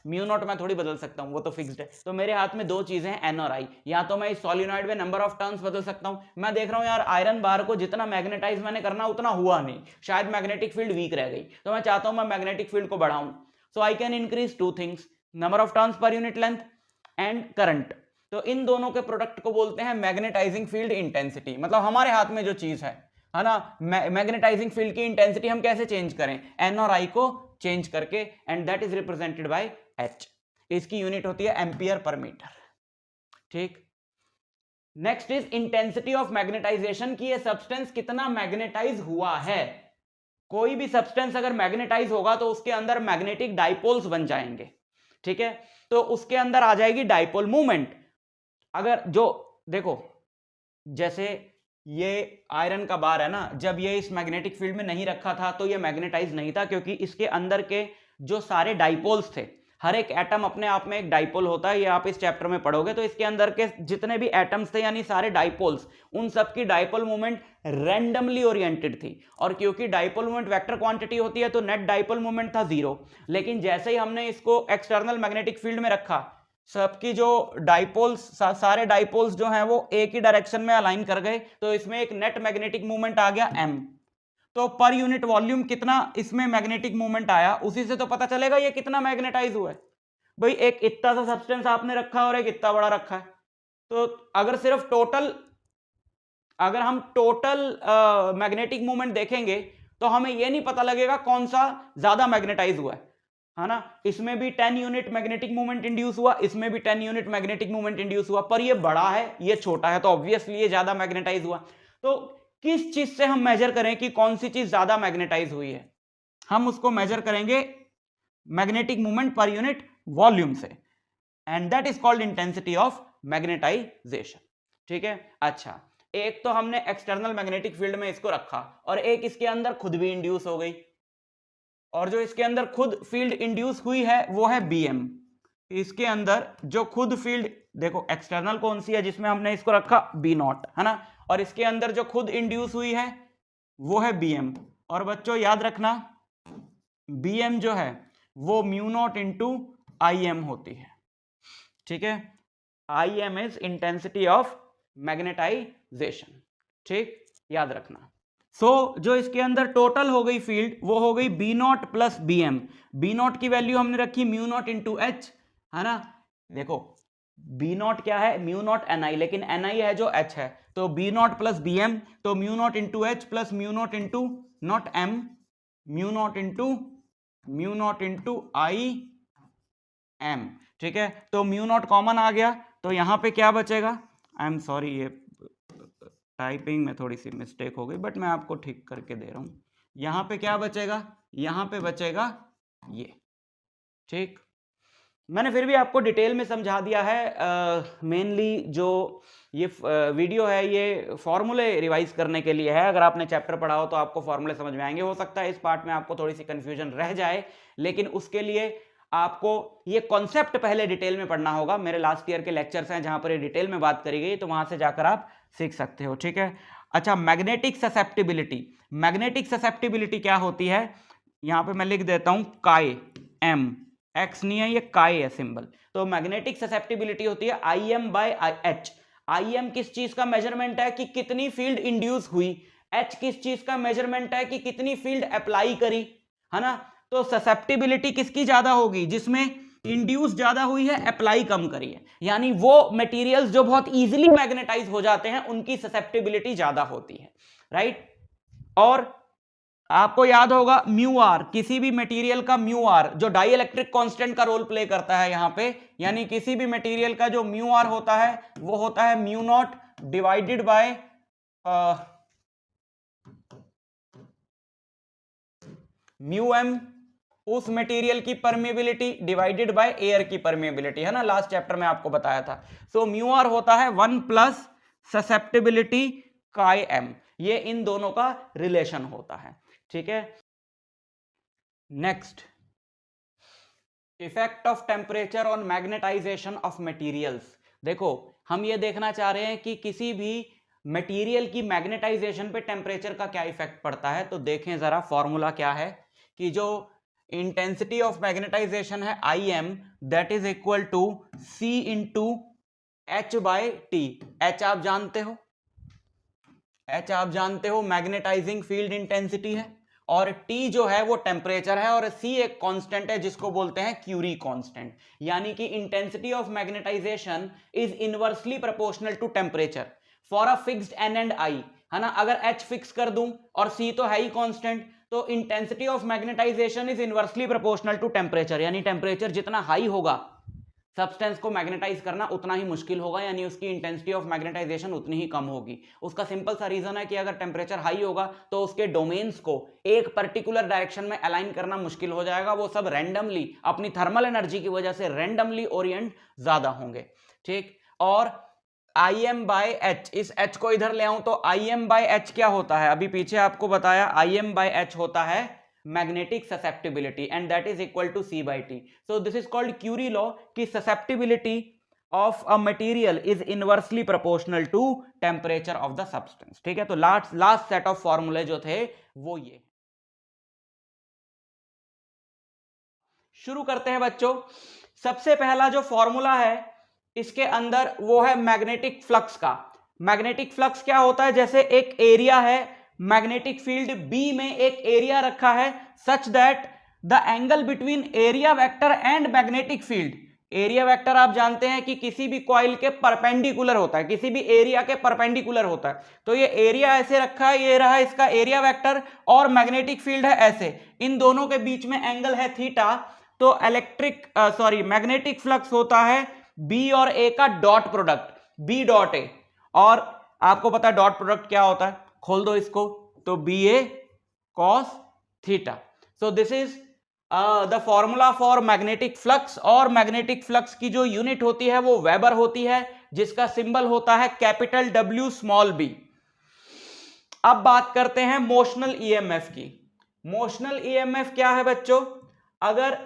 Speaker 2: म्यू नॉट मैं थोड़ी बदल सकता हूं, वो तो फिक्स्ड है, तो मेरे हाथ में दो चीजें हैं, एन और आई। या तो मैं इस सॉलिनॉइड में नंबर ऑफ टर्न्स बदल सकता हूं। मैं देख रहा हूं यार आयरन बार को जितना मैग्नेटाइज मैंने करना उतना हुआ नहीं, शायद मैग्नेटिक फील्ड वीक रह गई, तो मैं चाहता हूं मैं मैग्नेटिक फील्ड को बढ़ाऊं। So I can increase two things, number of turns per unit length and current. तो इन दोनों के प्रोडक्ट को बोलते हैं मैग्नेटाइजिंग फील्ड इंटेंसिटी। मतलब हमारे हाथ में जो चीज है ना, मैग्नेटाइजिंग फील्ड की इंटेंसिटी हम कैसे चेंज करें, एन और आई को चेंज करके, and that is represented by H. इसकी यूनिट होती है एम्पियर पर मीटर, ठीक। Next is intensity of magnetisation, की ये सब्सटेंस कितना मैग्नेटाइज हुआ है। कोई भी सब्सटेंस अगर मैग्नेटाइज होगा तो उसके अंदर मैग्नेटिक डाइपोल्स बन जाएंगे, ठीक है, तो उसके अंदर आ जाएगी डाइपोल मूवमेंट। अगर जो देखो, जैसे ये आयरन का बार है ना, जब ये इस मैग्नेटिक फील्ड में नहीं रखा था तो ये मैग्नेटाइज नहीं था, क्योंकि इसके अंदर के जो सारे डाइपोल्स थे, हर एक एटम अपने आप में एक डाइपोल होता है, ये आप इस चैप्टर में पढ़ोगे, तो इसके अंदर के जितने भी एटम्स थे यानी सारे डाइपोल्स, उन सब की डाइपोल मूवमेंट रैंडमली ओरिएंटेड थी। और क्योंकि डाइपोल मूवमेंट वेक्टर क्वांटिटी होती है तो नेट डाइपोल मूवमेंट था 0। लेकिन जैसे ही हमने इसको एक्सटर्नल मैग्नेटिक फील्ड में रखा, सबकी जो डाइपोल्स, सारे डाइपोल्स जो हैं वो एक ही डायरेक्शन में अलाइन कर गए, तो इसमें एक नेट मैग्नेटिक मूवमेंट आ गया m। तो पर यूनिट वॉल्यूम कितना इसमें मैग्नेटिक मूवमेंट आया, उसी से तो पता चलेगा ये कितना मैग्नेटाइज हुआ है। भाई एक इतना सा सब्सटेंस आपने रखा और एक इतना बड़ा रखा है, तो अगर सिर्फ अगर हम टोटल मैग्नेटिक मूवमेंट देखेंगे तो हमें यह नहीं पता लगेगा कौन सा ज्यादा मैग्नेटाइज हुआ है ना। इसमें भी 10 यूनिट मैग्नेटिक मूवमेंट इंड्यूस हुआ, इसमें भी 10 यूनिट मैग्नेटिक मूवमेंट इंड्यूस हुआ, पर ये बड़ा है ये छोटा है, तो ऑब्वियसली ये ज्यादा मैग्नेटाइज हुआ। तो किस चीज से हम मेजर करें कि कौन सी चीज ज्यादा मैग्नेटाइज हुई है, हम उसको मेजर करेंगे magnetic movement per unit volume से, and that is called intensity of magnetisation, ठीक है। अच्छा, एक तो हमने एक्सटर्नल मैग्नेटिक फील्ड में इसको रखा और एक इसके अंदर खुद भी इंड्यूस हो गई, और जो इसके अंदर खुद फील्ड इंड्यूस हुई है वो है Bm। इसके अंदर जो खुद फील्ड, देखो एक्सटर्नल कौन सी है जिसमें हमने इसको रखा, B0, है ना, और इसके अंदर जो खुद इंड्यूस हुई है वो है Bm। और बच्चों याद रखना Bm जो है वो म्यू नॉट इंटू Im होती है, ठीक है। Im is intensity of magnetisation, ठीक, याद रखना। जो इसके अंदर टोटल हो गई फील्ड वो हो गई B0 प्लस Bm। B0 की वैल्यू हमने रखी म्यू नॉट इंटू H, है ना। देखो B0 क्या है, म्यू नॉट Ni, लेकिन Ni है जो H है, तो B0 प्लस Bm, तो mu not into H plus mu naught into not M, mu naught into Im, ठीक है। तो म्यू नॉट कॉमन आ गया, तो यहां पे क्या बचेगा, आई एम सॉरी ये टाइपिंग में थोड़ी सी मिस्टेक हो गई, बट मैं आपको ठीक करके दे रहा हूं। यहां पे क्या बचेगा, यहां पे बचेगा ये, ठीक। मैंने फिर भी आपको डिटेल में समझा दिया है, मेनली जो ये वीडियो है ये फॉर्मूले रिवाइज करने के लिए है। अगर आपने चैप्टर पढ़ा हो तो आपको फॉर्मूले समझ में आएंगे। हो सकता है इस पार्ट में आपको थोड़ी सी कंफ्यूजन रह जाए, लेकिन उसके लिए आपको ये कॉन्सेप्ट पहले डिटेल में पढ़ना होगा। मेरे लास्ट ईयर के लेक्चर्स हैं जहां पर ये डिटेल में बात करी गई, तो वहां से जाकर आप सीख सकते हो, ठीक है। अच्छा, मैग्नेटिक ससेप्टिबिलिटी, मैग्नेटिक ससेप्टिबिलिटी क्या होती है, यहां पे मैं लिख देता हूं काई m, x नहीं है, ये काई है सिंबल। तो मैग्नेटिक ससेप्टिबिलिटी होती है Im बाय H। Im किस चीज का मेजरमेंट है कि कितनी फील्ड इंड्यूस हुई, H किस चीज का मेजरमेंट है कि कितनी फील्ड अप्लाई करी, है ना। तो ससेप्टिबिलिटी किसकी ज्यादा होगी, जिसमें इंड्यूस ज्यादा हुई है, अप्लाई कम करी है, यानी वो मटेरियल्स जो बहुत इजीली मैग्नेटाइज हो जाते हैं उनकी ससेप्टिबिलिटी ज्यादा होती है, राइट। और आपको याद होगा म्यू आर, किसी भी मटेरियल का म्यू आर जो डाई इलेक्ट्रिक कांस्टेंट का रोल प्ले करता है यहां पे, यानी किसी भी मटेरियल का जो म्यू आर होता है वो होता है mu naught divided by mu M उस मटेरियल की परमेबिलिटी डिवाइडेड बाय एयर की परमेबिलिटी, है ना, लास्ट चैप्टर में आपको बताया था। सो म्यू आर होता है 1 प्लस ससेप्टिबिलिटी काई एम, ये इन दोनों का रिलेशन होता है, ठीक है। Next, effect of temperature on magnetisation of materials. देखो हम ये देखना चाह रहे हैं कि किसी भी मटेरियल की मैग्नेटाइजेशन पे टेम्परेचर का क्या इफेक्ट पड़ता है। तो देखें जरा, फॉर्मूला क्या है कि जो इंटेंसिटी ऑफ मैग्नेटाइजेशन है I M, that is equal to C into H by T. H आप जानते हो, एच आप जानते हो मैग्नेटाइजिंग फील्ड इंटेंसिटी है, और टी जो है वो टेम्परेचर है, और सी एक कांस्टेंट है जिसको बोलते हैं क्यूरी कांस्टेंट। यानी कि intensity of magnetisation is inversely proportional to temperature for a fixed N and I, है ना। अगर एच फिक्स कर दूं और सी तो है ही कांस्टेंट, तो intensity of magnetisation is inversely proportional to temperature, यानी टेम्परेचर जितना हाई होगा सब्सटेंस को मैग्नेटाइज करना उतना ही मुश्किल होगा, यानी उसकी इंटेंसिटी ऑफ मैग्नेटाइजेशन उतनी ही कम होगी। उसका सिंपल सा रीजन है कि अगर टेम्परेचर हाई होगा तो उसके डोमेन्स को एक पर्टिकुलर डायरेक्शन में अलाइन करना मुश्किल हो जाएगा, वो सब रैंडमली अपनी थर्मल एनर्जी की वजह से रैंडमली ओरिएंट ज्यादा होंगे, ठीक। और आई एम बाय एच, इस एच को इधर ले आऊं तो आई एम बाय एच क्या होता है, अभी पीछे आपको बताया, आई एम बाय एच होता है magnetic susceptibility, and that is equal to C by T. So this is called Curie law, कि susceptibility of a material is inversely proportional to temperature of the substance, ठीक है। तो लास्ट सेट ऑफ फॉर्मूले जो थे वो ये। शुरू करते हैं बच्चों। सबसे पहला जो फॉर्मूला है इसके अंदर वो है मैग्नेटिक फ्लक्स का। मैग्नेटिक फ्लक्स क्या होता है, जैसे एक एरिया है, मैग्नेटिक फील्ड बी में एक एरिया रखा है, such that the angle between area vector and magnetic field. Area vector आप जानते हैं कि किसी भी कॉइल के परपेंडिकुलर होता है, किसी भी एरिया के परपेंडिकुलर होता है। तो ये एरिया ऐसे रखा है, ये रहा इसका एरिया वेक्टर, और मैग्नेटिक फील्ड है ऐसे, इन दोनों के बीच में एंगल है थीटा। तो मैग्नेटिक फ्लक्स होता है बी और ए का dot product, B dot A. और आपको पता है डॉट प्रोडक्ट क्या होता है, खोल दो इसको, तो B A cos theta. So this is the formula for magnetic flux. और मैग्नेटिक फ्लक्स की जो यूनिट होती है वो वेबर होती है, जिसका सिंबल होता है कैपिटल डब्ल्यू स्मॉल बी। अब बात करते हैं मोशनल ईएमएफ की। मोशनल ईएमएफ क्या है बच्चों, अगर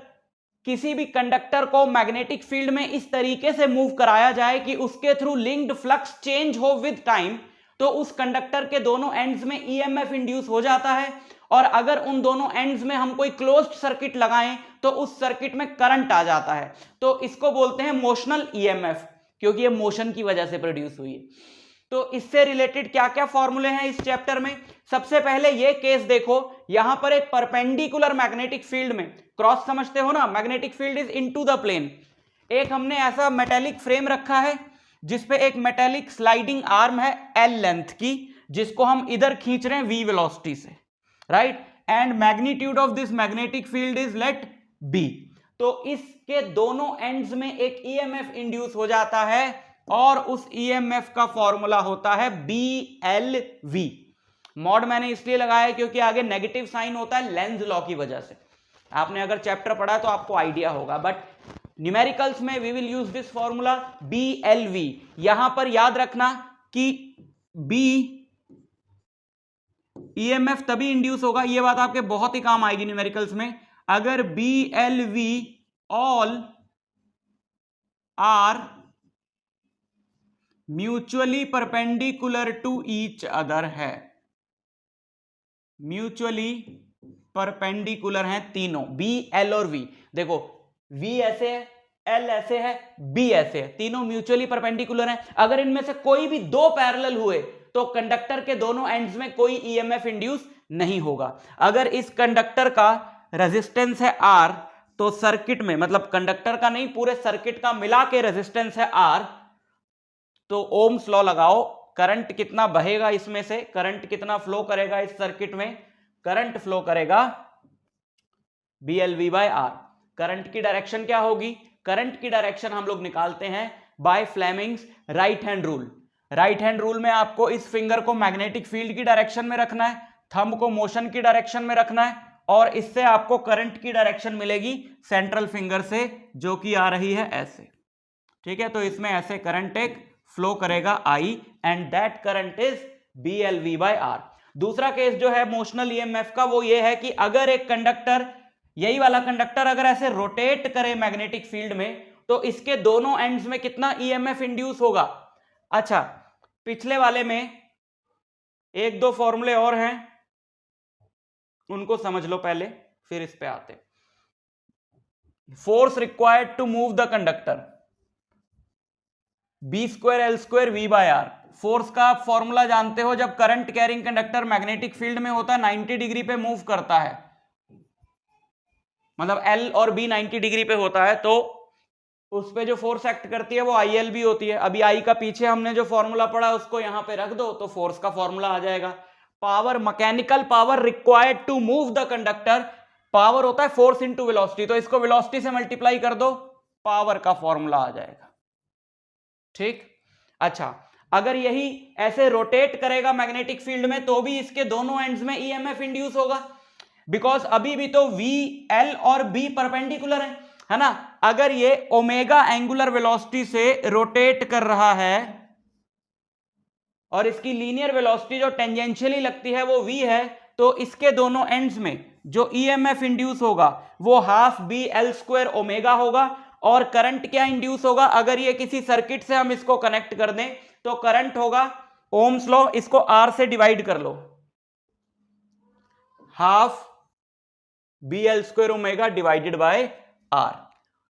Speaker 2: किसी भी कंडक्टर को मैग्नेटिक फील्ड में इस तरीके से मूव कराया जाए कि उसके थ्रू लिंक्ड फ्लक्स चेंज हो विद टाइम, तो उस कंडक्टर के दोनों एंड्स में ईएमएफ इंड्यूस हो जाता है। और अगर उन दोनों एंड्स में हम कोई क्लोज्ड सर्किट लगाएं तो उस सर्किट में करंट आ जाता है। तो इसको बोलते हैं मोशनल ईएमएफ, क्योंकि ये मोशन की वजह से प्रोड्यूस हुई है। तो इससे रिलेटेड क्या क्या फॉर्मूले हैं इस चैप्टर में। सबसे पहले ये केस देखो, यहां पर एक परपेंडिकुलर मैग्नेटिक फील्ड में, क्रॉस समझते हो ना, magnetic field is into the plane. एक हमने ऐसा मेटेलिक फ्रेम रखा है जिसपे एक मेटेलिक स्लाइडिंग आर्म है एल लेंथ की, जिसको हम इधर खींच रहे हैं वी वेलोसिटी से, right. And magnitude of this magnetic field is let B. तो इसके दोनों एंड्स में एक ईएमएफ इंड्यूस हो जाता है, और उस ईएमएफ का फॉर्मूला होता है BLV। मॉड मैंने इसलिए लगाया है क्योंकि आगे नेगेटिव साइन होता है लेंज लॉ की वजह से। आपने अगर चैप्टर पढ़ा तो आपको आइडिया होगा, बट न्यूमेरिकल्स में we will use this formula BLV। यहां पर याद रखना कि B ईएमएफ तभी इंड्यूस होगा, यह बात आपके बहुत ही काम आएगी न्यूमेरिकल्स में, अगर BLV all are mutually perpendicular to each other है। म्यूचुअली परपेंडिकुलर हैं तीनों, बी एल और वी। देखो वी ऐसे है, एल ऐसे है, बी ऐसे है, तीनों म्यूचुअली परपेंडिकुलर हैं। अगर इनमें से कोई भी दो पैरेलल हुए तो कंडक्टर के दोनों एंड्स में कोई ईएमएफ इंड्यूस नहीं होगा। अगर इस कंडक्टर का रेजिस्टेंस है आर, तो सर्किट में, मतलब कंडक्टर का नहीं पूरे सर्किट का मिला के रेजिस्टेंस है आर, तो ओम्स लॉ लगाओ, करंट कितना बहेगा इसमें से, करंट कितना फ्लो करेगा इस सर्किट में, करंट फ्लो करेगा BLV बाय आर। करंट की डायरेक्शन क्या होगी, करंट की डायरेक्शन हम लोग निकालते हैं by Fleming's right hand rule. Right hand rule में आपको इस फिंगर को मैग्नेटिक फील्ड की डायरेक्शन में रखना है, थंब को मोशन की डायरेक्शन में रखना है, और इससे आपको करंट की डायरेक्शन मिलेगी सेंट्रल फिंगर से, जो कि आ रही है ऐसे, ठीक है। तो इसमें ऐसे करंट एक फ्लो करेगा आई, and that current is BLV/R। दूसरा केस जो है मोशनल ईएमएफ का, वो ये है कि अगर एक कंडक्टर, यही वाला कंडक्टर अगर ऐसे रोटेट करे मैग्नेटिक फील्ड में, तो इसके दोनों एंड्स में कितना ईएमएफ इंड्यूस होगा। अच्छा, पिछले वाले में एक दो फॉर्मूले और हैं, उनको समझ लो पहले, फिर इस पे आते। Force required to move the conductor, B²L²V/R। Force का आप फॉर्मूला जानते हो, जब current carrying conductor magnetic field में होता है 90 डिग्री पे मूव करता है, मतलब L और B 90 डिग्री पे होता है, तो उस पे जो फोर्स एक्ट करती है वो ILB होती है। अभी I का पीछे हमने जो फॉर्मूला पढ़ा उसको यहां पे रख दो, तो फोर्स का फॉर्मूला आ जाएगा। Power, mechanical power required to move the conductor, power होता है फोर्स इंटू वेलोसिटी, तो इसको वेलोसिटी से मल्टीप्लाई कर दो, पावर का फॉर्मूला आ जाएगा, ठीक। अच्छा, अगर यही ऐसे रोटेट करेगा मैग्नेटिक फील्ड में, तो भी इसके दोनों एंड्स में ईएमएफ इंड्यूस होगा, बिकॉज अभी भी तो V, L और B परपेंडिकुलर है ना। अगर ये ओमेगा एंगुलर वेलोसिटी से रोटेट कर रहा है और इसकी लीनियर वेलोसिटी जो टेंजेंशियली लगती है वो V है, तो इसके दोनों एंड्स में जो ईएमएफ इंड्यूस होगा वो हाफ BL² ओमेगा होगा। और करंट क्या इंड्यूस होगा, अगर ये किसी सर्किट से हम इसको कनेक्ट कर दें, तो करंट होगा ओम्स लॉ, इसको R से डिवाइड कर लो, half BL² omega divided by R।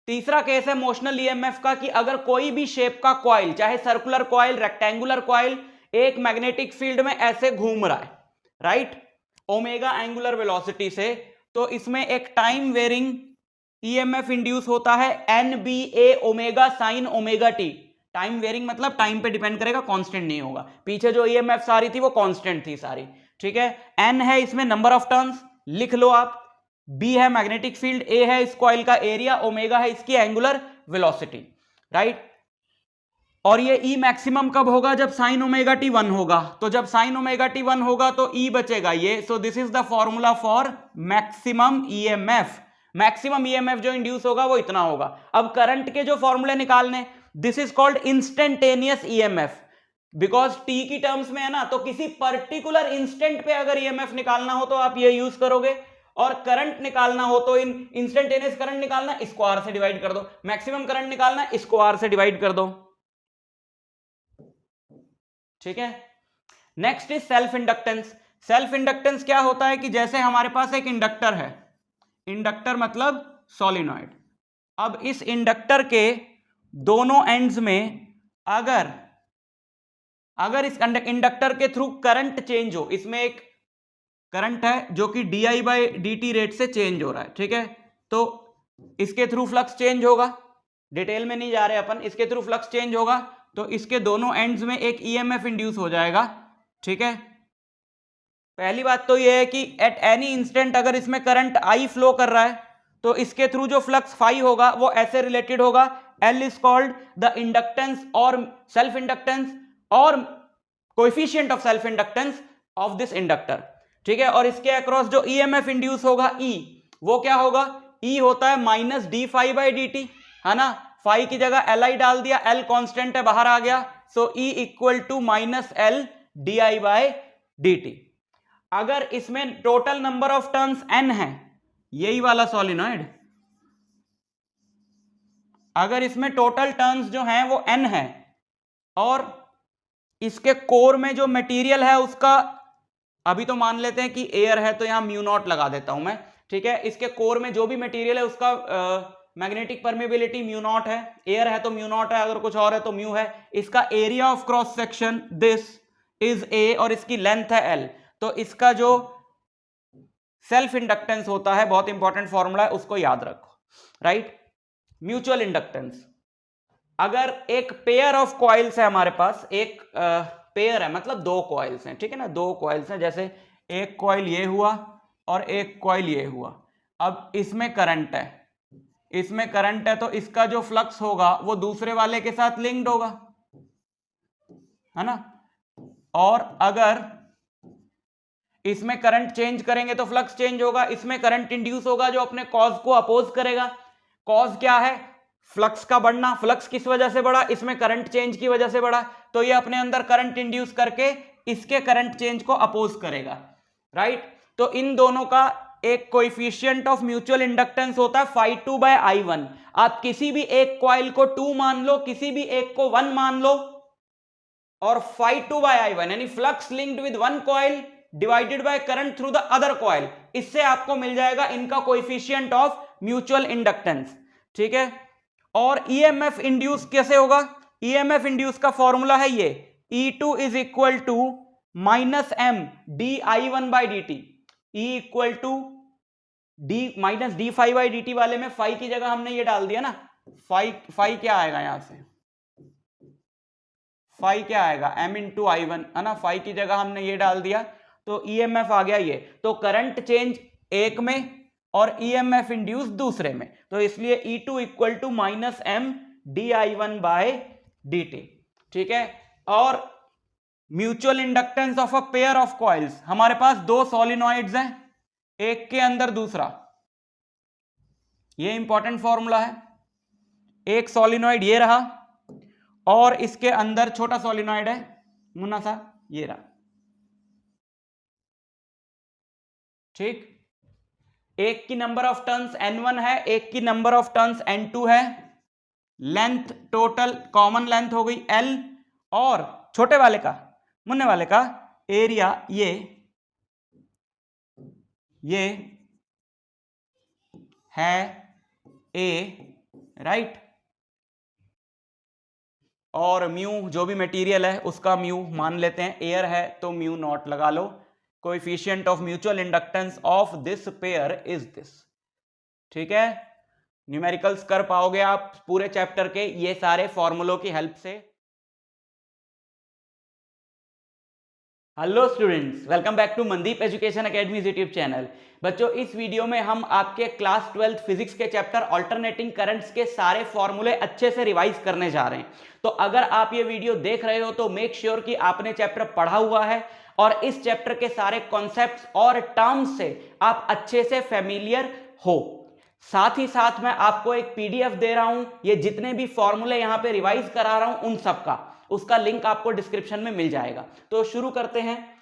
Speaker 2: तीसरा केस है मोशनल ईएमएफ का, कि अगर कोई भी शेप का कॉइल, चाहे सर्कुलर कॉइल, रेक्टेंगुलर कॉइल, एक मैग्नेटिक फील्ड में ऐसे घूम रहा है, राइट, ओमेगा एंगुलर वेलोसिटी से, तो इसमें एक टाइम वेरिंग ईएमएफ इंड्यूस होता है NBA omega sine omega T. Time varying मतलब टाइम पे डिपेंड करेगा, कांस्टेंट नहीं होगा। पीछे जो ईएमएफ सारी थी वो कांस्टेंट थी सारी, ठीक है। N है इसमें नंबर ऑफ टर्न्स, लिख लो आप। B है मैग्नेटिक फील्ड, A है इस कॉइल का एरिया, ओमेगा है इसकी एंगुलर वेलोसिटी, राइट। और ये E मैक्सिमम कब होगा, जब साइन ओमेगा टी 1 होगा, तो जब साइन ओमेगा टी 1 होगा तो E बचेगा ये। सो this is the formula for maximum EMF. Maximum EMF जो इंड्यूस होगा वो इतना होगा। अब करंट के जो फॉर्मूले निकालने, this is called instantaneous EMF, because T की टर्म्स में है ना, तो किसी पर्टिकुलर इंस्टेंट पे अगर ईएमएफ निकालना हो तो आप ये यूज करोगे, और करंट निकालना हो तो इन इंस्टेंटेनियस करंट निकालना, इसको R से डिवाइड कर दो, मैक्सिमम करंट निकालना, इसको R से डिवाइड कर दो, ठीक है। Next is self inductance. Self inductance क्या होता है कि जैसे हमारे पास एक इंडक्टर है, इंडक्टर मतलब सोलिनॉइड। अब इस इंडक्टर के दोनों एंड्स में अगर इस इंडक्टर के थ्रू करंट चेंज हो, इसमें एक करंट है जो कि di/dt रेट से चेंज हो रहा है, ठीक है, तो इसके थ्रू फ्लक्स चेंज होगा, डिटेल में नहीं जा रहे अपन, इसके थ्रू फ्लक्स चेंज होगा, तो इसके दोनों एंड्स में एक ईएमएफ इंड्यूस हो जाएगा, ठीक है। पहली बात तो ये है कि एट एनी इंस्टेंट अगर इसमें करंट I फ्लो कर रहा है, तो इसके थ्रू जो फ्लक्स फाई होगा वो ऐसे रिलेटेड होगा, L is called the inductance और सेल्फ इंडक्टेंस और coefficient of self inductance of this inductor, ठीक है। और इसके अक्रॉस जो ईएमएफ इंड्यूस होगा E, वो क्या होगा, E होता है माइनस d∅dt, है ना। फाई की जगह Li डाल दिया, L कांस्टेंट है बाहर आ गया, so E equal to minus L di/dt। अगर इसमें total number of turns N है, यही वाला सॉलिनॉइड, अगर इसमें टोटल टर्न्स जो हैं वो N है, और इसके कोर में जो मटेरियल है उसका, अभी तो मान लेते हैं कि एयर है तो यहां म्यू नॉट लगा देता हूं मैं, ठीक है। इसके कोर में जो भी मटेरियल है उसका मैग्नेटिक परमेबिलिटी म्यू नॉट है, एयर है तो म्यू नॉट है, अगर कुछ और है तो म्यू है। इसका area of cross section this is A और इसकी लेंथ है L, तो इसका जो सेल्फ इंडक्टेंस होता है, बहुत इंपॉर्टेंट फॉर्मूला है, उसको याद रखो, राइट। म्यूचुअल इंडक्टेंस, अगर एक पेयर ऑफ कॉइल्स है हमारे पास, एक पेयर है मतलब दो कॉइल्स हैं, ठीक है ना, दो कॉइल्स हैं, जैसे एक कॉइल ये हुआ और एक कॉइल ये हुआ। अब इसमें करंट है, इसमें करंट है, तो इसका जो फ्लक्स होगा वो दूसरे वाले के साथ लिंक्ड होगा, है ना। और अगर इसमें करंट चेंज करेंगे तो फ्लक्स चेंज होगा, इसमें करंट इंड्यूस होगा जो अपने कॉज को अपोज करेगा। कॉज क्या है? फ्लक्स का बढ़ना। फ्लक्स किस वजह से बढ़ा? इसमें करंट चेंज की वजह से बढ़ा, तो ये अपने अंदर करंट इंड्यूस करके इसके करंट चेंज को अपोज करेगा, राइट। तो इन दोनों का एक कोएफिशिएंट ऑफ म्यूचुअल इंडक्टेंस होता है phi2/I1। आप किसी भी एक कॉइल को 2 मान लो, किसी भी एक को 1 मान लो, और phi2/I1 यानी flux linked with one coil divided by current through the other coil, इससे आपको मिल जाएगा इनका कोएफिशिएंट ऑफ म्यूचुअल इंडक्टेंस, ठीक है। और ईएमएफ इंड्यूस कैसे होगा? ईएमएफ इंड्यूस का फॉर्मूला है ये, E2 is equal to minus M di1/dt। E equal to D minus d∅/dt वाले में फाई की जगह हमने ये डाल दिया ना, फाई क्या आएगा यहां से? फाई क्या आएगा? m इंटू I1 है ना, फाई की जगह हमने ये डाल दिया, तो ईएमएफ आ गया ये। तो करंट चेंज एक में और ईएमएफ इंड्यूस दूसरे में, तो इसलिए E2 equal to minus M di1/dt, ठीक है। और mutual inductance of a pair of coils, हमारे पास दो सॉलिनॉइड्स हैं, एक के अंदर दूसरा, ये इंपॉर्टेंट फॉर्मूला है। एक सॉलिनॉइड ये रहा और इसके अंदर छोटा सॉलिनॉइड है मुन्ना सा, ये रहा, ठीक। एक की नंबर ऑफ टर्न्स N1 है, एक की नंबर ऑफ टर्न्स N2 है। लेंथ टोटल कॉमन लेंथ हो गई L, और छोटे वाले का, मुन्ने वाले का एरिया ये है A, राइट। और म्यू जो भी मटेरियल है उसका म्यू मान लेते हैं, एयर है तो म्यू नॉट लगा लो। Coefficient of mutual inductance of this pair is this, ठीक है। न्यूमेरिकल्स कर पाओगे आप पूरे चैप्टर के ये सारे फॉर्मूलों की हेल्प से। Hello students, welcome back to Mandeep education academy YouTube channel. बच्चों, इस वीडियो में हम आपके क्लास 12th फिजिक्स के चैप्टर अल्टरनेटिंग करंट्स के सारे फॉर्मूले अच्छे से रिवाइज करने जा रहे हैं। तो अगर आप ये वीडियो देख रहे हो तो मेक श्योर कि आपने चैप्टर पढ़ा हुआ है और इस चैप्टर के सारे कॉन्सेप्ट्स और टर्म्स से आप अच्छे से फेमिलियर हो। साथ ही साथ मैं आपको एक पीडीएफ दे रहा हूं, ये जितने भी फॉर्मूले यहां पे रिवाइज करा रहा हूं उन सब का, उसका लिंक आपको डिस्क्रिप्शन में मिल जाएगा। तो शुरू करते हैं।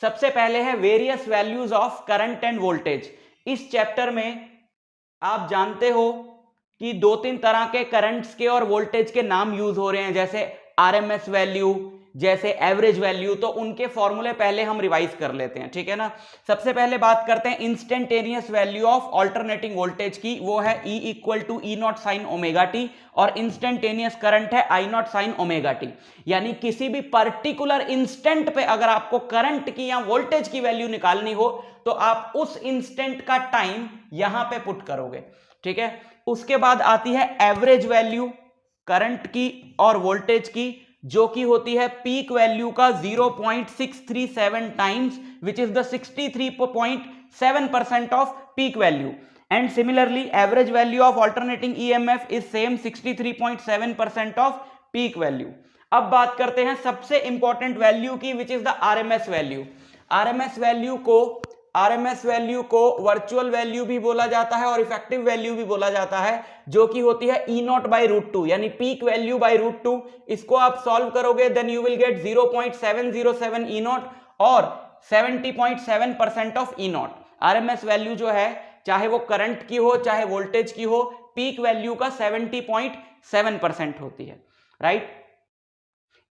Speaker 2: सबसे पहले है various values of current end voltage. इस चैप्टर में आप जानते हो कि 2-3 तरह के करंट्स के और वोल्टेज के नाम यूज हो रहे हैं, जैसे आरएमएस वैल्यू, जैसे एवरेज वैल्यू। तो उनके फॉर्मूले पहले हम रिवाइज कर लेते हैं, ठीक है ना। सबसे पहले बात करते हैं instantaneous value of alternating voltage की, वो है E equal to E0 sine omega T, और इंस्टेंटेनियस करंट है I0 साइन ओमेगा टी। यानी किसी भी पर्टिकुलर इंस्टेंट पे अगर आपको करंट की या वोल्टेज की वैल्यू निकालनी हो तो आप उस इंस्टेंट का टाइम यहां पे पुट करोगे, ठीक है। उसके बाद आती है एवरेज वैल्यू करंट की और वोल्टेज की, जो कि होती है पीक वैल्यू का 0.637 times, which is the 63.7% off peak value. And similarly average value of alternating EMF is same 63.7% off peak value. अब बात करते हैं सबसे इंपॉर्टेंट वैल्यू की, विच is the RMS value. RMS value को वर्चुअल वैल्यू भी बोला जाता है और इफेक्टिव वैल्यू भी बोला जाता है, जो कि होती है E0/√2 यानी पीक वैल्यू बाय √2। इसको आप सॉल्व करोगे then you will gate 0.707 E0 और 70.7% ऑफ E0। आरएमएस वैल्यू जो है, चाहे वो करंट की हो चाहे वोल्टेज की हो, पीक वैल्यू का 70.7% होती है, right.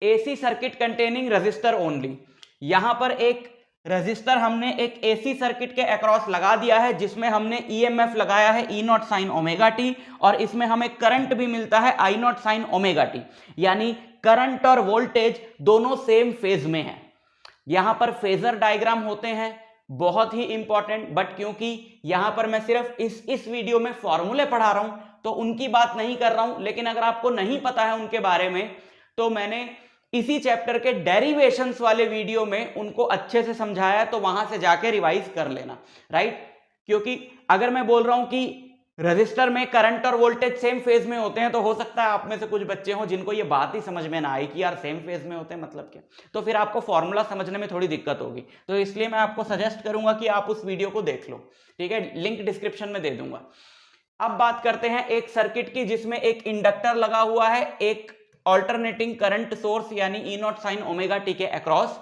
Speaker 2: AC circuit containing register only. यहां पर एक रजिस्टर हमने एक एसी सर्किट के अक्रॉस लगा दिया है, जिसमें हमने ईएमएफ लगाया है E0 साइन ओमेगा टी, और इसमें हमें करंट भी मिलता है I0 साइन ओमेगा टी। यानी करंट और वोल्टेज दोनों सेम फेज में हैं। यहां पर फेजर डायग्राम होते हैं, बहुत ही इंपॉर्टेंट, बट क्योंकि यहां पर मैं सिर्फ इस वीडियो में फॉर्मूले पढ़ा रहा हूं तो उनकी बात नहीं कर रहा हूं। लेकिन अगर आपको नहीं पता है उनके बारे में तो मैंने इसी चैप्टर के डेरिवेशंस वाले वीडियो में उनको अच्छे से समझाया है, तो वहां से जाके रिवाइज कर लेना, राइट। क्योंकि अगर मैं बोल रहा हूं कि रजिस्टर में करंट और वोल्टेज सेम फेज में होते हैं, तो हो सकता है आप में से कुछ बच्चे हों जिनको ये बात ही समझ में ना आए कि यार सेम फेज में होते हैं मतलब क्या, तो फिर आपको फॉर्मूला समझने में थोड़ी दिक्कत होगी। तो इसलिए मैं आपको सजेस्ट करूंगा कि आप उस वीडियो को देख लो, ठीक है, लिंक डिस्क्रिप्शन में दे दूंगा। अब बात करते हैं एक सर्किट की जिसमें एक इंडक्टर लगा हुआ है, एक ऑल्टरनेटिंग करंट सोर्स यानी ई नॉट साइन ओमेगा टी के अक्रॉस।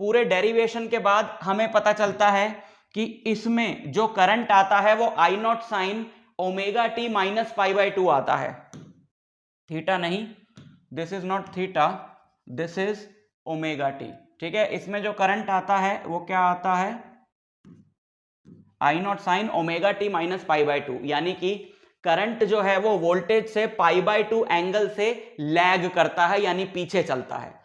Speaker 2: पूरे डेरिवेशन के बाद हमें पता चलता है कि इसमें जो करंट आता है वो I naught sine omega T minus pi by 2 आता है, थीटा नहीं, this is not theta, this is omega T, ठीक है। इसमें जो करंट आता है वो क्या आता है, I naught sine omega T minus pi by 2, यानी कि करंट जो है वो वोल्टेज से पाई बाई 2 एंगल से लैग करता है, यानी पीछे चलता है।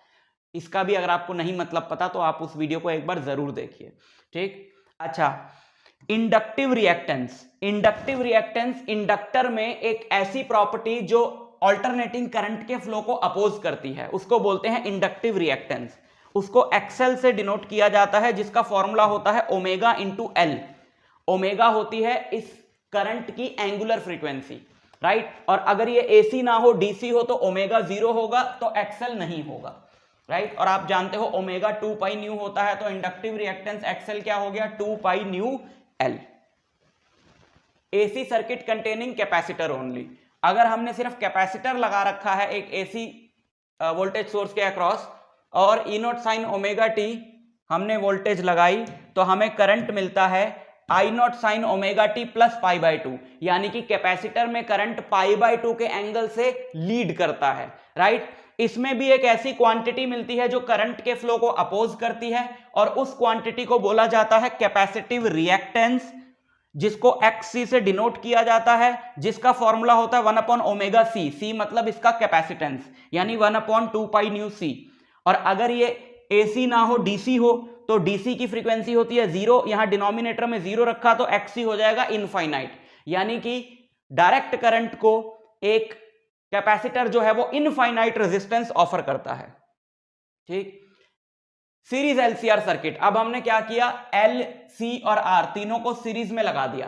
Speaker 2: इसका भी अगर आपको नहीं मतलब पता तो आप उस वीडियो को एक बार जरूर देखिए, ठीक। अच्छा, inductive reactance. Inductive reactance inductor में एक ऐसी प्रॉपर्टी जो ऑल्टरनेटिंग करंट के फ्लो को अपोज करती है, उसको बोलते हैं इंडक्टिव रिएक्टेंस। उसको एक्सएल से डिनोट किया जाता है, जिसका फॉर्मूला होता है ओमेगा इंटू एल। ओमेगा होती है इस करंट की एंगुलर फ्रीक्वेंसी, राइट। और अगर ये एसी ना हो, डीसी हो, तो ओमेगा 0 होगा, तो एक्सएल नहीं होगा, राइट। और आप जानते हो ओमेगा 2 पाई न्यू होता है, तो इंडक्टिव रिएक्टेंस एक्सएल क्या हो गया, 2 pi nu L. AC circuit containing capacitor only. अगर हमने सिर्फ कैपेसिटर लगा रखा है एक एसी वोल्टेज सोर्स के अक्रॉस और E naught sine omega t हमने वोल्टेज लगाई, तो हमें करंट मिलता है I naught sine omega t plus pi by 2, यानी कि कैपेसिटर में करंट पाई बाई 2 के एंगल से लीड करता है, राइट। इसमें भी एक ऐसी क्वांटिटी मिलती है जो करंट के फ्लो को अपोज करती है, और उस क्वांटिटी को बोला जाता है कैपेसिटिव रिएक्टेंस, जिसको XC से डिनोट किया जाता है, जिसका फॉर्मूला होता है 1 अपॉन ओमेगा सी। सी मतलब इसका कैपेसिटेंस, यानी 1 अपॉन 2 पाई न्यू सी। और अगर ये AC ना हो, DC हो, तो DC की फ्रीक्वेंसी होती है 0, यहां डिनोमिनेटर में 0 रखा तो XC हो जाएगा इनफाइनाइट, यानी कि डायरेक्ट करंट को एक कैपेसिटर जो है वो इनफाइनाइट रेजिस्टेंस ऑफर करता है, ठीक। Series LCR circuit. अब हमने क्या किया, L, C और R तीनों को सीरीज में लगा दिया,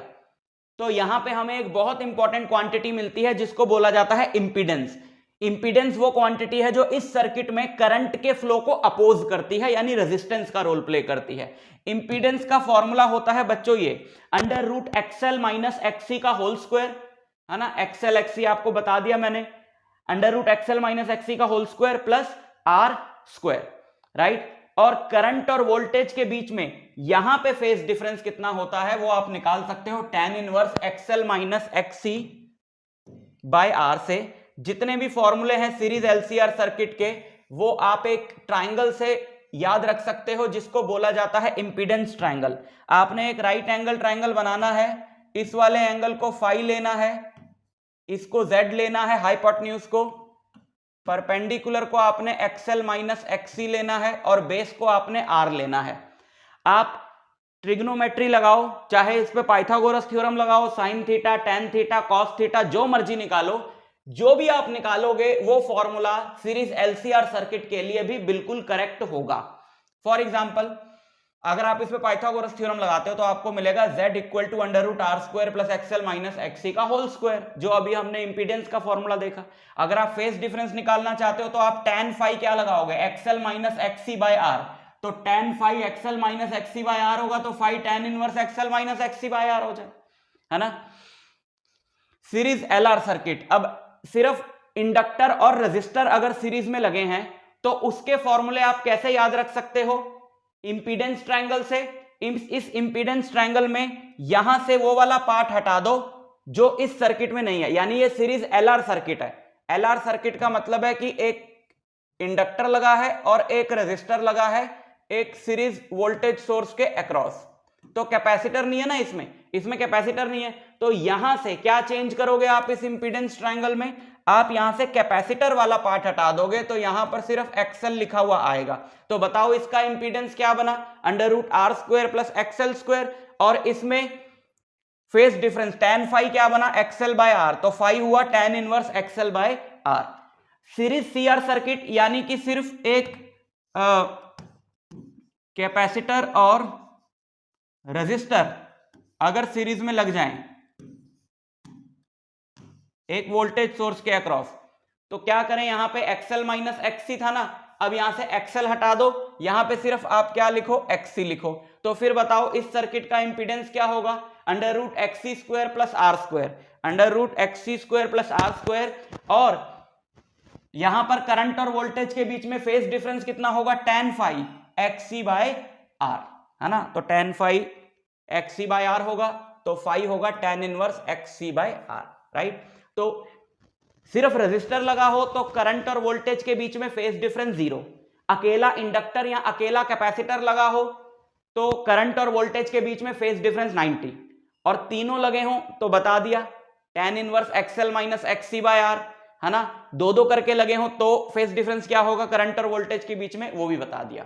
Speaker 2: तो यहां पे हमें एक बहुत इंपॉर्टेंट क्वांटिटी मिलती है जिसको बोला जाता है इंपीडेंस। इंपीडेंस वो क्वांटिटी है जो इस सर्किट में करंट के फ्लो को अपोज करती है, यानी रेजिस्टेंस का रोल प्ले करती है। इंपीडेंस का फॉर्मूला होता है बच्चों ये under root XL minus XC का होल स्क्वायर, है ना। XL XC आपको बता दिया मैंने, under root XL minus XC का whole square plus R square, right. और करंट और वोल्टेज के बीच में यहां पे फेज डिफरेंस कितना होता है वो आप निकाल सकते हो tan inverse XL minus XC by R से। जितने भी फॉर्मूले हैं सीरीज LCR सर्किट के, वो आप एक ट्राइंगल से याद रख सकते हो जिसको बोला जाता है इंपीडेंस ट्राइंगल। आपने एक राइट एंगल ट्राइंगल बनाना है, इस वाले एंगल को फाई लेना है, इसको Z लेना है हाइपोटेन्यूज को, परपेंडिकुलर को आपने XL माइनस XC लेना है, और बेस को आपने R लेना है। आप ट्रिग्नोमेट्री लगाओ, चाहे इस पे पाइथागोरस थ्योरम लगाओ, sine theta, tan theta, cos theta, जो मर्जी निकालो, जो भी आप निकालोगे वो फॉर्मूला सीरीज LCR सर्किट के लिए भी बिल्कुल करेक्ट होगा। फॉर एग्जांपल, अगर आप इस पे पाइथागोरस थ्योरम लगाते हो तो आपको मिलेगा Z equal to under root R square plus XL minus XC का होल स्क्वायर, जो अभी हमने इंपीडेंस का फॉर्मूला देखा। अगर आप फेज डिफरेंस निकालना चाहते हो तो आप tan फाई क्या लगाओगे, XL minus XC by R, तो tan phi XL minus XC by R होगा, तो phi tan inverse XL minus XC by R हो जाए, है ना। Series LR circuit. अब सिर्फ इंडक्टर और रजिस्टर अगर सीरीज में लगे हैं तो उसके फॉर्मूले आप कैसे याद रख सकते हो, इंपीडेंस ट्रायंगल से। इस इंपीडेंस ट्रायंगल में यहां से वो वाला पार्ट हटा दो जो इस सर्किट में नहीं है, यानी ये सीरीज LR सर्किट है। LR सर्किट का मतलब है कि एक इंडक्टर लगा है और एक रेजिस्टर लगा है एक सीरीज वोल्टेज सोर्स के अक्रॉस, तो कैपेसिटर नहीं है ना इसमें कैपेसिटर नहीं है, तो यहां से क्या चेंज करोगे आप इस इंपीडेंस ट्रायंगल में, आप यहां से कैपेसिटर वाला पार्ट हटा दोगे तो यहां पर सिर्फ XL लिखा हुआ आएगा। तो बताओ इसका इंपीडेंस क्या बना, under root R square plus XL square, और इसमें फेज डिफरेंस tan फाई क्या बना, XL बाय R, तो फाई हुआ tan inverse XL by R। Series CR circuit यानी कि सिर्फ एक कैपेसिटर और रजिस्टर अगर सीरीज में लग जाएं एक वोल्टेज सोर्स के अक्रॉस। तो क्या करें, यहां पे XL माइनस XC था ना, अब यहां से XL हटा दो, यहां पे सिर्फ आप क्या लिखो, XC लिखो। तो फिर बताओ इस सर्किट का इंपीडेंस क्या होगा, under root XC square plus R square, under root XC square plus R square. और यहां पर करंट और वोल्टेज के बीच में फेज डिफरेंस कितना होगा, tan phi XC by R, है ना। तो tan phi XC by R होगा, तो phi होगा tan inverse XC by R, right. तो सिर्फ रेजिस्टर लगा हो तो करंट और वोल्टेज के बीच में फेज डिफरेंस 0, अकेला इंडक्टर या अकेला कैपेसिटर लगा हो तो करंट और वोल्टेज के बीच में फेज डिफरेंस 90, और तीनों लगे हों तो बता दिया tan inverse XL minus XC by R, है ना। दो दो करके लगे हों तो फेज डिफरेंस क्या होगा करंट और वोल्टेज के बीच में, वो भी बता दिया।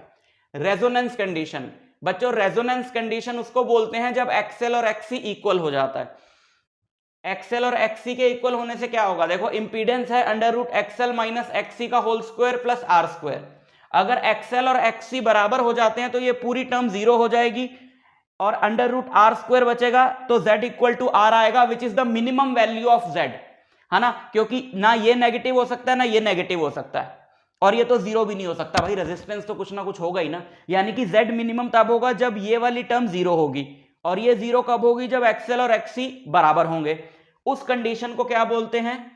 Speaker 2: रेजोनेंस कंडीशन, बच्चों रेजोनेंस कंडीशन उसको बोलते हैं जब XL और XC इक्वल हो जाता है। XL और XC के इक्वल होने से क्या होगा, देखो इंपीडेंस है under root XL minus XC का whole square plus R square. अगर XL और XC बराबर हो जाते हैं तो ये पूरी टर्म 0 हो जाएगी और अंडर रूट R स्क्वायर बचेगा, तो Z इक्वल टू R आएगा, विच is the minimum value of Z, है ना। क्योंकि ना ये नेगेटिव हो सकता है ना ये नेगेटिव हो सकता है, और ये तो 0 भी नहीं हो सकता भाई, रेजिस्टेंस तो कुछ ना कुछ होगा ही ना। यानी कि Z मिनिमम तब होगा जब ये वाली टर्म 0 होगी, और ये 0 कब होगी, जब XL और XC बराबर होंगे। उस कंडीशन को क्या बोलते हैं,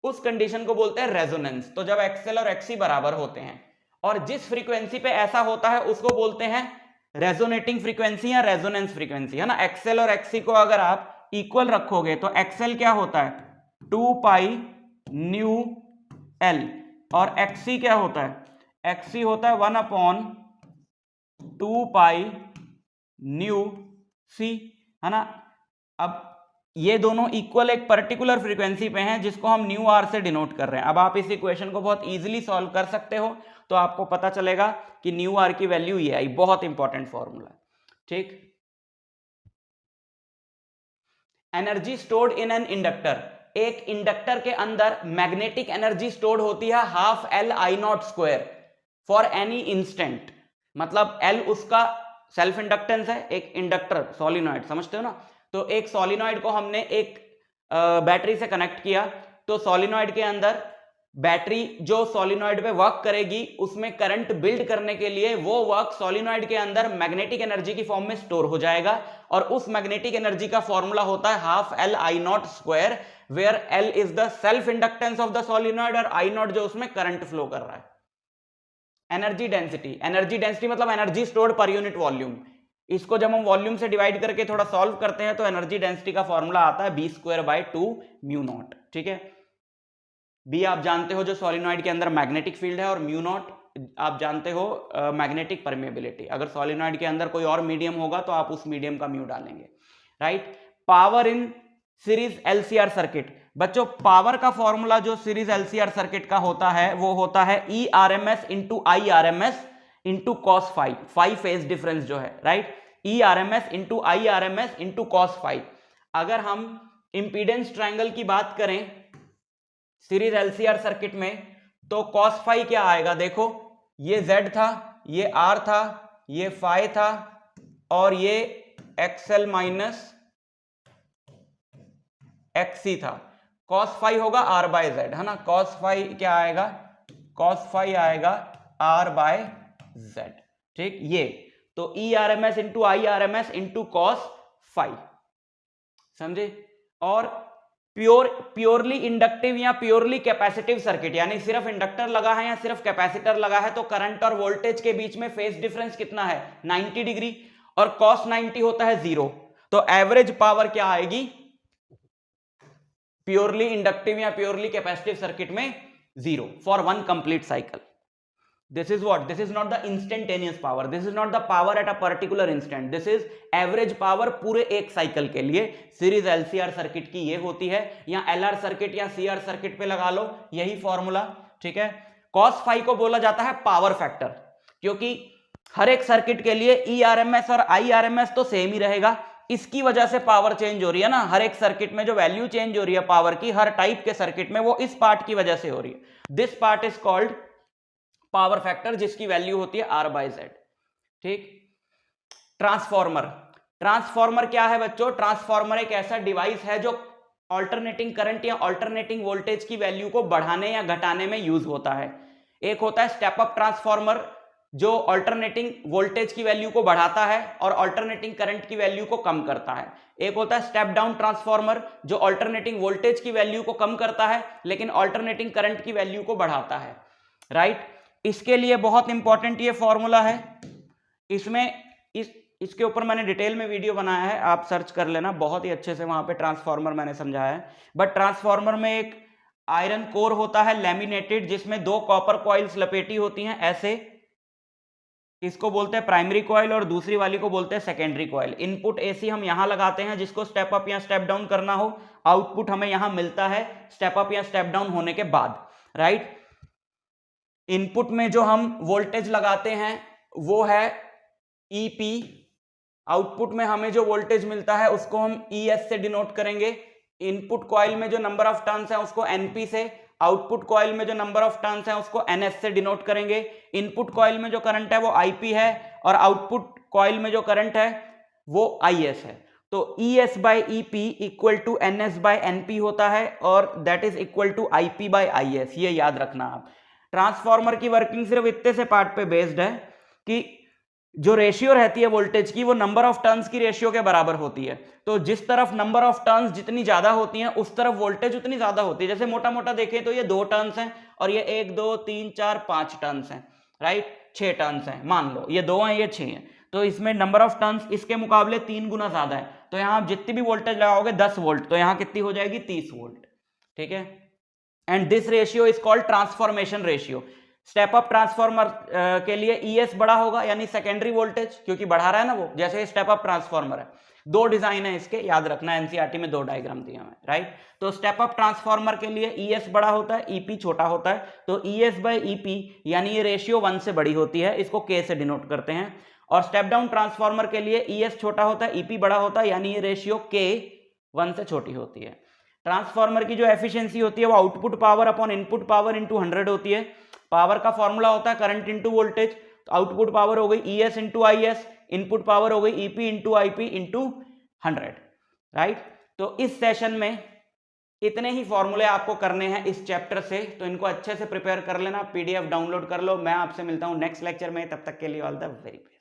Speaker 2: उस कंडीशन को बोलते हैं रेजोनेंस। तो जब XL और XC बराबर होते हैं और जिस फ्रीक्वेंसी पे ऐसा होता है उसको बोलते हैं रेजोनेटिंग फ्रीक्वेंसी या रेजोनेंस फ्रीक्वेंसी, है ना। XL और XC को अगर आप इक्वल रखोगे तो XL क्या होता है 2 पाई न्यू L, और XC क्या होता है, XC होता है 1/2 पाई न्यू C, है ना। अब ये दोनों इक्वल एक पर्टिकुलर फ्रीक्वेंसी पे हैं जिसको हम न्यू आर से डिनोट कर रहे हैं। अब आप इस इक्वेशन को बहुत इजीली सॉल्व कर सकते हो, तो आपको पता चलेगा कि न्यू आर की वैल्यू ये आई, बहुत इंपॉर्टेंट फॉर्मूला, ठीक। Energy stored in an inductor, एक इंडक्टर के अंदर मैग्नेटिक एनर्जी स्टोर्ड होती है half L I not square for any instant. मतलब L उसका सेल्फ इंडक्टेंस है, एक इंडक्टर सॉलिनॉइड, समझते हो ना। तो एक सॉलिनॉइड को हमने एक बैटरी से कनेक्ट किया, तो सॉलिनॉइड के अंदर बैटरी जो सॉलिनॉइड पे वर्क करेगी उसमें करंट बिल्ड करने के लिए वो वर्क सॉलिनॉइड के अंदर मैग्नेटिक एनर्जी की फॉर्म में स्टोर हो जाएगा, और उस मैग्नेटिक एनर्जी का फॉर्मूला होता है half L I not square, where L is the self inductance of the solenoid और I नॉट जो उसमें करंट फ्लो कर रहा है। एनर्जी डेंसिटी, एनर्जी डेंसिटी मतलब energy stored per unit volume. इसको जब हम वॉल्यूम से डिवाइड करके थोड़ा सॉल्व करते हैं तो एनर्जी डेंसिटी का फॉर्मूला आता है B²/2 म्यू नॉट, ठीक है। बी आप जानते हो जो सॉलिनॉइड के अंदर मैग्नेटिक फील्ड है, और म्यू नॉट आप जानते हो मैग्नेटिक परमेबिलिटी। अगर सॉलिनॉइड के अंदर कोई और मीडियम होगा तो आप उस मीडियम का म्यू डालेंगे, right. Power in series LCR circuit, बच्चों पावर का फॉर्मूला जो सीरीज LCR सर्किट का होता है वो होता है ERMS into IRMS into cos phi, phi phase difference जो है, right. ERMS into IRMS into cos phi. अगर हम इंपीडेंस ट्रायंगल की बात करें सीरीज LCR सर्किट में तो कॉस फाई क्या आएगा, देखो ये Z था, ये R था, ये फाई था, और ये XL माइनस XC था। कॉस फाई होगा R बाय Z, है ना। कॉस फाई क्या आएगा, कॉस फाई आएगा R बाय Z, ठीक। ये तो ERMS into IRMS into cos phi, समझे। और प्योरली इंडक्टिव या प्योरली कैपेसिटिव सर्किट, यानी सिर्फ इंडक्टर लगा है या सिर्फ कैपेसिटर लगा है, तो करंट और वोल्टेज के बीच में फेज डिफरेंस कितना है 90 डिग्री, और cos 90 होता है 0। तो एवरेज पावर क्या आएगी प्योरली इंडक्टिव या प्योरली कैपेसिटिव सर्किट में 0 for one complete cycle. This is what? This is not the instantaneous power. This is not the power at a particular instant. This is average power पूरे एक साइकिल के लिए। सीरीज LCR सर्किट की ये होती है, या LR सर्किट या CR सर्किट पे लगा लो यही फॉर्मूला, ठीक है। cos फाई को बोला जाता है पावर फैक्टर, क्योंकि हर एक सर्किट के लिए ERMS और IRMS तो सेम ही रहेगा, इसकी वजह से पावर चेंज हो रही है ना। हर एक सर्किट में जो वैल्यू चेंज हो रही है पावर की, हर टाइप के सर्किट में, वो इस पार्ट की वजह से हो रही है। This part is called power factor, जिसकी वैल्यू होती है R बाय Z, ठीक। ट्रांसफॉर्मर, ट्रांसफॉर्मर क्या है बच्चों, ट्रांसफॉर्मर एक ऐसा डिवाइस है जो ऑल्टरनेटिंग करंट या ऑल्टरनेटिंग वोल्टेज की वैल्यू को बढ़ाने या घटाने में यूज होता है। एक होता है स्टेप अप ट्रांसफार्मर जो ऑल्टरनेटिंग वोल्टेज की वैल्यू को बढ़ाता है और ऑल्टरनेटिंग करंट की वैल्यू को कम करता है। एक होता है स्टेप डाउन ट्रांसफार्मर जो ऑल्टरनेटिंग वोल्टेज की वैल्यू को कम करता है लेकिन ऑल्टरनेटिंग करंट की वैल्यू को बढ़ाता है, राइट। इसके लिए बहुत इंपॉर्टेंट ये फॉर्मूला है, इसमें इसके ऊपर मैंने डिटेल में वीडियो बनाया है, आप सर्च कर लेना, बहुत ही अच्छे से वहां पे ट्रांसफार्मर मैंने समझाया है। बट ट्रांसफार्मर में एक आयरन कोर होता है लैमिनेटेड जिसमें 2 कॉपर कॉइल्स लपेटी होती हैं ऐसे, इसको बोलते हैं प्राइमरी कॉइल और दूसरी वाली को बोलते हैं सेकेंडरी कॉइल। इनपुट एसी हम यहां लगाते हैं जिसको स्टेप अप या स्टेप डाउन करना हो, आउटपुट हमें यहां मिलता है स्टेप अप या स्टेप डाउन होने के बाद, राइट। इनपुट में जो हम वोल्टेज लगाते हैं वो है ईपी, आउटपुट में हमें जो वोल्टेज मिलता है उसको हम ईएस से डिनोट करेंगे। इनपुट कॉइल में जो नंबर ऑफ टर्न्स है उसको एनपी से, आउटपुट कॉइल में जो नंबर ऑफ टर्न्स है उसको एनएस से डिनोट करेंगे। इनपुट कॉइल में जो करंट है वो आईपी है और आउटपुट कॉइल में जो करंट है वो आईएस है। तो ES by EP equal to NS by NP होता है और that is equal to IP by IS, ये याद रखना आप। ट्रांसफार्मर की वर्किंग सिर्फ इतने से पार्ट पे बेस्ड है कि जो रेशियो रहती है वोल्टेज की वो नंबर ऑफ टर्न्स की रेशियो के बराबर होती है। तो जिस तरफ नंबर ऑफ टर्न्स जितनी ज्यादा होती हैं उस तरफ वोल्टेज उतनी ज्यादा होती है। जैसे मोटा मोटा देखें तो ये 2 टर्न्स हैं और ये 1 2 3 4 5 टर्न्स हैं, राइट, 6 टर्न्स हैं, मान लो ये 2 हैं ये 6 हैं, तो इसमें नंबर ऑफ टर्न्स इसके मुकाबले 3 गुना ज्यादा है। तो यहाँ आप जितनी भी वोल्टेज लगाओगे 10 वोल्ट, तो यहाँ कितनी हो जाएगी 30 वोल्ट, ठीक है। And this ratio is called transformation ratio. Step up transformer के लिए ईएस बड़ा होगा यानी सेकेंडरी वोल्टेज, क्योंकि बढ़ा रहा है ना वो, जैसे स्टेप अप ट्रांसफार्मर है। 2 डिजाइन है इसके, याद रखना, एनसीईआरटी में 2 डायग्राम दिए हैं, राइट। तो स्टेप अप ट्रांसफार्मर के लिए ईएस बड़ा होता है, ईपी छोटा होता है। तो ईएस बाय ईपी यानी ये रेशियो 1 से बड़ी होती है, इसको के से डिनोट करते हैं। और स्टेप डाउन ट्रांसफार्मर के लिए ईएस छोटा होता है, ईपी बड़ा होता है, यानी ये रेशियो के 1 से छोटी होती है। ट्रांसफार्मर की जो एफिशिएंसी होती है वो output power upon input power into 100 होती है। पावर का फॉर्मूला होता है करंट इंटू वोल्टेज, तो आउटपुट पावर हो गई ES into IS, input power हो गई EP into IP into 100, right. तो इस सेशन में इतने ही फॉर्मूले आपको करने हैं इस चैप्टर से, तो इनको अच्छे से प्रिपेयर कर लेना, पीडीएफ डाउनलोड कर लो। मैं आपसे मिलता हूं नेक्स्ट लेक्चर में, तब तक के लिए ऑल द वेरी बेस्ट।